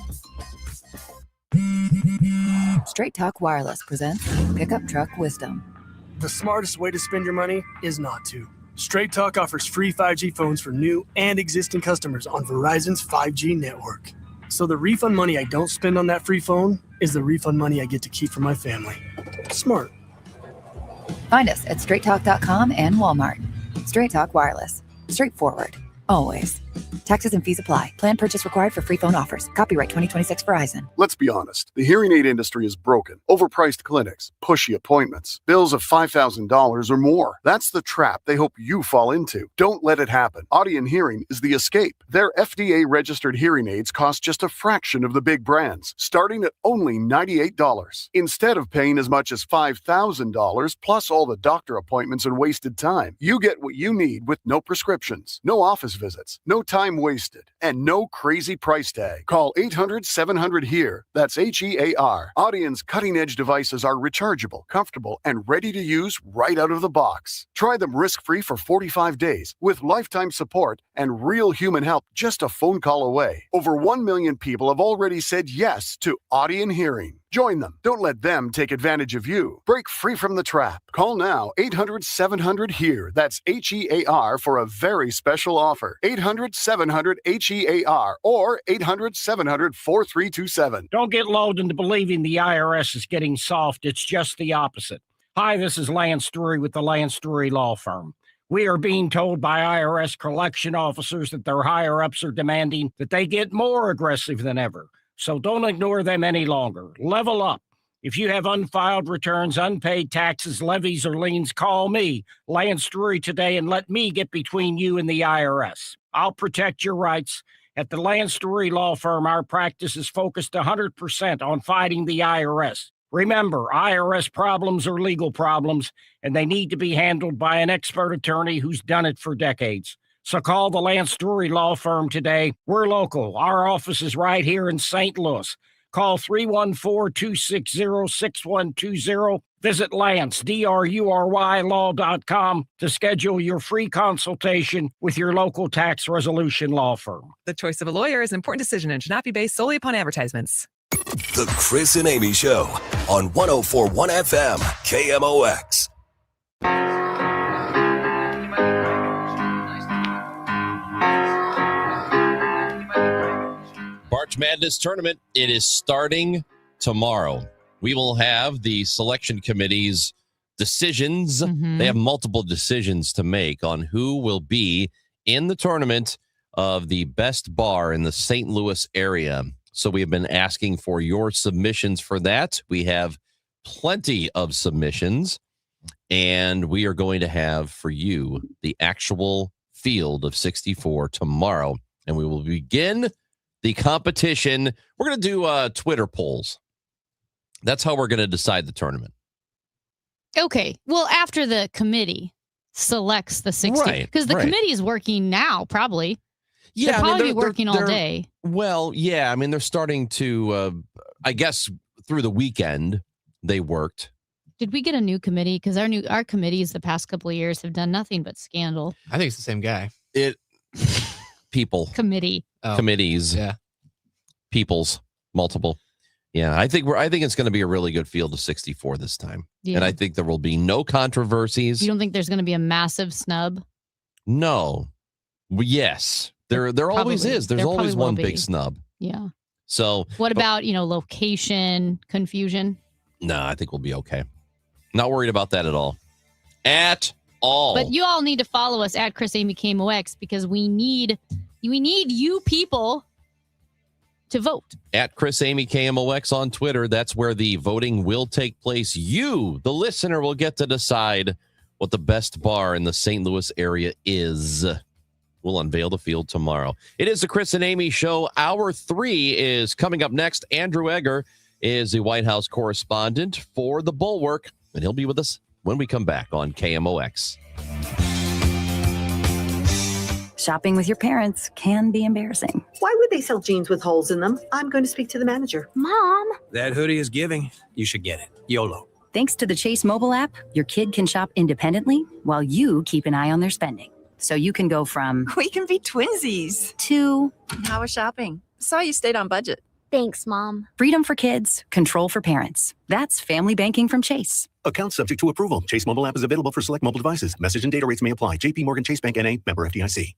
Straight Talk Wireless presents Pickup Truck Wisdom. The smartest way to spend your money is not to. Straight Talk offers free 5G phones for new and existing customers on Verizon's 5G network. So the refund money I don't spend on that free phone is the refund money I get to keep for my family. Smart. Find us at straighttalk.com and Walmart. Straight Talk Wireless. Straightforward. Always. Taxes and fees apply. Plan purchase required for free phone offers. Copyright 2026 Verizon. Let's be honest. The hearing aid industry is broken. Overpriced clinics, pushy appointments, bills of $5,000 or more. That's the trap they hope you fall into. Don't let it happen. Audien Hearing is the escape. Their FDA-registered hearing aids cost just a fraction of the big brands, starting at only $98. Instead of paying as much as $5,000 plus all the doctor appointments and wasted time, you get what you need with no prescriptions, no office visits, no time wasted, and no crazy price tag. Call 800-700-HEAR. That's HEAR. Audien's cutting-edge devices are rechargeable, comfortable, and ready to use right out of the box. Try them risk-free for 45 days with lifetime support and real human help just a phone call away. Over 1 million people have already said yes to Audien Hearing. Join them. Don't let them take advantage of you. Break free from the trap. Call now 800-700-HEAR. That's HEAR for a very special offer. 800-700-HEAR or 800-700-4327. Don't get lulled into believing the IRS is getting soft. It's just the opposite. Hi, this is Lance Drury with the Lance Drury Law Firm. We are being told by IRS collection officers that their higher-ups are demanding that they get more aggressive than ever. So don't ignore them any longer. Level up. If you have unfiled returns, unpaid taxes, levies, or liens, call me, Lance Drury, today and let me get between you and the IRS. I'll protect your rights. At the Lance Drury Law Firm, our practice is focused 100% on fighting the IRS. Remember, IRS problems are legal problems, and they need to be handled by an expert attorney who's done it for decades. So call the Lance Drury Law Firm today. We're local. Our office is right here in St. Louis. Call 314-260-6120. Visit Lance, DRURY law.com to schedule your free consultation with your local tax resolution law firm. The choice of a lawyer is an important decision and should not be based solely upon advertisements. The Chris and Amy Show on 104.1 FM, KMOX. March Madness tournament, it is starting tomorrow. We will have the selection committee's decisions. They have multiple decisions to make on who will be in the tournament of the best bar in the St. Louis area. So we have been asking for your submissions for that. We have plenty of submissions, and we are going to have for you the actual field of 64 tomorrow, and we will begin the competition. We're going to do Twitter polls. That's how we're going to decide the tournament. Okay. Well, after the committee selects the 60, because the committee is working now, probably. Yeah, they'll probably be working all day. Well, yeah. I mean, they're starting to, I guess, through the weekend, they worked. Did we get a new committee? Because our committees the past couple of years have done nothing but scandal. I think it's the same guy. People. Committee. Committees. Yeah. Peoples. Multiple. Yeah, I think it's going to be a really good field of 64 this time. Yeah. And I think there will be no controversies. You don't think there's going to be a massive snub? No. Yes. There always is. There's always one big snub. Yeah. So what about, location confusion? No, I think we'll be okay. Not worried about that at all. At all. But you all need to follow us at Chris Amy KMOX because we need you people to vote. At Chris Amy KMOX on Twitter. That's where the voting will take place. You, the listener, will get to decide what the best bar in the St. Louis area is. We'll unveil the field tomorrow. It is the Chris and Amy Show. Hour 3 is coming up next. Andrew Egger is the White House correspondent for The Bulwark, and he'll be with us when we come back on KMOX. Shopping with your parents can be embarrassing. Why would they sell jeans with holes in them? I'm going to speak to the manager. Mom! That hoodie is giving. You should get it. YOLO. Thanks to the Chase mobile app, your kid can shop independently while you keep an eye on their spending. So you can go from... We can be twinsies. ...to... How was shopping? Saw you stayed on budget. Thanks, Mom. Freedom for kids, control for parents. That's family banking from Chase. Account subject to approval. Chase mobile app is available for select mobile devices. Message and data rates may apply. JP Morgan Chase Bank N.A. Member FDIC.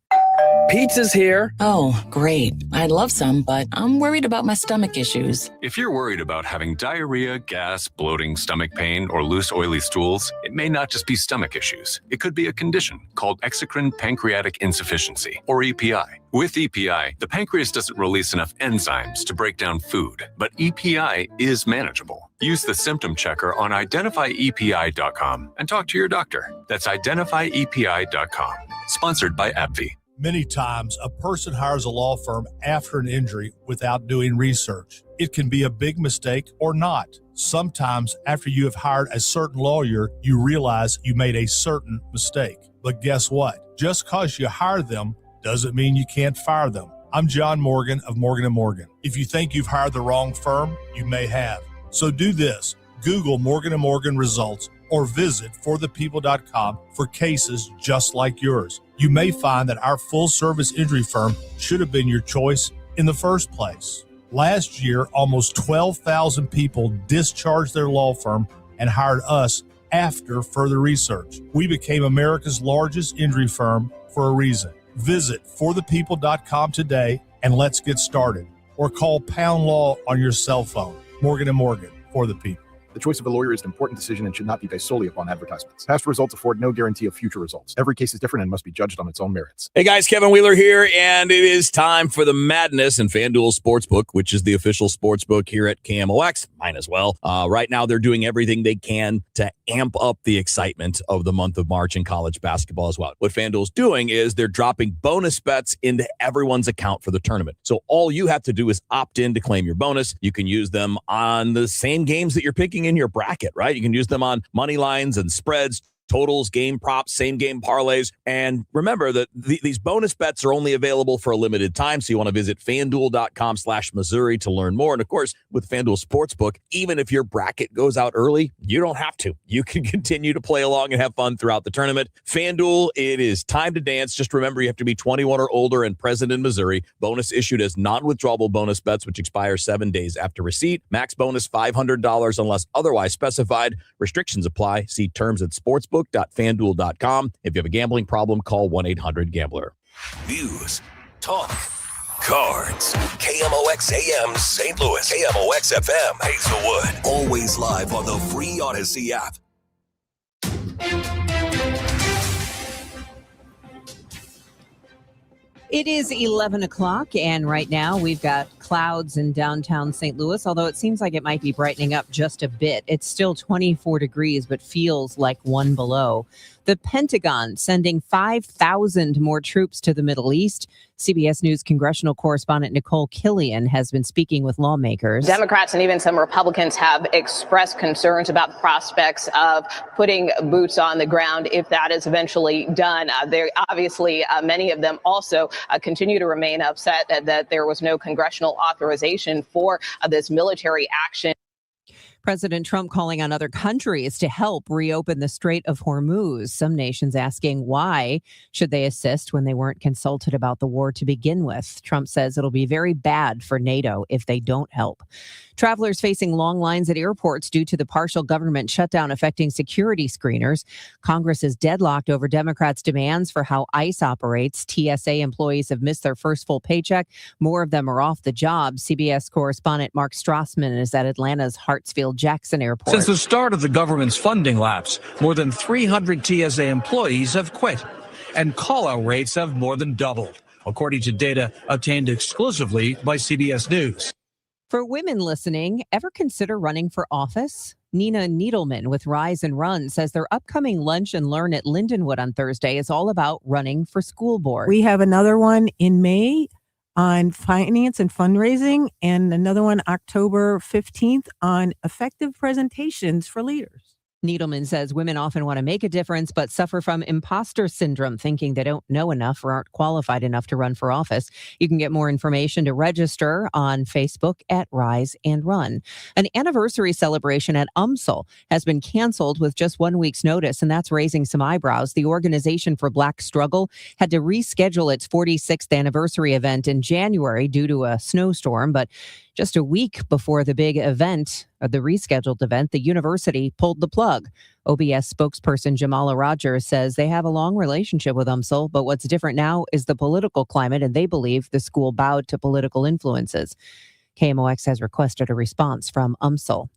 Pizza's here. Oh, great. I'd love some, but I'm worried about my stomach issues. If you're worried about having diarrhea, gas, bloating, stomach pain, or loose, oily stools, it may not just be stomach issues. It could be a condition called exocrine pancreatic insufficiency, or EPI. With EPI, the pancreas doesn't release enough enzymes to break down food, but EPI is manageable. Use the symptom checker on identifyepi.com and talk to your doctor. That's identifyepi.com. Sponsored by AbbVie. Many times, a person hires a law firm after an injury without doing research. It can be a big mistake or not. Sometimes, after you have hired a certain lawyer, you realize you made a certain mistake. But guess what? Just because you hired them doesn't mean you can't fire them. I'm John Morgan of Morgan & Morgan. If you think you've hired the wrong firm, you may have. So do this. Google Morgan & Morgan results or visit forthepeople.com for cases just like yours. You may find that our full-service injury firm should have been your choice in the first place. Last year, almost 12,000 people discharged their law firm and hired us after further research. We became America's largest injury firm for a reason. Visit forthepeople.com today and let's get started. Or call Pound Law on your cell phone. Morgan & Morgan, for the people. The choice of a lawyer is an important decision and should not be based solely upon advertisements. Past results afford no guarantee of future results. Every case is different and must be judged on its own merits. Hey guys, Kevin Wheeler here, and it is time for the madness in FanDuel Sportsbook, which is the official sportsbook here at KMOX. Mine as well. Right now, they're doing everything they can to amp up the excitement of the month of March in college basketball as well. What FanDuel's doing is they're dropping bonus bets into everyone's account for the tournament. So all you have to do is opt in to claim your bonus. You can use them on the same games that you're picking in your bracket, right? You can use them on money lines and spreads, totals, game props, same game parlays. And remember that these bonus bets are only available for a limited time. So you want to visit FanDuel.com/Missouri to learn more. And of course, with FanDuel Sportsbook, even if your bracket goes out early, you don't have to. You can continue to play along and have fun throughout the tournament. FanDuel, it is time to dance. Just remember, you have to be 21 or older and present in Missouri. Bonus issued as non-withdrawable bonus bets, which expire 7 days after receipt. Max bonus $500 unless otherwise specified. Restrictions apply. See terms at sportsbook.fanduel.com. If you have a gambling problem, call 1-800-GAMBLER. News, talk, cards. KMOX AM St. Louis. KMOX FM Hazelwood. Always live on the free Odyssey app. It is 11 o'clock, and right now we've got clouds in downtown St. Louis, although it seems like it might be brightening up just a bit. It's still 24 degrees, but feels like 1 below. The Pentagon sending 5,000 more troops to the Middle East. CBS News congressional correspondent Nicole Killian has been speaking with lawmakers. Democrats and even some Republicans have expressed concerns about the prospects of putting boots on the ground if that is eventually done. Obviously, many of them also continue to remain upset that there was no congressional authorization for this military action. President Trump calling on other countries to help reopen the Strait of Hormuz. Some nations asking why should they assist when they weren't consulted about the war to begin with. Trump says it'll be very bad for NATO if they don't help. Travelers facing long lines at airports due to the partial government shutdown affecting security screeners. Congress is deadlocked over Democrats' demands for how ICE operates. TSA employees have missed their first full paycheck. More of them are off the job. CBS correspondent Mark Strassman is at Atlanta's Hartsfield-Jackson Airport. Since the start of the government's funding lapse, more than 300 TSA employees have quit, and call-out rates have more than doubled, according to data obtained exclusively by CBS News. For women listening, ever consider running for office? Nina Needleman with Rise and Run says their upcoming Lunch and Learn at Lindenwood on Thursday is all about running for school board. We have another one in May on finance and fundraising, and another one October 15th on effective presentations for leaders. Needleman says women often want to make a difference, but suffer from imposter syndrome, thinking they don't know enough or aren't qualified enough to run for office. You can get more information to register on Facebook at Rise and Run. An anniversary celebration at UMSL has been canceled with just 1 week's notice, and that's raising some eyebrows. The Organization for Black Struggle had to reschedule its 46th anniversary event in January due to a snowstorm, but just a week before the big event, or the rescheduled event, the university pulled the plug. OBS spokesperson Jamala Rogers says they have a long relationship with UMSL, but what's different now is the political climate, and they believe the school bowed to political influences. KMOX has requested a response from UMSL.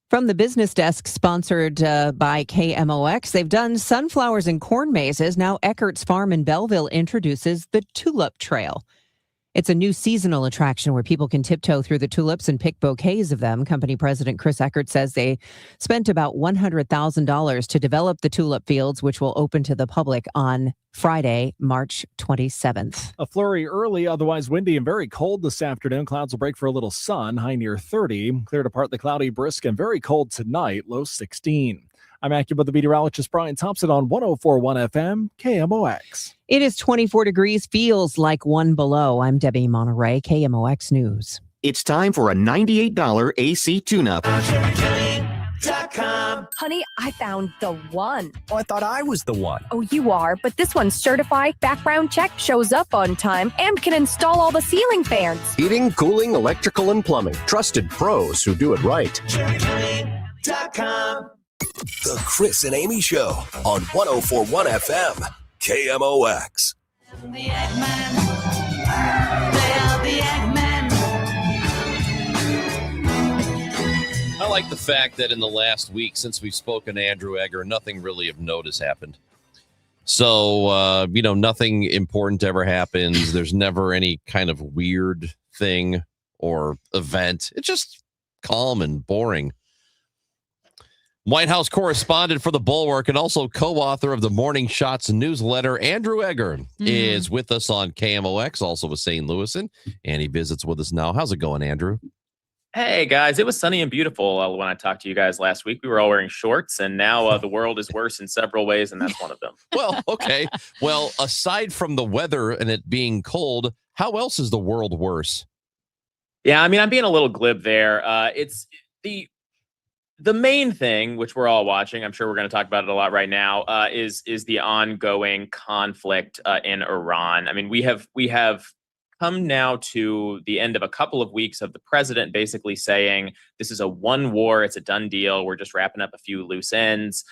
From the business desk sponsored by KMOX, they've done sunflowers and corn mazes. Now Eckert's Farm in Belleville introduces the Tulip Trail. It's a new seasonal attraction where people can tiptoe through the tulips and pick bouquets of them. Company president Chris Eckert says they spent about $100,000 to develop the tulip fields, which will open to the public on Friday, March 27th. A flurry early, otherwise windy and very cold this afternoon. Clouds will break for a little sun, high near 30. Clear to partly cloudy, brisk, and very cold tonight, low 16. I'm AccuWeather meteorologist Brian Thompson on 104.1 FM, KMOX. It is 24 degrees, feels like one below. I'm Debbie Monterey, KMOX News. It's time for a $98 AC tune-up. Honey, I found the one. Oh, I thought I was the one. Oh, you are, but this one's certified, background check, shows up on time, and can install all the ceiling fans. Heating, cooling, electrical, and plumbing. Trusted pros who do it right. The Chris and Amy Show on 104.1 FM, KMOX. I like the fact that in the last week since we've spoken to Andrew Egger, nothing really of note has happened. So, nothing important ever happens. There's never any kind of weird thing or event. It's just calm and boring. White House correspondent for The Bulwark and also co-author of the Morning Shots newsletter, Andrew Egger, is with us on KMOX, also with St. Louisan, and he visits with us now. How's it going, Andrew? Hey, guys. It was sunny and beautiful when I talked to you guys last week. We were all wearing shorts, and now the world is worse in several ways, and that's one of them. Well, okay. Well, aside from the weather and it being cold, how else is the world worse? Yeah, I mean, I'm being a little glib there. It's the main thing, which we're all watching, I'm sure we're going to talk about it a lot right now, is the ongoing conflict in Iran. I mean, we have come now to the end of a couple of weeks of the president basically saying this is a one war, it's a done deal, we're just wrapping up a few loose ends.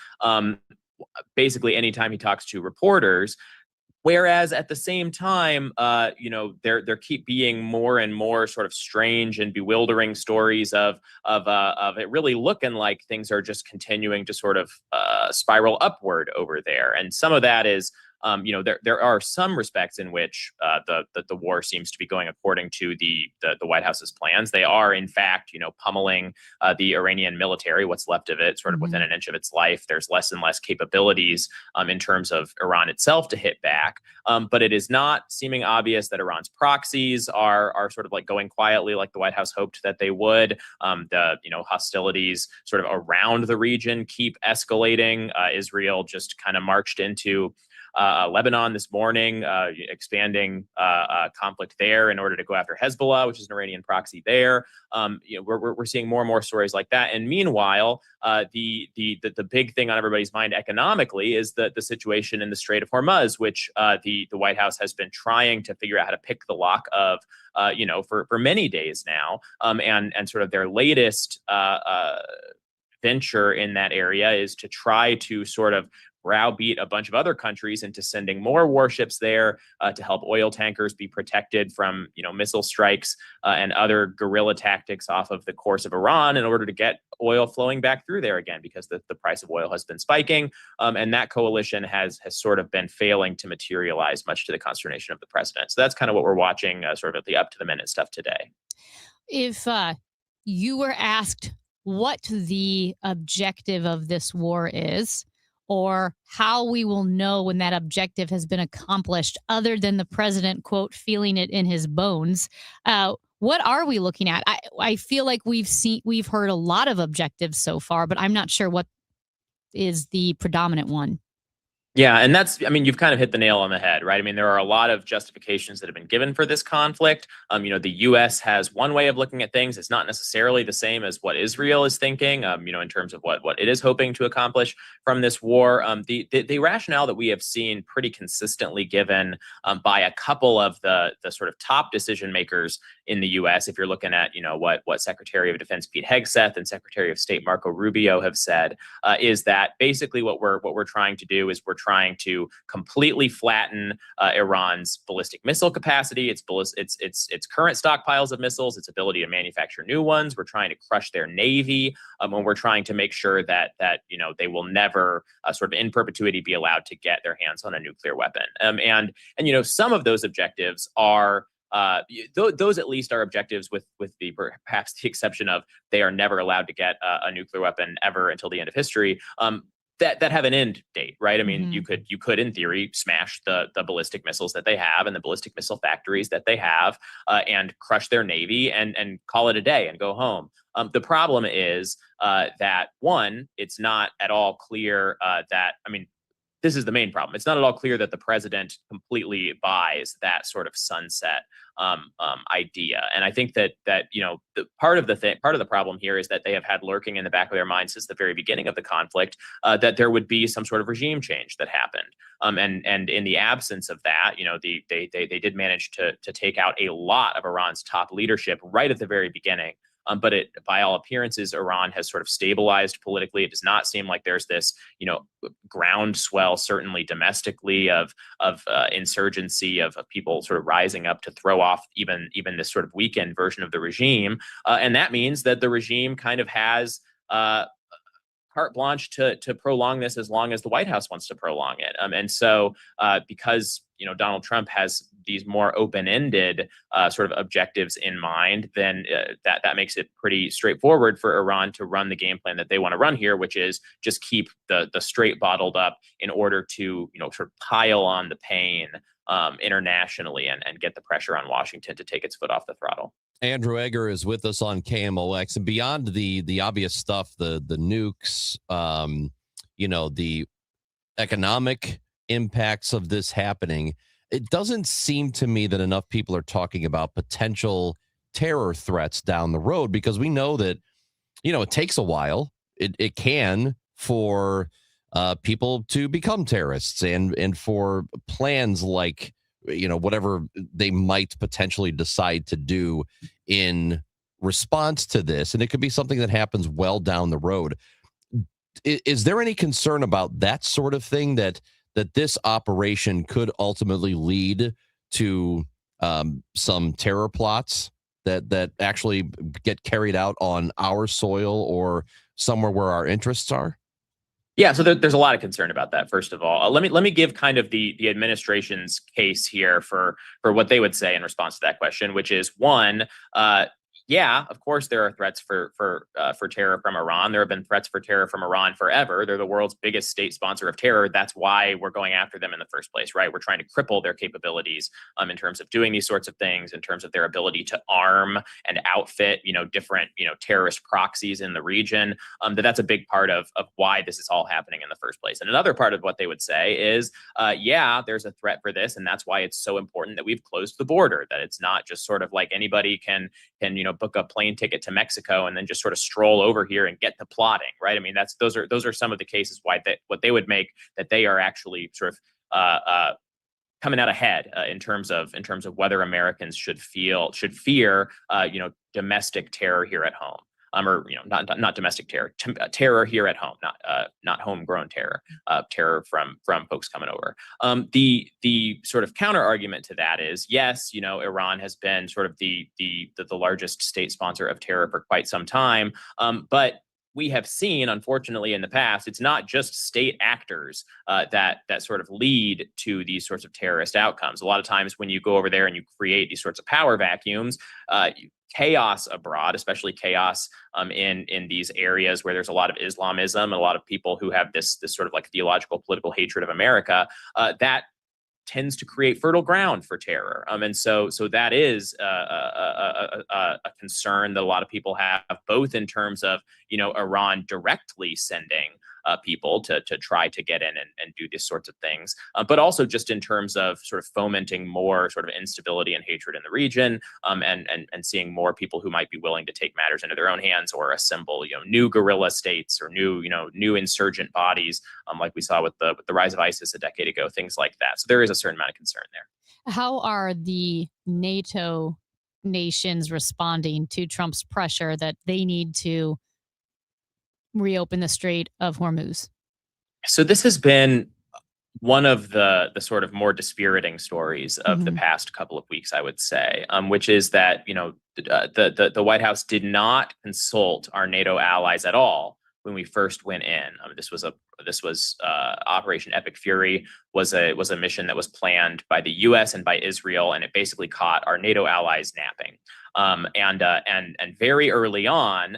Basically, anytime he talks to reporters. Whereas at the same time, there keep being more and more sort of strange and bewildering stories of it really looking like things are just continuing to sort of spiral upward over there. And some of that is, there are some respects in which the war seems to be going according to the White House's plans. They are, in fact, pummeling the Iranian military, what's left of it, sort of within an inch of its life. There's less and less capabilities in terms of Iran itself to hit back. But it is not seeming obvious that Iran's proxies are sort of like going quietly like the White House hoped that they would. Hostilities sort of around the region keep escalating. Israel just kind of marched into Lebanon this morning, expanding conflict there in order to go after Hezbollah, which is an Iranian proxy there. We're seeing more and more stories like that. And meanwhile, the big thing on everybody's mind economically is the situation in the Strait of Hormuz, which the White House has been trying to figure out how to pick the lock of, for many days now. And sort of their latest venture in that area is to try to sort of browbeat a bunch of other countries into sending more warships there to help oil tankers be protected from, missile strikes and other guerrilla tactics off of the course of Iran in order to get oil flowing back through there again, because the price of oil has been spiking. And that coalition has sort of been failing to materialize, much to the consternation of the president. So that's kind of what we're watching sort of at the up to the minute stuff today. If you were asked what the objective of this war is, or how we will know when that objective has been accomplished, other than the president, quote, feeling it in his bones, what are we looking at? I feel like we've heard a lot of objectives so far, but I'm not sure what is the predominant one. Yeah, and you've kind of hit the nail on the head, right? I mean, there are a lot of justifications that have been given for this conflict. The U.S. has one way of looking at things. It's not necessarily the same as what Israel is thinking, in terms of what it is hoping to accomplish from this war. The rationale that we have seen pretty consistently given by a couple of the sort of top decision makers in the U.S., if you're looking at, what Secretary of Defense Pete Hegseth and Secretary of State Marco Rubio have said, is that basically what we're trying to do is we're trying to completely flatten Iran's ballistic missile capacity, its current stockpiles of missiles, its ability to manufacture new ones. We're trying to crush their navy, and we're trying to make sure that they will never sort of in perpetuity be allowed to get their hands on a nuclear weapon. And some of those objectives are. Those at least are objectives with perhaps the exception of they are never allowed to get a nuclear weapon ever until the end of history. That have an end date, right? I mean, you could in theory smash the ballistic missiles that they have and the ballistic missile factories that they have, and crush their navy and call it a day and go home. The problem is that one, it's not at all clear this is the main problem. It's not at all clear that the president completely buys that sort of sunset idea. And I think that part of the problem here is that they have had lurking in the back of their minds since the very beginning of the conflict that there would be some sort of regime change that happened. And in the absence of that, they did manage to take out a lot of Iran's top leadership right at the very beginning. But by all appearances, Iran has sort of stabilized politically. It does not seem like there's this, groundswell, certainly domestically, of insurgency, of people sort of rising up to throw off even this sort of weakened version of the regime. And that means that the regime kind of has carte blanche to prolong this as long as the White House wants to prolong it. And so because Donald Trump has these more open-ended sort of objectives in mind, then that makes it pretty straightforward for Iran to run the game plan that they want to run here, which is just keep the strait bottled up in order to sort of pile on the pain internationally and get the pressure on Washington to take its foot off the throttle. Andrew Egger is with us on KMOX, and beyond the obvious stuff, the nukes, the economic impacts of this happening, it doesn't seem to me that enough people are talking about potential terror threats down the road, because we know that, it takes a while. It can for people to become terrorists and for plans like, whatever they might potentially decide to do in response to this. And it could be something that happens well down the road. Is there any concern about that sort of thing, that this operation could ultimately lead to some terror plots that actually get carried out on our soil or somewhere where our interests are? Yeah, so there's a lot of concern about that. First of all, let me give kind of the administration's case here for what they would say in response to that question, which is one, yeah, of course there are threats for terror from Iran. There have been threats for terror from Iran forever. They're the world's biggest state sponsor of terror. That's why we're going after them in the first place, right? We're trying to cripple their capabilities in terms of doing these sorts of things, in terms of their ability to arm and outfit, different, terrorist proxies in the region. That's a big part of why this is all happening in the first place. And another part of what they would say is, yeah, there's a threat for this, and that's why it's so important that we've closed the border. That it's not just sort of like anybody can book a plane ticket to Mexico and then just sort of stroll over here and get to plotting, right? I mean, those are some of the cases why what they would make that they are actually sort of coming out ahead in terms of whether Americans should fear domestic terror here at home. Or not domestic terror, terror here at home, not homegrown terror, terror from folks coming over. The sort of counter argument to that is, yes, Iran has been sort of the largest state sponsor of terror for quite some time, but we have seen, unfortunately, in the past, it's not just state actors that sort of lead to these sorts of terrorist outcomes. A lot of times when you go over there and you create these sorts of power vacuums, chaos abroad, especially chaos in these areas where there's a lot of Islamism and a lot of people who have this sort of like theological political hatred of America, that tends to create fertile ground for terror. And so that is a concern that a lot of people have, both in terms of, Iran directly sending people to try to get in and do these sorts of things, but also just in terms of sort of fomenting more sort of instability and hatred in the region, and seeing more people who might be willing to take matters into their own hands or assemble, new guerrilla states or new insurgent bodies, like we saw with the rise of ISIS a decade ago, things like that. So there is a certain amount of concern there. How are the NATO nations responding to Trump's pressure that they need to reopen the Strait of Hormuz? So this has been one of the sort of more dispiriting stories of the past couple of weeks, I would say, which is that, the White House did not consult our NATO allies at all when we first went in. This was Operation Epic Fury was a mission that was planned by the U.S. and by Israel, and it basically caught our NATO allies napping. And very early on,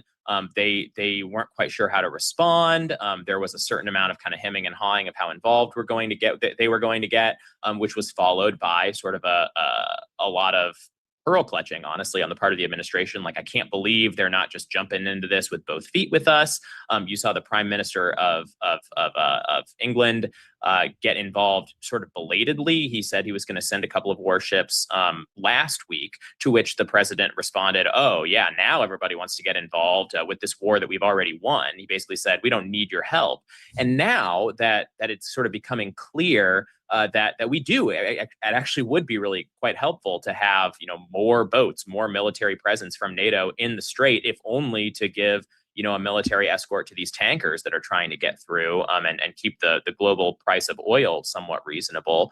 they weren't quite sure how to respond. There was a certain amount of kind of hemming and hawing of how involved they were going to get, which was followed by sort of a lot of pearl clutching, honestly, on the part of the administration. Like, I can't believe they're not just jumping into this with both feet with us. You saw the Prime Minister of England get involved sort of belatedly. He said he was going to send a couple of warships last week, to which the president responded, "Oh yeah, now everybody wants to get involved with this war that we've already won." He basically said, "We don't need your help." And now that it's sort of becoming clear that we do, it actually would be really quite helpful to have more boats, more military presence from NATO in the Strait, if only to give a military escort to these tankers that are trying to get through, and keep the global price of oil somewhat reasonable.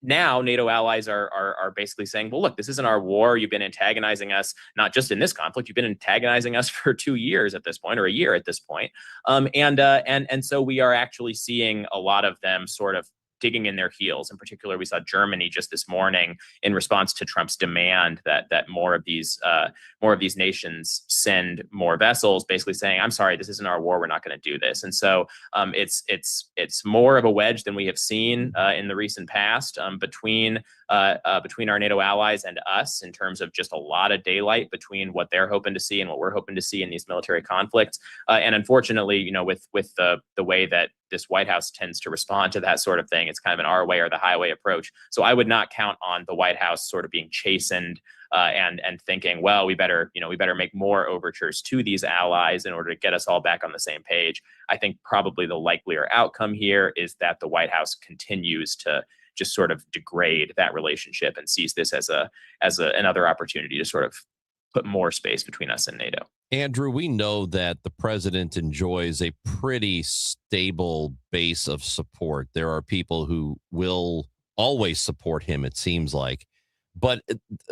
Now NATO allies are basically saying, well, look, this isn't our war. You've been antagonizing us, not just in this conflict. You've been antagonizing us for 2 years at this point, or a year at this point. And so we are actually seeing a lot of them sort of digging in their heels. In particular, we saw Germany just this morning, in response to Trump's demand that more of these nations send more vessels, basically saying, "I'm sorry, this isn't our war. We're not going to do this." And so it's more of a wedge than we have seen in the recent past between our NATO allies and us, in terms of just a lot of daylight between what they're hoping to see and what we're hoping to see in these military conflicts. And unfortunately, with the way that this White House tends to respond to that sort of thing, it's kind of an our way or the highway approach. So I would not count on the White House sort of being chastened and thinking, well, we better make more overtures to these allies in order to get us all back on the same page. I think probably the likelier outcome here is that the White House continues to just sort of degrade that relationship and sees this as another opportunity to sort of put more space between us and NATO. Andrew, we know that the president enjoys a pretty stable base of support. There are people who will always support him, it seems like. But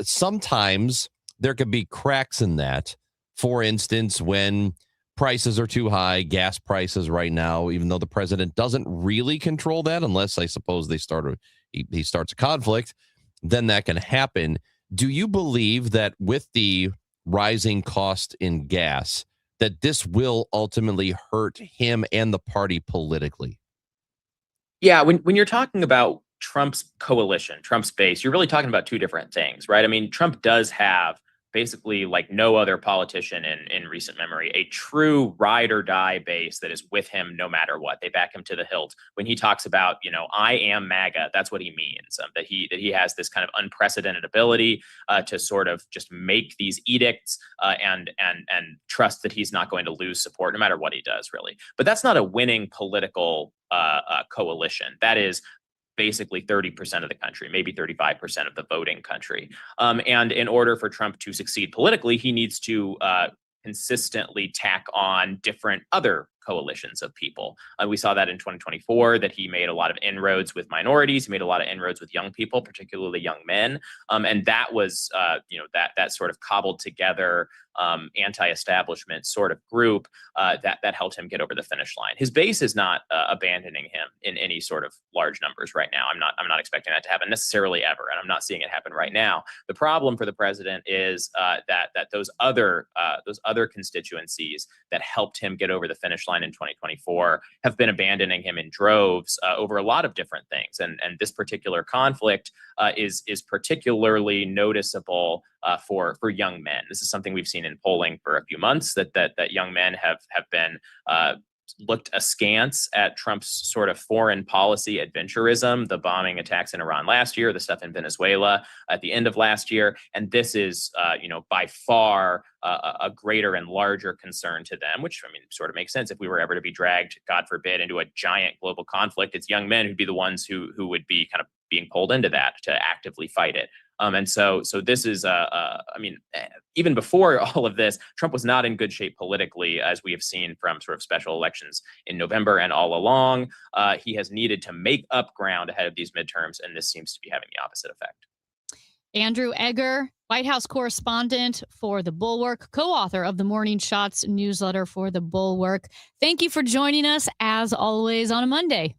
sometimes there could be cracks in that. For instance, when prices are too high, gas prices right now, even though the president doesn't really control that, unless I suppose he starts a conflict, then that can happen. Do you believe that with the rising cost in gas, that this will ultimately hurt him and the party politically? Yeah, when you're talking about Trump's coalition, Trump's base, you're really talking about two different things, right? I mean, Trump does have basically, like no other politician in recent memory, a true ride or die base that is with him no matter what. They back him to the hilt. When he talks about, I am MAGA, that's what he means. That he has this kind of unprecedented ability to sort of just make these edicts and trust that he's not going to lose support no matter what he does, really. But that's not a winning political coalition. That is basically 30% of the country, maybe 35% of the voting country. And in order for Trump to succeed politically, he needs to consistently tack on different other coalitions of people. We saw that in 2024, that he made a lot of inroads with minorities. He made a lot of inroads with young people, particularly young men. And that was, that sort of cobbled together anti-establishment sort of group that helped him get over the finish line. His base is not abandoning him in any sort of large numbers right now. I'm not expecting that to happen necessarily ever, and I'm not seeing it happen right now. The problem for the president is that those other constituencies that helped him get over the finish line in 2024 have been abandoning him in droves over a lot of different things. And this particular conflict is particularly noticeable for young men. This is something we've seen in polling for a few months, that young men have been looked askance at Trump's sort of foreign policy adventurism, the bombing attacks in Iran last year, the stuff in Venezuela at the end of last year. And this is, by far a greater and larger concern to them, which, sort of makes sense. If we were ever to be dragged, God forbid, into a giant global conflict, it's young men who'd be the ones who would be kind of being pulled into that to actively fight it. And so this is, even before all of this, Trump was not in good shape politically, as we have seen from sort of special elections in November and all along. He has needed to make up ground ahead of these midterms, and this seems to be having the opposite effect. Andrew Egger, White House correspondent for The Bulwark, co-author of the Morning Shots newsletter for The Bulwark. Thank you for joining us, as always, on a Monday.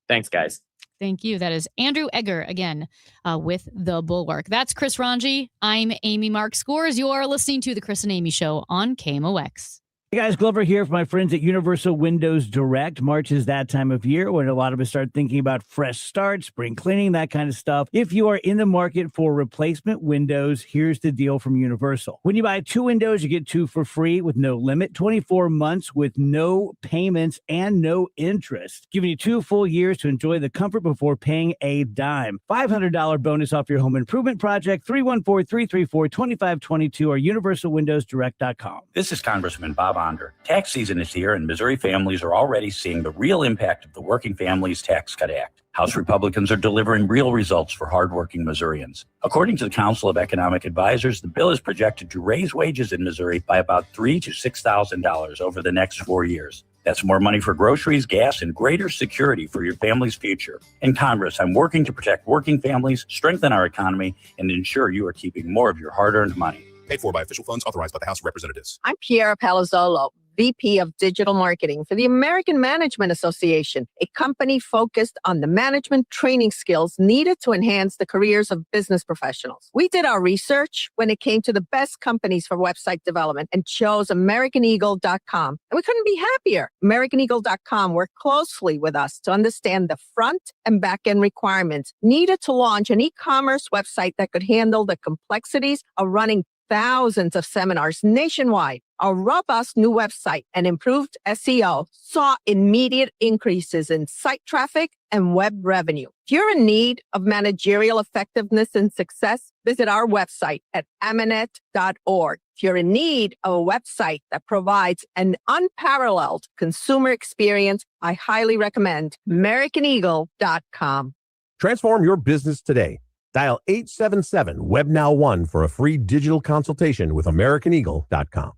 Thanks, guys. Thank you. That is Andrew Egger, again, with The Bulwark. That's Chris Ranji. I'm Amy Mark Scores. You are listening to The Chris and Amy Show on KMOX. Hey guys, Glover here for my friends at Universal Windows Direct. March is that time of year when a lot of us start thinking about fresh starts, spring cleaning, that kind of stuff. If you are in the market for replacement windows, here's the deal from Universal. When you buy 2 windows, you get 2 for free with no limit, 24 months with no payments and no interest, giving you 2 full years to enjoy the comfort before paying a dime. $500 bonus off your home improvement project, 314-334-2522 or universalwindowsdirect.com. This is Congressman Bob Onder. Tax season is here, and Missouri families are already seeing the real impact of the Working Families Tax Cut Act. House Republicans are delivering real results for hardworking Missourians. According to the Council of Economic Advisors, the bill is projected to raise wages in Missouri by about $3,000 to $6,000 over the next 4 years. That's more money for groceries, gas, and greater security for your family's future. In Congress, I'm working to protect working families, strengthen our economy, and ensure you are keeping more of your hard-earned money. Paid for by official funds authorized by the House of Representatives. I'm Piera Palazzolo, VP of Digital Marketing for the American Management Association, a company focused on the management training skills needed to enhance the careers of business professionals. We did our research when it came to the best companies for website development and chose AmericanEagle.com. And we couldn't be happier. AmericanEagle.com worked closely with us to understand the front and back end requirements needed to launch an e-commerce website that could handle the complexities of running thousands of seminars nationwide. Our robust new website and improved SEO saw immediate increases in site traffic and web revenue. If you're in need of managerial effectiveness and success, visit our website at amanet.org. If you're in need of a website that provides an unparalleled consumer experience, I highly recommend AmericanEagle.com. Transform your business today. Dial 877-WEB-NOW-1 for a free digital consultation with AmericanEagle.com.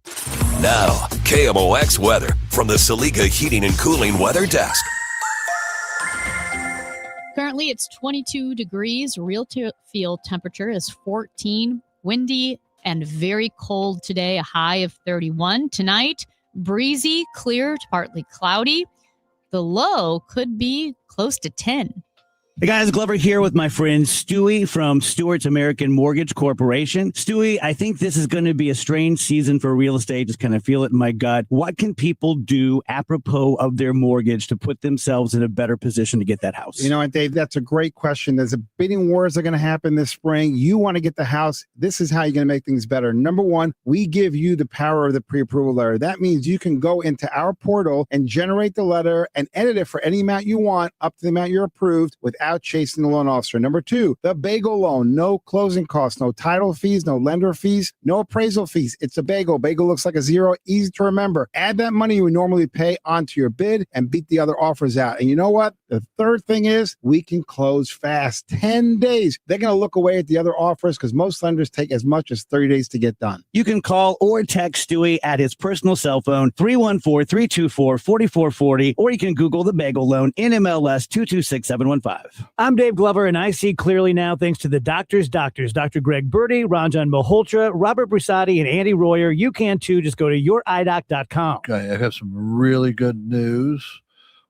Now, KMOX weather from the Saliga Heating and Cooling Weather Desk. Currently, it's 22 degrees. Real field temperature is 14. Windy and very cold today, a high of 31. Tonight, breezy, clear to partly cloudy. The low could be close to 10. Hey guys, Glover here with my friend Stewie from Stewart's American Mortgage Corporation. Stewie, I think this is going to be a strange season for real estate. Just kind of feel it in my gut. What can people do apropos of their mortgage to put themselves in a better position to get that house? You know what, Dave, that's a great question. There's a bidding wars that are going to happen this spring. You want to get the house. This is how you're going to make things better. Number one, we give you the power of the pre-approval letter. That means you can go into our portal and generate the letter and edit it for any amount you want up to the amount you're approved without chasing the loan officer. Number two, the bagel loan, no closing costs, no title fees, no lender fees, no appraisal fees. It's a bagel. Bagel looks like a zero, easy to remember. Add that money you would normally pay onto your bid and beat the other offers out. And you know what? The third thing is we can close fast. 10 days. They're going to look away at the other offers because most lenders take as much as 30 days to get done. You can call or text Stewie at his personal cell phone, 314-324-4440, or you can Google the bagel loan, NMLS 226715. I'm Dave Glover, and I see clearly now thanks to the doctors, Dr. Greg Birdie, Ranjan Malhotra, Robert Brusati, and Andy Royer. You can too. Just go to youridoc.com. Okay, I have some really good news.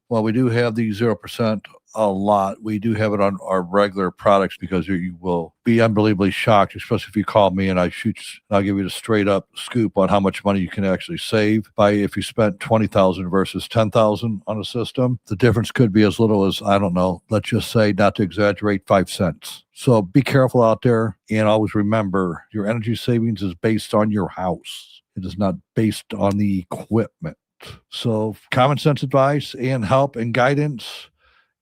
While we do have the 0% a lot, we do have it on our regular products because you will be unbelievably shocked, especially if you call me and I'll give you the straight up scoop on how much money you can actually save by if you spent $20,000 versus $10,000 on a system. The difference could be as little as, I don't know, let's just say, not to exaggerate, 5 cents. So be careful out there and always remember your energy savings is based on your house. It is not based on the equipment. So common sense advice and help and guidance.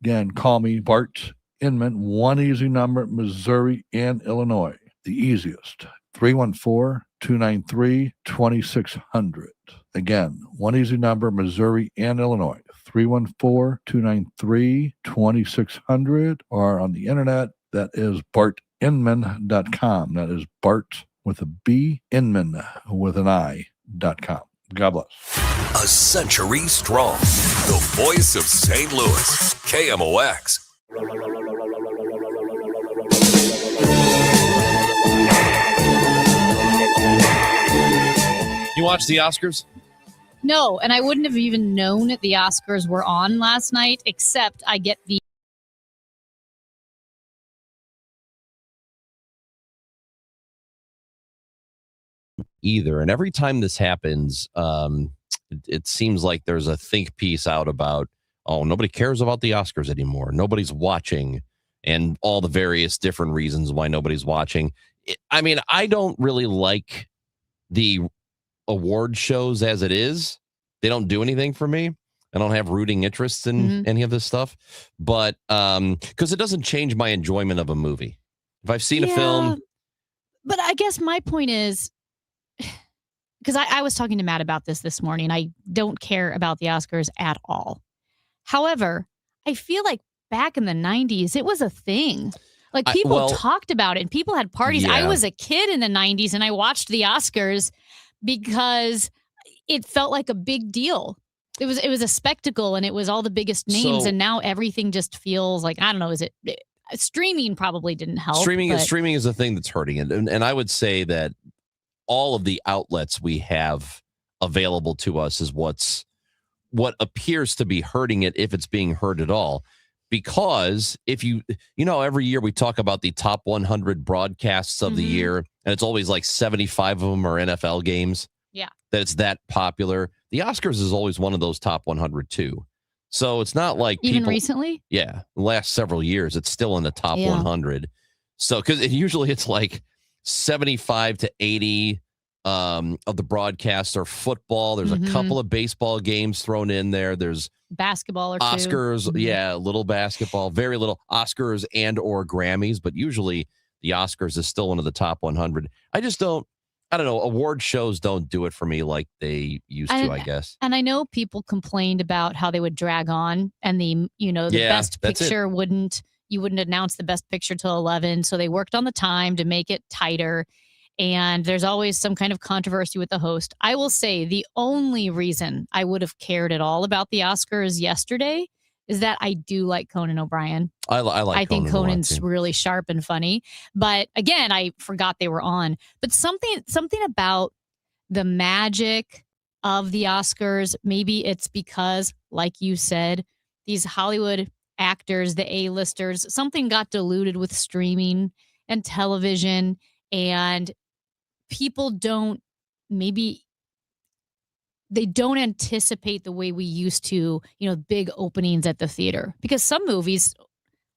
Again, call me Bart Inman, one easy number, Missouri and Illinois. The easiest, 314-293-2600. Again, one easy number, Missouri and Illinois, 314-293-2600. Or on the internet, that is bartinman.com. That is Bart with a B, Inman with an I.com. God bless. A century strong. The voice of St. Louis. KMOX. You watch the Oscars? No, and I wouldn't have even known the Oscars were on last night, except I get the either. And every time this happens, it seems like there's a think piece out about, oh, nobody cares about the Oscars anymore. Nobody's watching, and all the various different reasons why nobody's watching. I mean, I don't really like the award shows as it is. They don't do anything for me. I don't have rooting interests in any of this stuff, but because it doesn't change my enjoyment of a movie. If I've seen a film. But I guess my point is, because I was talking to Matt about this morning. I don't care about the Oscars at all. However, I feel like back in the 90s, it was a thing. Like people talked about it and people had parties. Yeah. I was a kid in the 90s and I watched the Oscars because it felt like a big deal. It was a spectacle and it was all the biggest names. So- and now everything just feels like, I don't know, is it streaming probably didn't help. Streaming but- is the thing that's hurting it. And I would say that all of the outlets we have available to us is what appears to be hurting it, if it's being heard at all. Because if you every year we talk about the top 100 broadcasts of the year, and it's always like 75 of them are NFL games. Yeah. That it's that popular. The Oscars is always one of those top 100 too. So it's not like Even people, recently? Yeah. The last several years, it's still in the top 100. So, because usually it's like 75 to 80 of the broadcasts are football. There's a couple of baseball games thrown in there. There's basketball or Oscars. two. Yeah, little basketball, very little Oscars and or Grammys, but usually the Oscars is still one of the top 100. I don't know. Award shows don't do it for me like they used to, I guess. And I know people complained about how they would drag on and the best picture you wouldn't announce the best picture till 11. So they worked on the time to make it tighter. And there's always some kind of controversy with the host. I will say the only reason I would have cared at all about the Oscars yesterday is that I do like Conan O'Brien. I think Conan's really sharp and funny. But again, I forgot they were on. But something about the magic of the Oscars, maybe it's because, like you said, these Hollywood actors, the A-listers, something got diluted with streaming and television, and people don't anticipate the way we used to, big openings at the theater, because some movies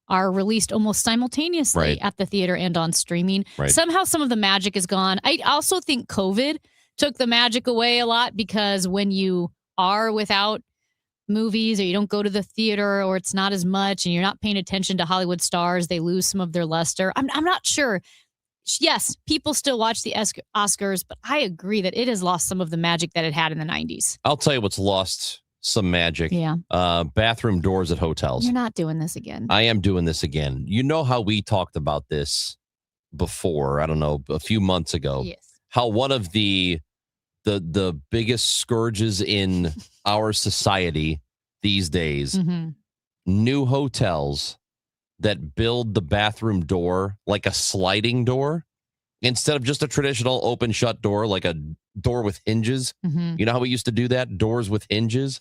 are released almost simultaneously at the theater and on streaming. Right. Somehow some of the magic is gone. I also think COVID took the magic away a lot, because when you are without movies, or you don't go to the theater, or it's not as much, and you're not paying attention to Hollywood stars, they lose some of their luster. I'm not sure. Yes, people still watch the Oscars, but I agree that it has lost some of the magic that it had in the 90s. I'll tell you what's lost some magic. Yeah. Bathroom doors at hotels. You're not doing this again. I am doing this again. You know how we talked about this before, I don't know, a few months ago. Yes. How one of the biggest scourges in our society these days, Mm-hmm. new hotels that build the bathroom door like a sliding door instead of just a traditional open shut door, like a door with hinges. Mm-hmm. You know how we used to do that? Doors with hinges.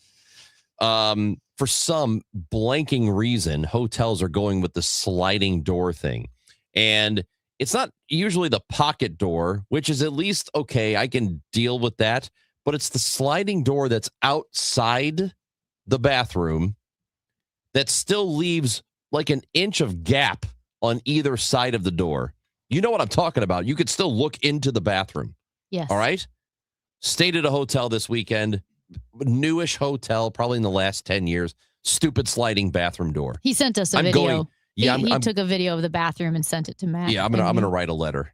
For some blanking reason, hotels are going with the sliding door thing. And it's not usually the pocket door, which is at least okay. I can deal with that. But it's the sliding door that's outside the bathroom that still leaves like an inch of gap on either side of the door. You know what I'm talking about. You could still look into the bathroom. Yes. All right. Stayed at a hotel this weekend. Newish hotel, probably in the last 10 years. Stupid sliding bathroom door. He sent us a I'm video. going- Yeah, he I'm- took a video of the bathroom and sent it to Matt. Yeah, I'm gonna write a letter.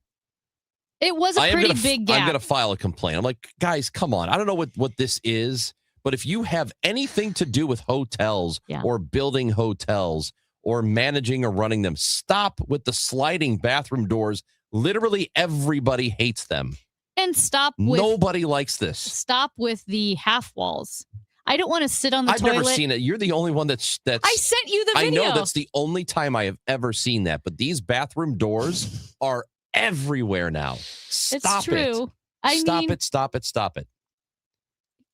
It was a pretty big gap. I'm gonna file a complaint. I'm like, guys, come on. I don't know what this is, but if you have anything to do with hotels or building hotels or managing or running them, stop with the sliding bathroom doors. Literally everybody hates them. And stop with Nobody likes this. Stop with the half walls. I don't want to sit on the I've toilet. never seen it. You're the only one that's. I sent you the I video. know that's the only time I have ever seen that. But these bathroom doors are everywhere now. Stop It's true. it. Stop it.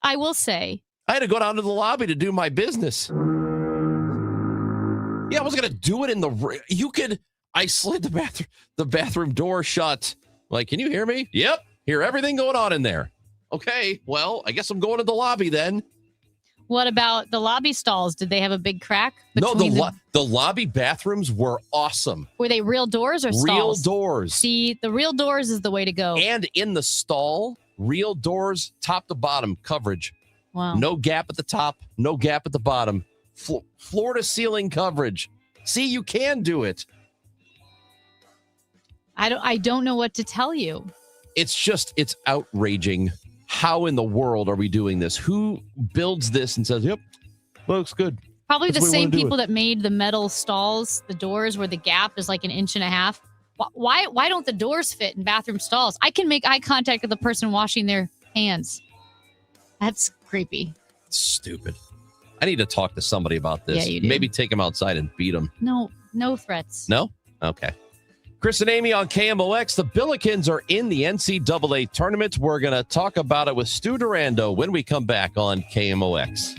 I will say, I had to go down to the lobby to do my business. Yeah, I wasn't gonna do it in the. You could. I slid the bathroom door shut. Like, can you hear me? Yep, hear everything going on in there. Okay, well, I guess I'm going to the lobby then. what about the lobby stalls? Did they have a big crack? No, between the lobby bathrooms were awesome. Were they real doors or Real stalls? doors. See, the real doors is the way to go. And in the stall, real doors, top to bottom coverage. Wow. No gap at the top, no gap at the bottom. Floor to ceiling coverage. See, you can do it. I don't know what to tell you. It's outraging. How in the world are we doing this? Who builds this and says, yep, looks good? Probably That's the the way we same wanna do people it. that made the metal stalls, the doors where the gap is like an inch and a half. Why don't the doors fit in bathroom stalls? I can make eye contact with the person washing their hands. That's creepy. Stupid. I need to talk to somebody about this. Yeah, you do. Maybe take them outside and beat them. No threats. No? Okay. Chris and Amy on KMOX. The Billikens are in the NCAA tournament. We're going to talk about it with Stu Durando when we come back on KMOX.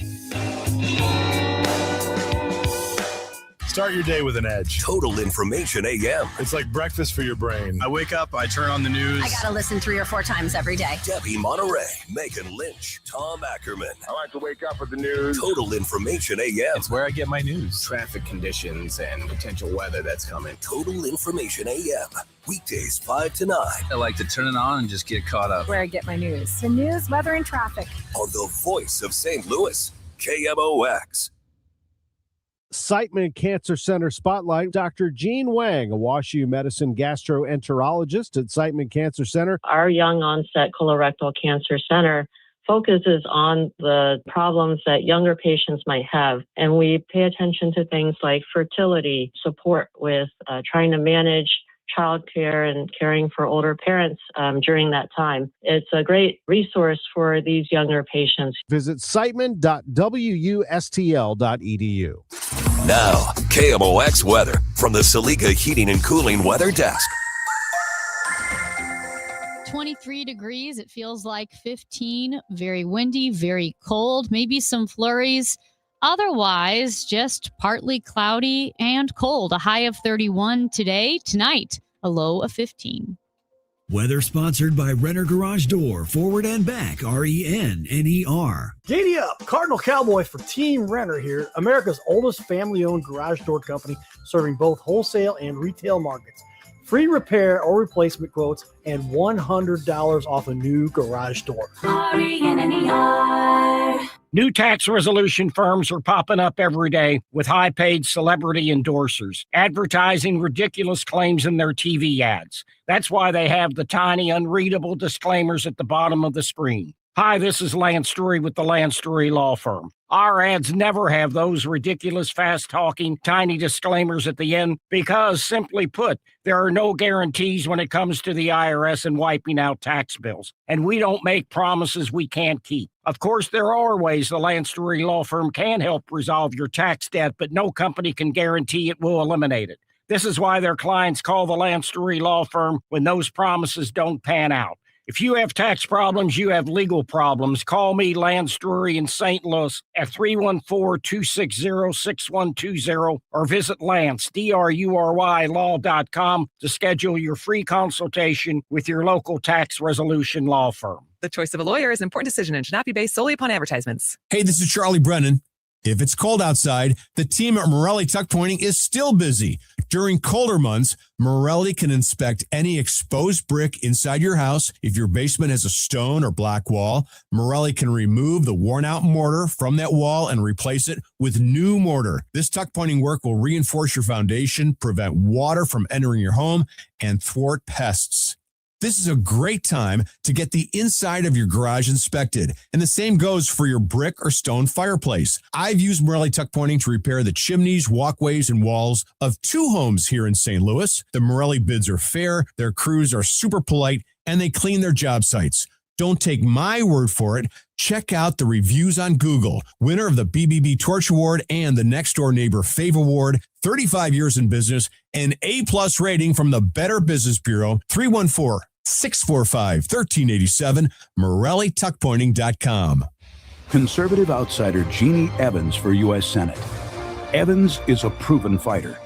Start your day with an edge. Total Information AM. It's like breakfast for your brain. I wake up, I turn on the news. I gotta listen 3 or 4 times every day. Debbie Monterey, Megan Lynch, Tom Ackerman. I like to wake up with the news. Total Information AM. It's where I get my news. Traffic conditions and potential weather that's coming. Total Information AM. Weekdays 5 to 9. I like to turn it on and just get caught up. Where I get my news. The news, weather, and traffic. On the voice of St. Louis, KMOX. Siteman Cancer Center Spotlight. Dr. Jean Wang, a WashU Medicine gastroenterologist at Siteman Cancer Center. Our young onset colorectal cancer center focuses on the problems that younger patients might have. And we pay attention to things like fertility, support with trying to manage childcare and caring for older parents during that time. It's a great resource for these younger patients. Visit siteman.wustl.edu. Now, KMOX weather from the Saliga Heating and Cooling Weather Desk. 23 degrees. It feels like 15. Very windy, very cold. Maybe some flurries Otherwise, just partly cloudy and cold. A high of 31 today. Tonight, a low of 15. Weather sponsored by Renner Garage Door, forward and back, RENNER. Giddy up! Cardinal Cowboy for Team Renner here, America's oldest family-owned garage door company, serving both wholesale and retail markets. Free repair or replacement quotes and $100 off a new garage door. New tax resolution firms are popping up every day with high-paid celebrity endorsers, advertising ridiculous claims in their TV ads. That's why they have the tiny, unreadable disclaimers at the bottom of the screen. Hi, this is Lance Drury with the Lance Drury Law Firm. Our ads never have those ridiculous, fast-talking, tiny disclaimers at the end because, simply put, there are no guarantees when it comes to the IRS and wiping out tax bills. And we don't make promises we can't keep. Of course, there are ways the Lance Drury Law Firm can help resolve your tax debt, but no company can guarantee it will eliminate it. This is why their clients call the Lance Drury Law Firm when those promises don't pan out. If you have tax problems, you have legal problems. Call me, Lance Drury in St. Louis at 314-260-6120 or visit Lance, DRURY law.com to schedule your free consultation with your local tax resolution law firm. The choice of a lawyer is an important decision and should not be based solely upon advertisements. Hey, this is Charlie Brennan. If it's cold outside, the team at Morelli Tuck Pointing is still busy. During colder months, Morelli can inspect any exposed brick inside your house. If your basement has a stone or black wall, Morelli can remove the worn-out mortar from that wall and replace it with new mortar. This tuck pointing work will reinforce your foundation, prevent water from entering your home, and thwart pests. This is a great time to get the inside of your garage inspected, and the same goes for your brick or stone fireplace. I've used Morelli Tuck Pointing to repair the chimneys, walkways, and walls of 2 homes here in St. Louis. The Morelli bids are fair, their crews are super polite, and they clean their job sites. Don't take my word for it. Check out the reviews on Google. Winner of the BBB Torch Award and the Next Door Neighbor Fave Award, 35 years in business, an A-plus rating from the Better Business Bureau, 314-645-1387, MorelliTuckPointing.com. Conservative outsider Jeannie Evans for U.S. Senate. Evans is a proven fighter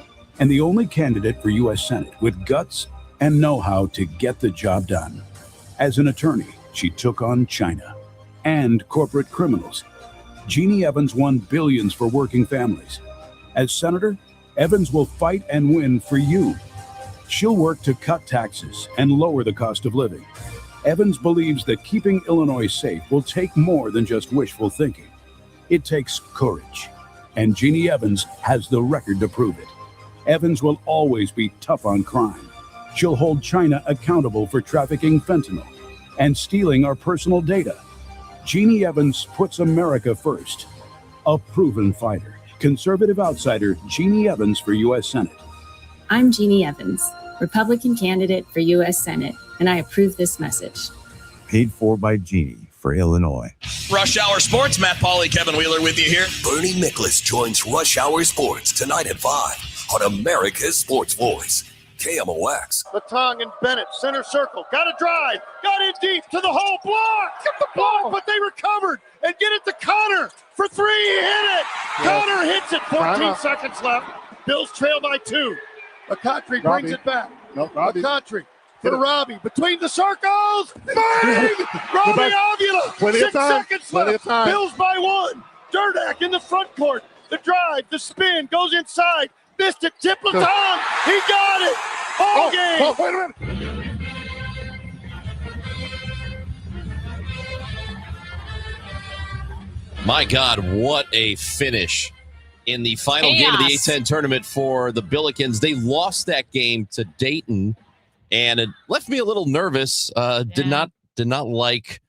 and the only candidate for U.S. Senate with guts and know-how to get the job done. As an attorney, she took on China and corporate criminals. Jeannie Evans won billions for working families. As senator, Evans will fight and win for you. She'll work to cut taxes and lower the cost of living. Evans believes that keeping Illinois safe will take more than just wishful thinking. It takes courage, and Jeannie Evans has the record to prove it. Evans will always be tough on crime. She'll hold China accountable for trafficking fentanyl and stealing our personal data. Jeannie Evans puts America first. A proven fighter. Conservative outsider Jeannie Evans for U.S. Senate. I'm Jeannie Evans, Republican candidate for U.S. Senate, and I approve this message. Paid for by Jeannie for Illinois. Rush Hour Sports, Matt Pauley, Kevin Wheeler with you here. Bernie Nicholas joins Rush Hour Sports tonight at 5 on America's Sports Voice, KMOX. The tongue and Bennett, center circle, got a drive, got in deep to the hole, blocked, get the block, but they recovered and get it to Connor for 3, he hit it. Connor hits it, 14 seconds left. Bills trail by 2. McCoughtry brings it back. McCoughtry for Robbie, between the circles, bang! Robbie Avila, 6 seconds left. Bills by 1. Durdak in the front court, the drive, the spin, goes inside. Missed it, tip of Tom. He got it. Ball game. Oh, wait a minute. My God, what a finish in the final game of the A-10 tournament for the Billikens. They lost that game to Dayton, and it left me a little nervous. Did not like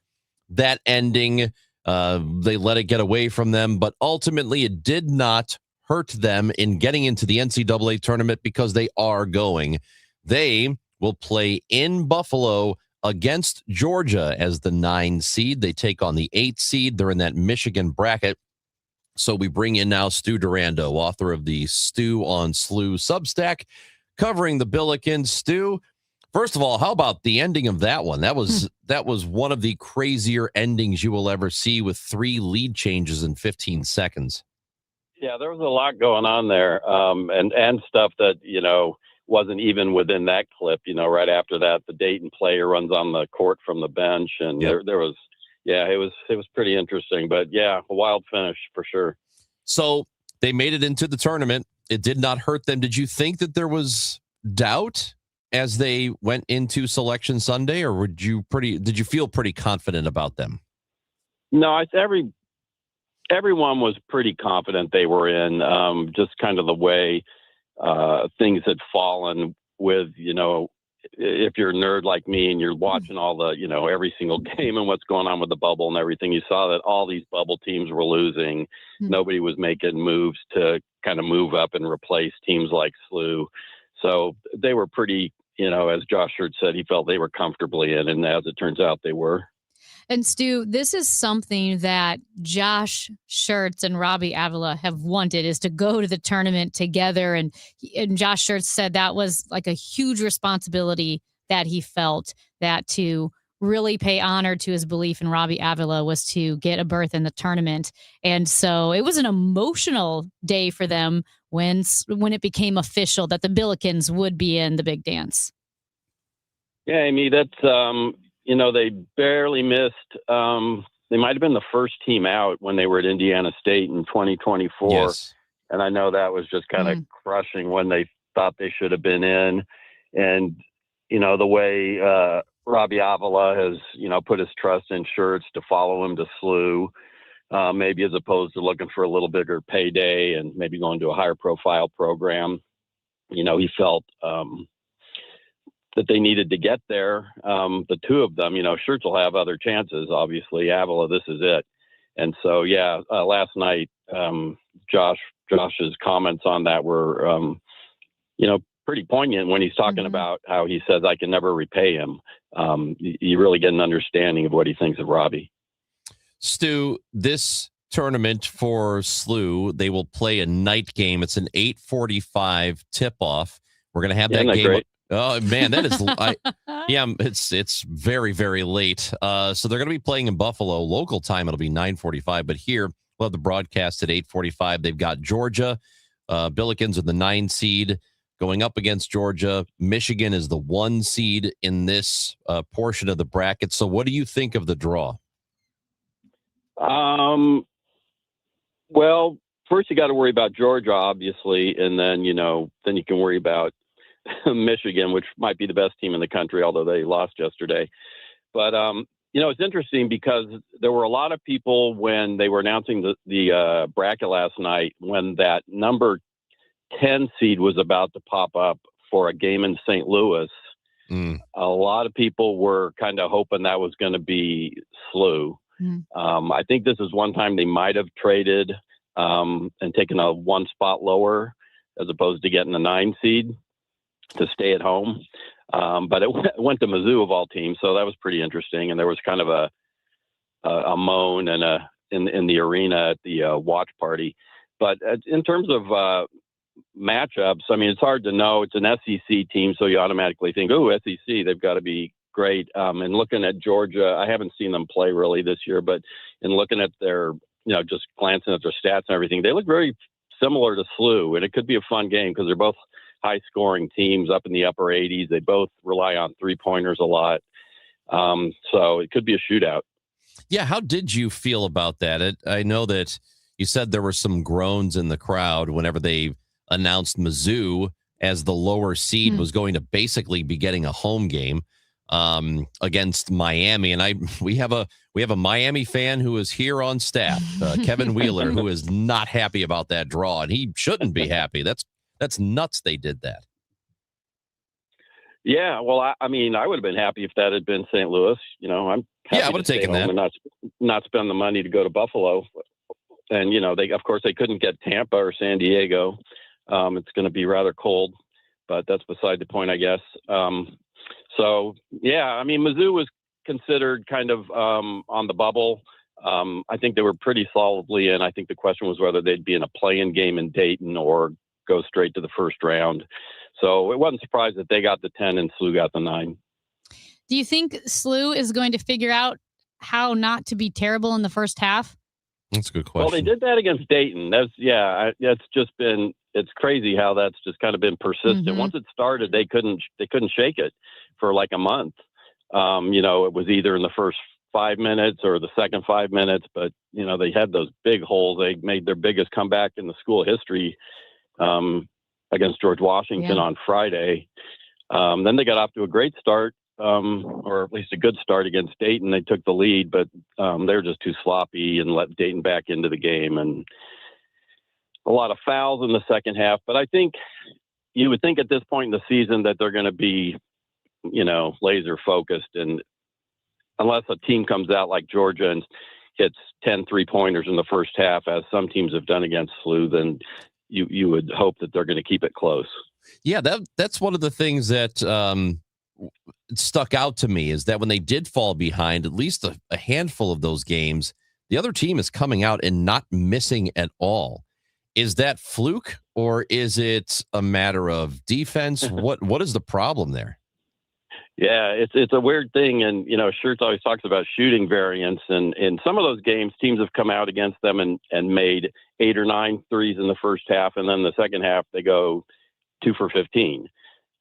that ending. They let it get away from them, but ultimately it did not hurt them in getting into the NCAA tournament because they are going. They will play in Buffalo against Georgia as the 9 seed. They take on the 8 seed. They're in that Michigan bracket. So we bring in now Stu Durando, author of the Stu on SLU Substack, covering the Billikens. Stu, first of all, how about the ending of that one? That was one of the crazier endings you will ever see, with 3 lead changes in 15 seconds. Yeah, there was a lot going on there, and stuff that wasn't even within that clip. Right after that, the Dayton player runs on the court from the bench, and there was, it was pretty interesting. But yeah, a wild finish for sure. So they made it into the tournament. It did not hurt them. Did you think that there was doubt as they went into Selection Sunday, or did you feel pretty confident about them? No, everyone was pretty confident they were in. Just kind of the way things had fallen with, if you're a nerd like me and you're watching all the, every single game and what's going on with the bubble and everything, you saw that all these bubble teams were losing. Mm-hmm. Nobody was making moves to kind of move up and replace teams like SLU. So they were pretty, as Josh Schertz said, he felt they were comfortably in, and as it turns out, they were. And Stu, this is something that Josh Schertz and Robbie Avila have wanted, is to go to the tournament together. And Josh Schertz said that was like a huge responsibility that he felt, that to really pay honor to his belief in Robbie Avila was to get a berth in the tournament. And so it was an emotional day for them when it became official that the Billikens would be in the big dance. Yeah, Amy, that's they barely missed. They might have been the first team out when they were at Indiana State in 2024. Yes. And I know that was just kind of crushing when they thought they should have been in. And, the way Robbie Avila has, put his trust in Schertz to follow him to SLU, maybe as opposed to looking for a little bigger payday and maybe going to a higher profile program. He felt that they needed to get there. The two of them, Schertz will have other chances, obviously. Avila, this is it. And so, last night, Josh's comments on that were, pretty poignant when he's talking about how he says, I can never repay him. You really get an understanding of what he thinks of Robbie. Stu, this tournament for SLU, they will play a night game. It's an 8:45 tip-off. We're going to have that game. Great? Oh man, that is, it's very, very late. So they're going to be playing in Buffalo. Local time, it'll be 9:45. But here, we'll have the broadcast at 8:45. They've got Georgia. Billikens are the 9 seed going up against Georgia. Michigan is the 1 seed in this portion of the bracket. So what do you think of the draw? Well, first you got to worry about Georgia, obviously, and then then you can worry about Michigan, which might be the best team in the country, although they lost yesterday. But it's interesting because there were a lot of people when they were announcing the bracket last night, when that number 10 seed was about to pop up for a game in St. Louis. A lot of people were kind of hoping that was going to be SLU. I think this is one time they might have traded and taken a 1 spot lower as opposed to getting a 9 seed to stay at home. But it went to Mizzou of all teams. So that was pretty interesting. And there was kind of a moan and in the arena at the watch party. But in terms of matchups, I mean, it's hard to know. It's an SEC team, so you automatically think, oh, SEC, they've got to be great. And looking at Georgia, I haven't seen them play really this year, but in looking at their, just glancing at their stats and everything, they look very similar to SLU. And it could be a fun game because they're both high-scoring teams up in the upper 80s. They both rely on three-pointers a lot. So it could be a shootout. Yeah, how did you feel about that? I know that you said there were some groans in the crowd whenever they announced Mizzou as the lower seed was going to basically be getting a home game against Miami. And we have a Miami fan who is here on staff, Kevin Wheeler, who is not happy about that draw, and he shouldn't be happy. That's nuts they did that. Yeah, well, I mean, I would have been happy if that had been St. Louis. I'm happy I would have to taken stay home that and not spend the money to go to Buffalo. And they couldn't get Tampa or San Diego. It's going to be rather cold, but that's beside the point, I guess. So yeah, I mean, Mizzou was considered kind of on the bubble. I think they were pretty solidly in. I think the question was whether they'd be in a play-in game in Dayton or go straight to the first round. So it wasn't surprised that they got the 10 and SLU got the 9. Do you think SLU is going to figure out how not to be terrible in the first half? That's a good question. Well, they did that against Dayton. It's crazy how that's just kind of been persistent. Mm-hmm. Once it started, they couldn't shake it for like a month. It was either in the first 5 minutes or the second 5 minutes, but they had those big holes. They made their biggest comeback in the school history against George Washington on Friday. Then they got off to a great start, or at least a good start against Dayton. They took the lead, but they were just too sloppy and let Dayton back into the game, and a lot of fouls in the second half. But I think you would think at this point in the season that they're going to be, laser focused. And unless a team comes out like Georgia and hits 10 3-pointers in the first half, as some teams have done against SLU, then you would hope that they're going to keep it close. Yeah, that's one of the things that stuck out to me is that when they did fall behind, at least a handful of those games, the other team is coming out and not missing at all. Is that fluke, or is it a matter of defense? What is the problem there? Yeah, it's a weird thing, and Schertz always talks about shooting variance, and in some of those games, teams have come out against them and made 8 or 9 threes in the first half, and then the second half they go 2 for 15.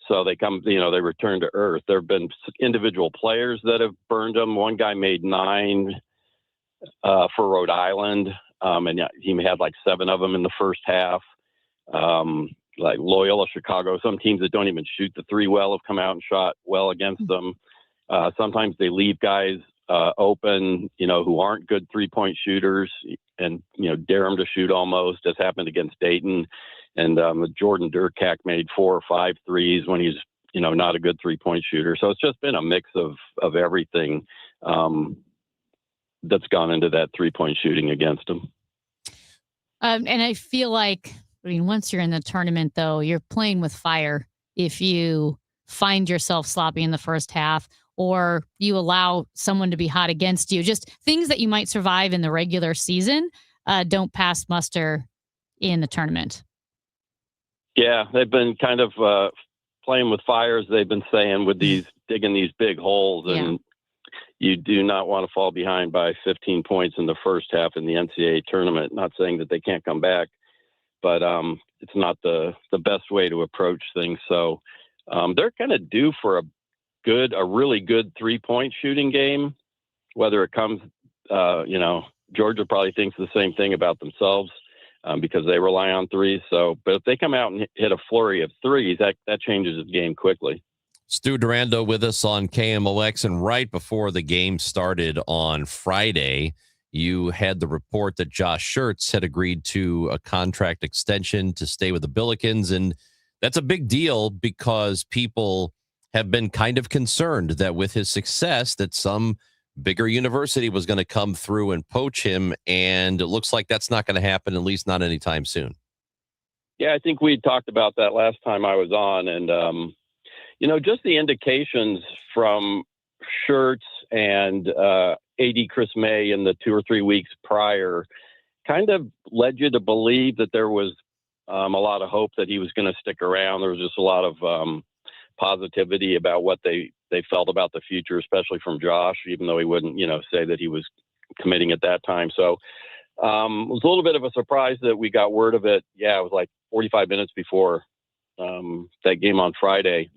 So they come, they return to earth. There have been individual players that have burned them. One guy made 9 for Rhode Island, and he had like 7 of them in the first half. Like Loyola Chicago, some teams that don't even shoot the 3 well have come out and shot well against them. Sometimes they leave guys open, who aren't good 3-point shooters, and dare them to shoot almost, as happened against Dayton. And Jordan Durkak made 4 or 5 threes when he's not a good 3-point shooter. So it's just been a mix of everything that's gone into that 3-point shooting against them. And I feel like, once you're in the tournament, though, you're playing with fire if you find yourself sloppy in the first half, or you allow someone to be hot against you. Just things that you might survive in the regular season don't pass muster in the tournament. Yeah, they've been kind of playing with fire, as they've been saying, with digging these big holes. And you do not want to fall behind by 15 points in the first half in the NCAA tournament. Not saying that they can't come back, but it's not the best way to approach things. So they're kind of due for a really good 3-point shooting game. Whether it comes, Georgia probably thinks the same thing about themselves because they rely on threes. So, but if they come out and hit a flurry of threes, that changes the game quickly. Stu Durando with us on KMOX, and right before the game started on Friday, you had the report that Josh Schertz had agreed to a contract extension to stay with the Billikens. And that's a big deal because people have been kind of concerned that with his success that some bigger university was going to come through and poach him. And it looks like that's not going to happen, at least not anytime soon. Yeah, I think we talked about that last time I was on. And, just the indications from Schertz and AD Chris May in the 2 or 3 weeks prior kind of led you to believe that there was a lot of hope that he was going to stick around. There was just a lot of positivity about what they felt about the future, especially from Josh, even though he wouldn't, say that he was committing at that time. So it was a little bit of a surprise that we got word of it. Yeah, it was like 45 minutes before that game on Friday.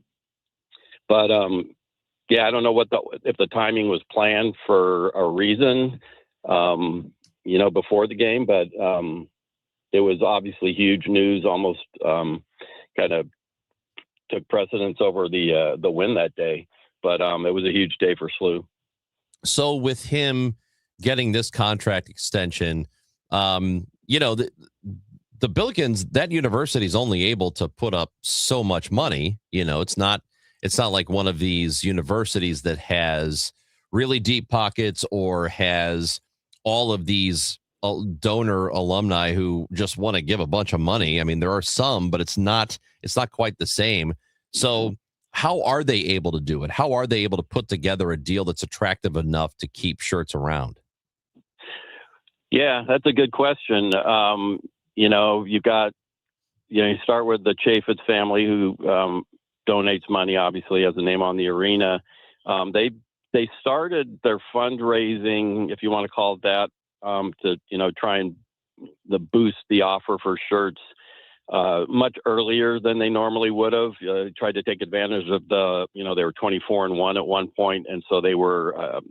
But I don't know if the timing was planned for a reason, before the game, but it was obviously huge news, almost kind of took precedence over the win that day. But it was a huge day for SLU. So with him getting this contract extension, the Billikens, that university is only able to put up so much money. It's not like one of these universities that has really deep pockets or has all of these donor alumni who just want to give a bunch of money. I mean, there are some, but it's not quite the same. So how are they able to do it? How are they able to put together a deal that's attractive enough to keep Schertz around? Yeah, that's a good question. You've got, you start with the Chaffetz family who donates money, obviously, as a name on the arena. They started their fundraising, if you want to call it that, to try and boost the offer for shirts much earlier than they normally would have. Tried to take advantage of they were 24-1 at one point, and so they were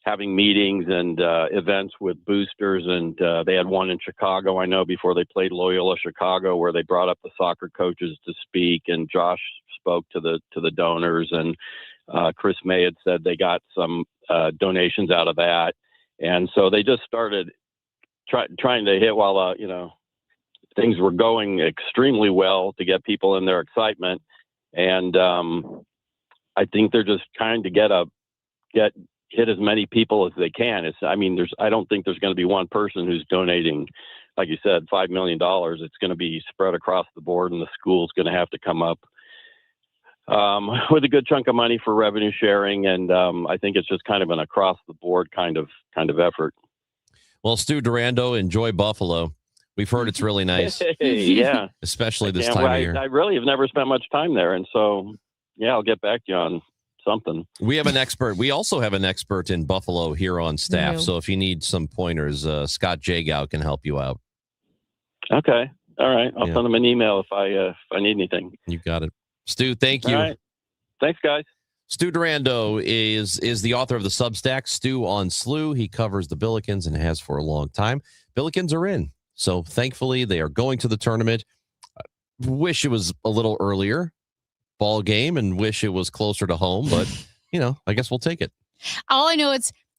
having meetings and events with boosters, and they had one in Chicago, I know, before they played Loyola Chicago, where they brought up the soccer coaches to speak, and Josh spoke to the donors, and Chris May had said they got some donations out of that, and so they just started trying to hit while things were going extremely well to get people in their excitement, and I think they're just trying to hit as many people as they can. I don't think there's going to be one person who's donating, like you said, $5 million. It's going to be spread across the board, and the school's going to have to come up with a good chunk of money for revenue sharing. And I think it's just kind of an across the board kind of effort. Well, Stu Durando, enjoy Buffalo. We've heard it's really nice. Yeah. Especially this time of year. I really have never spent much time there. And so, yeah, I'll get back to you on something. We have an expert. We also have an expert in Buffalo here on staff. No. So if you need some pointers, Scott Jagow can help you out. Okay. All right. I'll send him an email if I need anything. You got it. Stu, thank you. All right. Thanks, guys. Stu Durando is the author of the Substack, Stu on Slew. He covers the Billikens and has for a long time. Billikens are in. So thankfully, they are going to the tournament. Wish it was a little earlier ball game and wish it was closer to home, but I guess we'll take it. All I know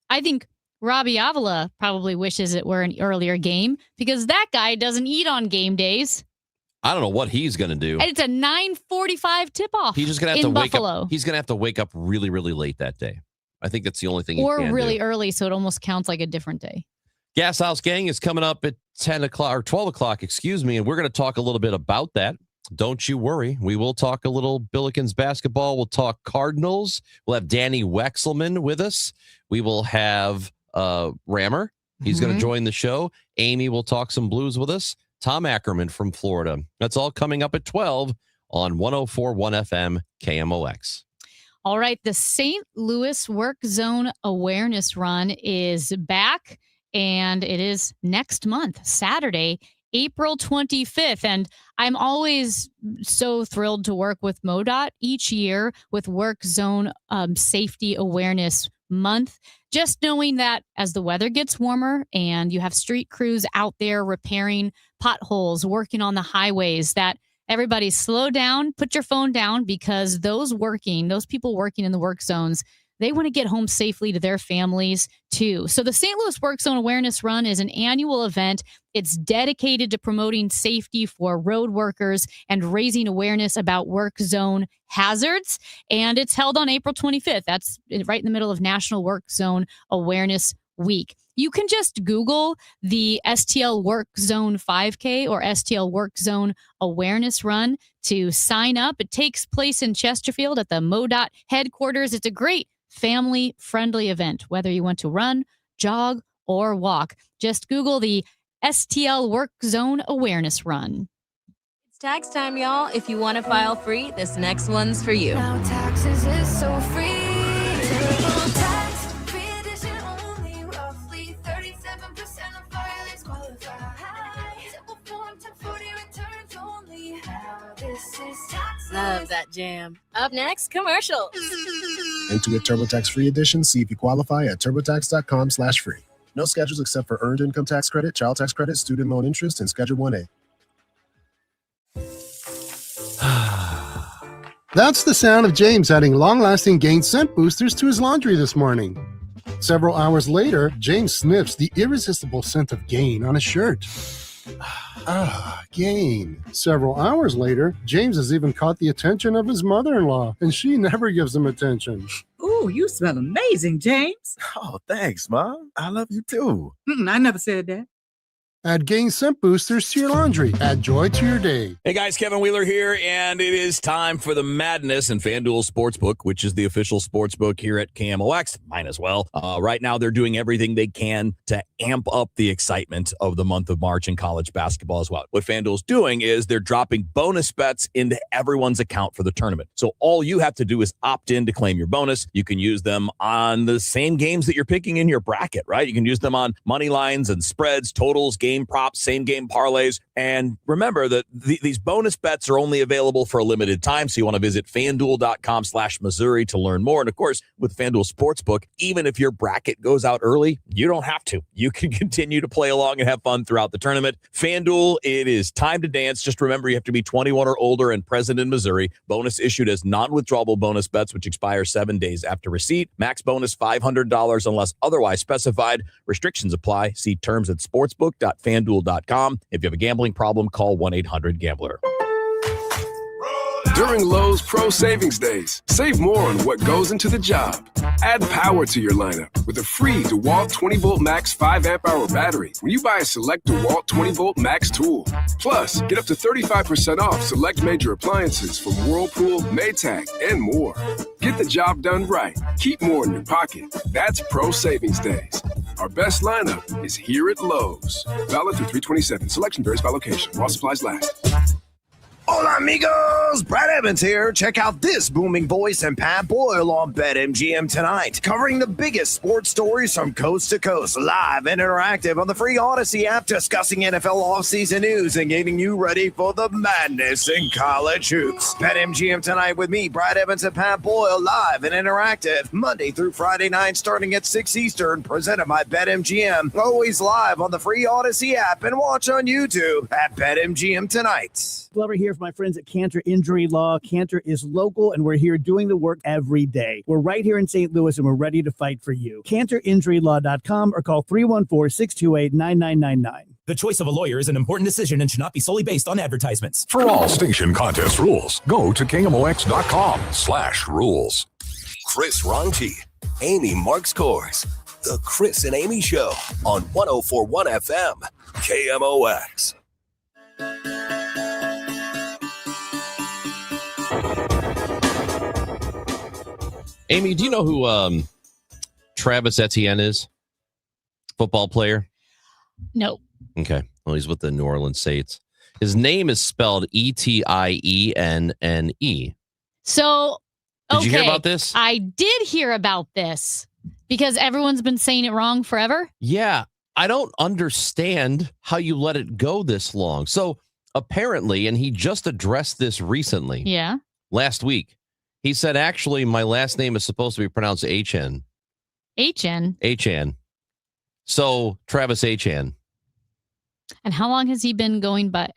I think Robbie Avila probably wishes it were an earlier game because that guy doesn't eat on game days. I don't know what he's going to do. And it's a 9:45 tip-off. He's just going to have to wake Buffalo. up. He's going to have to wake up really, really late that day. I think that's the only thing he can do. Or really early, so it almost counts like a different day. Gas House Gang is coming up at 10 o'clock or 12 o'clock, and we're going to talk a little bit about that. Don't you worry. We will talk a little Billikens basketball. We'll talk Cardinals. We'll have Danny Wexelman with us. We will have Rammer. He's going to join the show. Amy will talk some Blues with us. Tom Ackerman from Florida. That's all coming up at 12 on 104.1 FM KMOX. All right. The St. Louis Work Zone Awareness Run is back, and it is next month, Saturday, April 25th. And I'm always so thrilled to work with MoDOT each year with Work Zone Safety Awareness Month. Just knowing that as the weather gets warmer and you have street crews out there repairing potholes, working on the highways, that everybody slow down, put your phone down, because those people working in the work zones, they want to get home safely to their families too. So the St. Louis Work Zone Awareness Run is an annual event. It's dedicated to promoting safety for road workers and raising awareness about work zone hazards. And it's held on April 25th. That's right in the middle of National Work Zone Awareness Week. You can just Google the STL Work Zone 5K or STL Work Zone Awareness Run to sign up. It takes place in Chesterfield at the MoDOT headquarters. It's a great family-friendly event, whether you want to run, jog, or walk. Just Google the STL Work Zone Awareness Run. It's tax time, y'all. If you want to file free, this next one's for you. Now taxes is so free. Tax free edition only. Roughly 37% of filings qualify. Simple form 1040 returns only. Now this is tax. Love that jam. Up next, commercials. Intuit TurboTax Free Edition. See if you qualify at turbotax.com/free. No schedules except for earned income tax credit, child tax credit, student loan interest, and Schedule 1A. That's the sound of James adding long-lasting Gain scent boosters to his laundry this morning. Several hours later, James sniffs the irresistible scent of Gain on his shirt. Gain. Several hours later, James has even caught the attention of his mother-in-law, and she never gives him attention. Ooh, you smell amazing, James. Oh, thanks, Mom. I love you too. I never said that. Add Gain Scent Boosters to your laundry. Add joy to your day. Hey guys, Kevin Wheeler here, and it is time for the madness in FanDuel Sportsbook, which is the official sportsbook here at KMOX. Mine as well. Right now, they're doing everything they can to amp up the excitement of the month of March in college basketball as well. What FanDuel's doing is they're dropping bonus bets into everyone's account for the tournament. So all you have to do is opt in to claim your bonus. You can use them on the same games that you're picking in your bracket, right? You can use them on money lines and spreads, totals, game props, same game parlays. And remember that these bonus bets are only available for a limited time. So you want to visit FanDuel.com/Missouri to learn more. And of course, with FanDuel Sportsbook, even if your bracket goes out early, you don't have to. You can continue to play along and have fun throughout the tournament. FanDuel, it is time to dance. Just remember, you have to be 21 or older and present in Missouri. Bonus issued as non-withdrawable bonus bets, which expire 7 days after receipt. Max bonus $500 unless otherwise specified. Restrictions apply. See terms at sportsbook.fanduel.com. If you have a gambling problem, call 1-800-GAMBLER. During Lowe's Pro Savings Days, save more on what goes into the job. Add power to your lineup with a free DeWalt 20-volt max 5-amp-hour battery when you buy a select DeWalt 20-volt max tool. Plus, get up to 35% off select major appliances from Whirlpool, Maytag, and more. Get the job done right. Keep more in your pocket. That's Pro Savings Days. Our best lineup is here at Lowe's. Valid through 3/27. Selection varies by location. While supplies last. Hola, amigos! Brad Evans here. Check out this booming voice and Pat Boyle on BetMGM tonight, covering the biggest sports stories from coast to coast, live and interactive on the free Odyssey app, discussing NFL offseason news and getting you ready for the madness in college hoops. BetMGM tonight with me, Brad Evans and Pat Boyle, live and interactive, Monday through Friday night, starting at 6 Eastern, presented by BetMGM. Always live on the free Odyssey app and watch on YouTube at BetMGM tonight. Glover here for my friends at Cantor Injury Law. Cantor is local, and we're here doing the work every day. We're right here in St. Louis, and we're ready to fight for you. CantorInjuryLaw.com or call 314-628-9999. The choice of a lawyer is an important decision and should not be solely based on advertisements. For all station contest rules, go to KMOX.com/rules. Chris Ronchi, Amy Marks Scores. The Chris and Amy Show on 104.1 FM, KMOX. Amy, do you know who Travis Etienne is? Football player? No. Okay. Well, he's with the New Orleans Saints. His name is spelled Etienne. So, okay. Did you hear about this? I did hear about this because everyone's been saying it wrong forever. Yeah. I don't understand how you let it go this long. So apparently, and he just addressed this recently. Yeah. Last week. He said, actually, my last name is supposed to be pronounced H-N. H-N? H-N. So, Travis H-N. And how long has he been going by?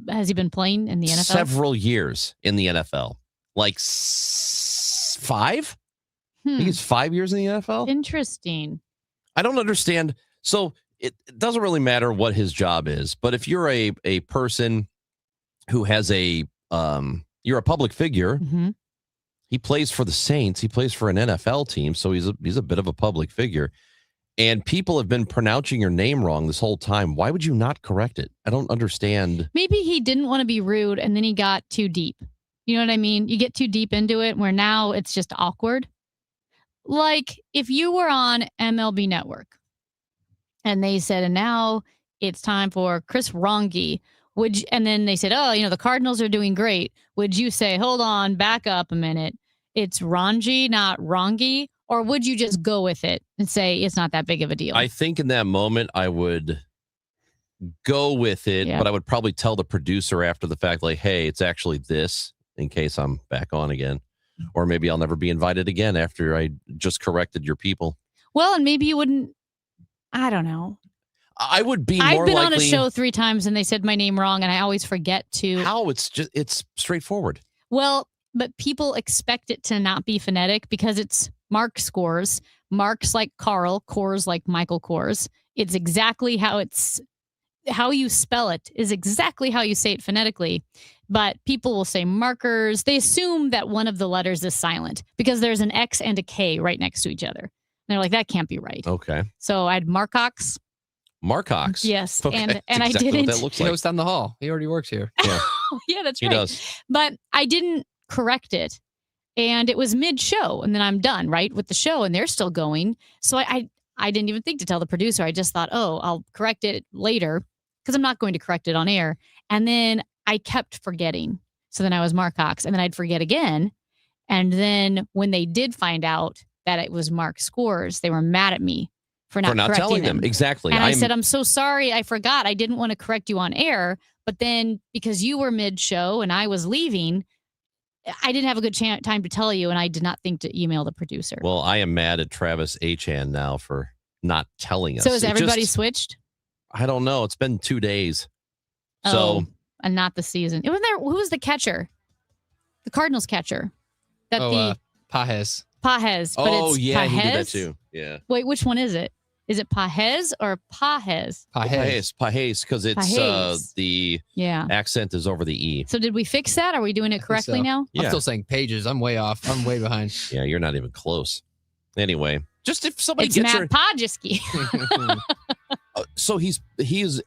Has he been playing in the NFL? Several years in the NFL. Like 5? I think it's 5 years in the NFL. Interesting. I don't understand. So, it doesn't really matter what his job is. But if you're a person who has you're a public figure, he plays for the Saints. He plays for an NFL team, so he's a bit of a public figure. And people have been pronouncing your name wrong this whole time. Why would you not correct it? I don't understand. Maybe he didn't want to be rude, and then he got too deep. You know what I mean? You get too deep into it, where now it's just awkward. Like if you were on MLB Network, and they said, and now it's time for Chris Rongi. And then they said, oh, the Cardinals are doing great. Would you say, hold on, back up a minute. It's Rongi, not Rongi? Or would you just go with it and say it's not that big of a deal? I think in that moment, I would go with it, but I would probably tell the producer after the fact, like, hey, it's actually this, in case I'm back on again. Or maybe I'll never be invited again after I just corrected your people. Well, and maybe you wouldn't, I don't know. I would be more I've been likely, on a show 3 times and they said my name wrong and I always forget to. How? It's straightforward. Well, but people expect it to not be phonetic because it's Mark Scores. Mark's like Carl, Kors like Michael Kors. It's exactly how you spell it is exactly how you say it phonetically. But people will say markers. They assume that one of the letters is silent because there's an X and a K right next to each other. And they're like, that can't be right. Okay. So I had Marcox. Mark Cox. Yes, Okay, and that's I exactly didn't. What that looks He like. goes down the hall. He already works here. Yeah. Yeah, that's He right. does. But I didn't correct it. And it was mid-show, and then I'm done, right, with the show, and they're still going. So I didn't even think to tell the producer. I just thought, oh, I'll correct it later because I'm not going to correct it on air. And then I kept forgetting. So then I was Mark Cox, and then I'd forget again. And then when they did find out that it was Mark Scores, they were mad at me for not correcting telling them. Exactly. And I said, I'm so sorry. I forgot. I didn't want to correct you on air. But then because you were mid-show and I was leaving, I didn't have a good time to tell you, and I did not think to email the producer. Well, I am mad at Travis Achan now for not telling us. So has everybody switched? I don't know. It's been 2 days. Oh, and not the season. It was there. Who was the catcher? The Cardinals catcher. Pajes. Pajes. But it's yeah, Pajes? he did that too. Yeah. Wait, which one is it? Is it Pajes or Pajes? Pajes, because it's Pajes. the accent is over the E. So did we fix that? Are we doing it correctly now? Yeah. I'm still saying Pages. I'm way off. I'm way behind. Yeah, you're not even close. Anyway, just if somebody It's gets Matt Pajeski. so he's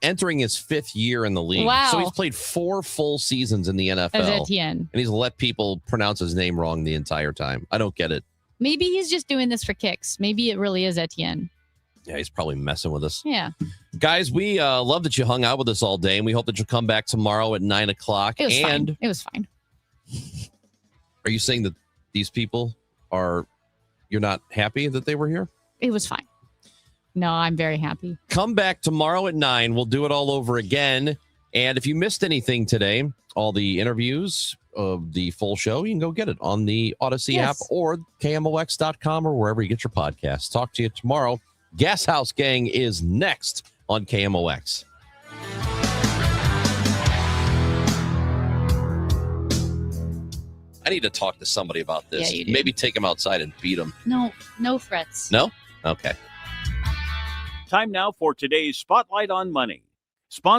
entering his 5th year in the league. Wow. So he's played 4 full seasons in the NFL. As Etienne. And he's let people pronounce his name wrong the entire time. I don't get it. Maybe he's just doing this for kicks. Maybe it really is Etienne. Yeah, he's probably messing with us. Yeah. Guys, we love that you hung out with us all day, and we hope that you'll come back tomorrow at 9 o'clock. It was fine. It was fine. Are you saying that these people you're not happy that they were here? It was fine. No, I'm very happy. Come back tomorrow at 9. We'll do it all over again. And if you missed anything today, all the interviews of the full show, you can go get it on the Odyssey app or KMOX.com or wherever you get your podcasts. Talk to you tomorrow. Gas House Gang is next on KMOX. I need to talk to somebody about this. Yeah, you do. Maybe take him outside and beat him. No threats. No? Okay. Time now for today's Spotlight on Money. Sponsored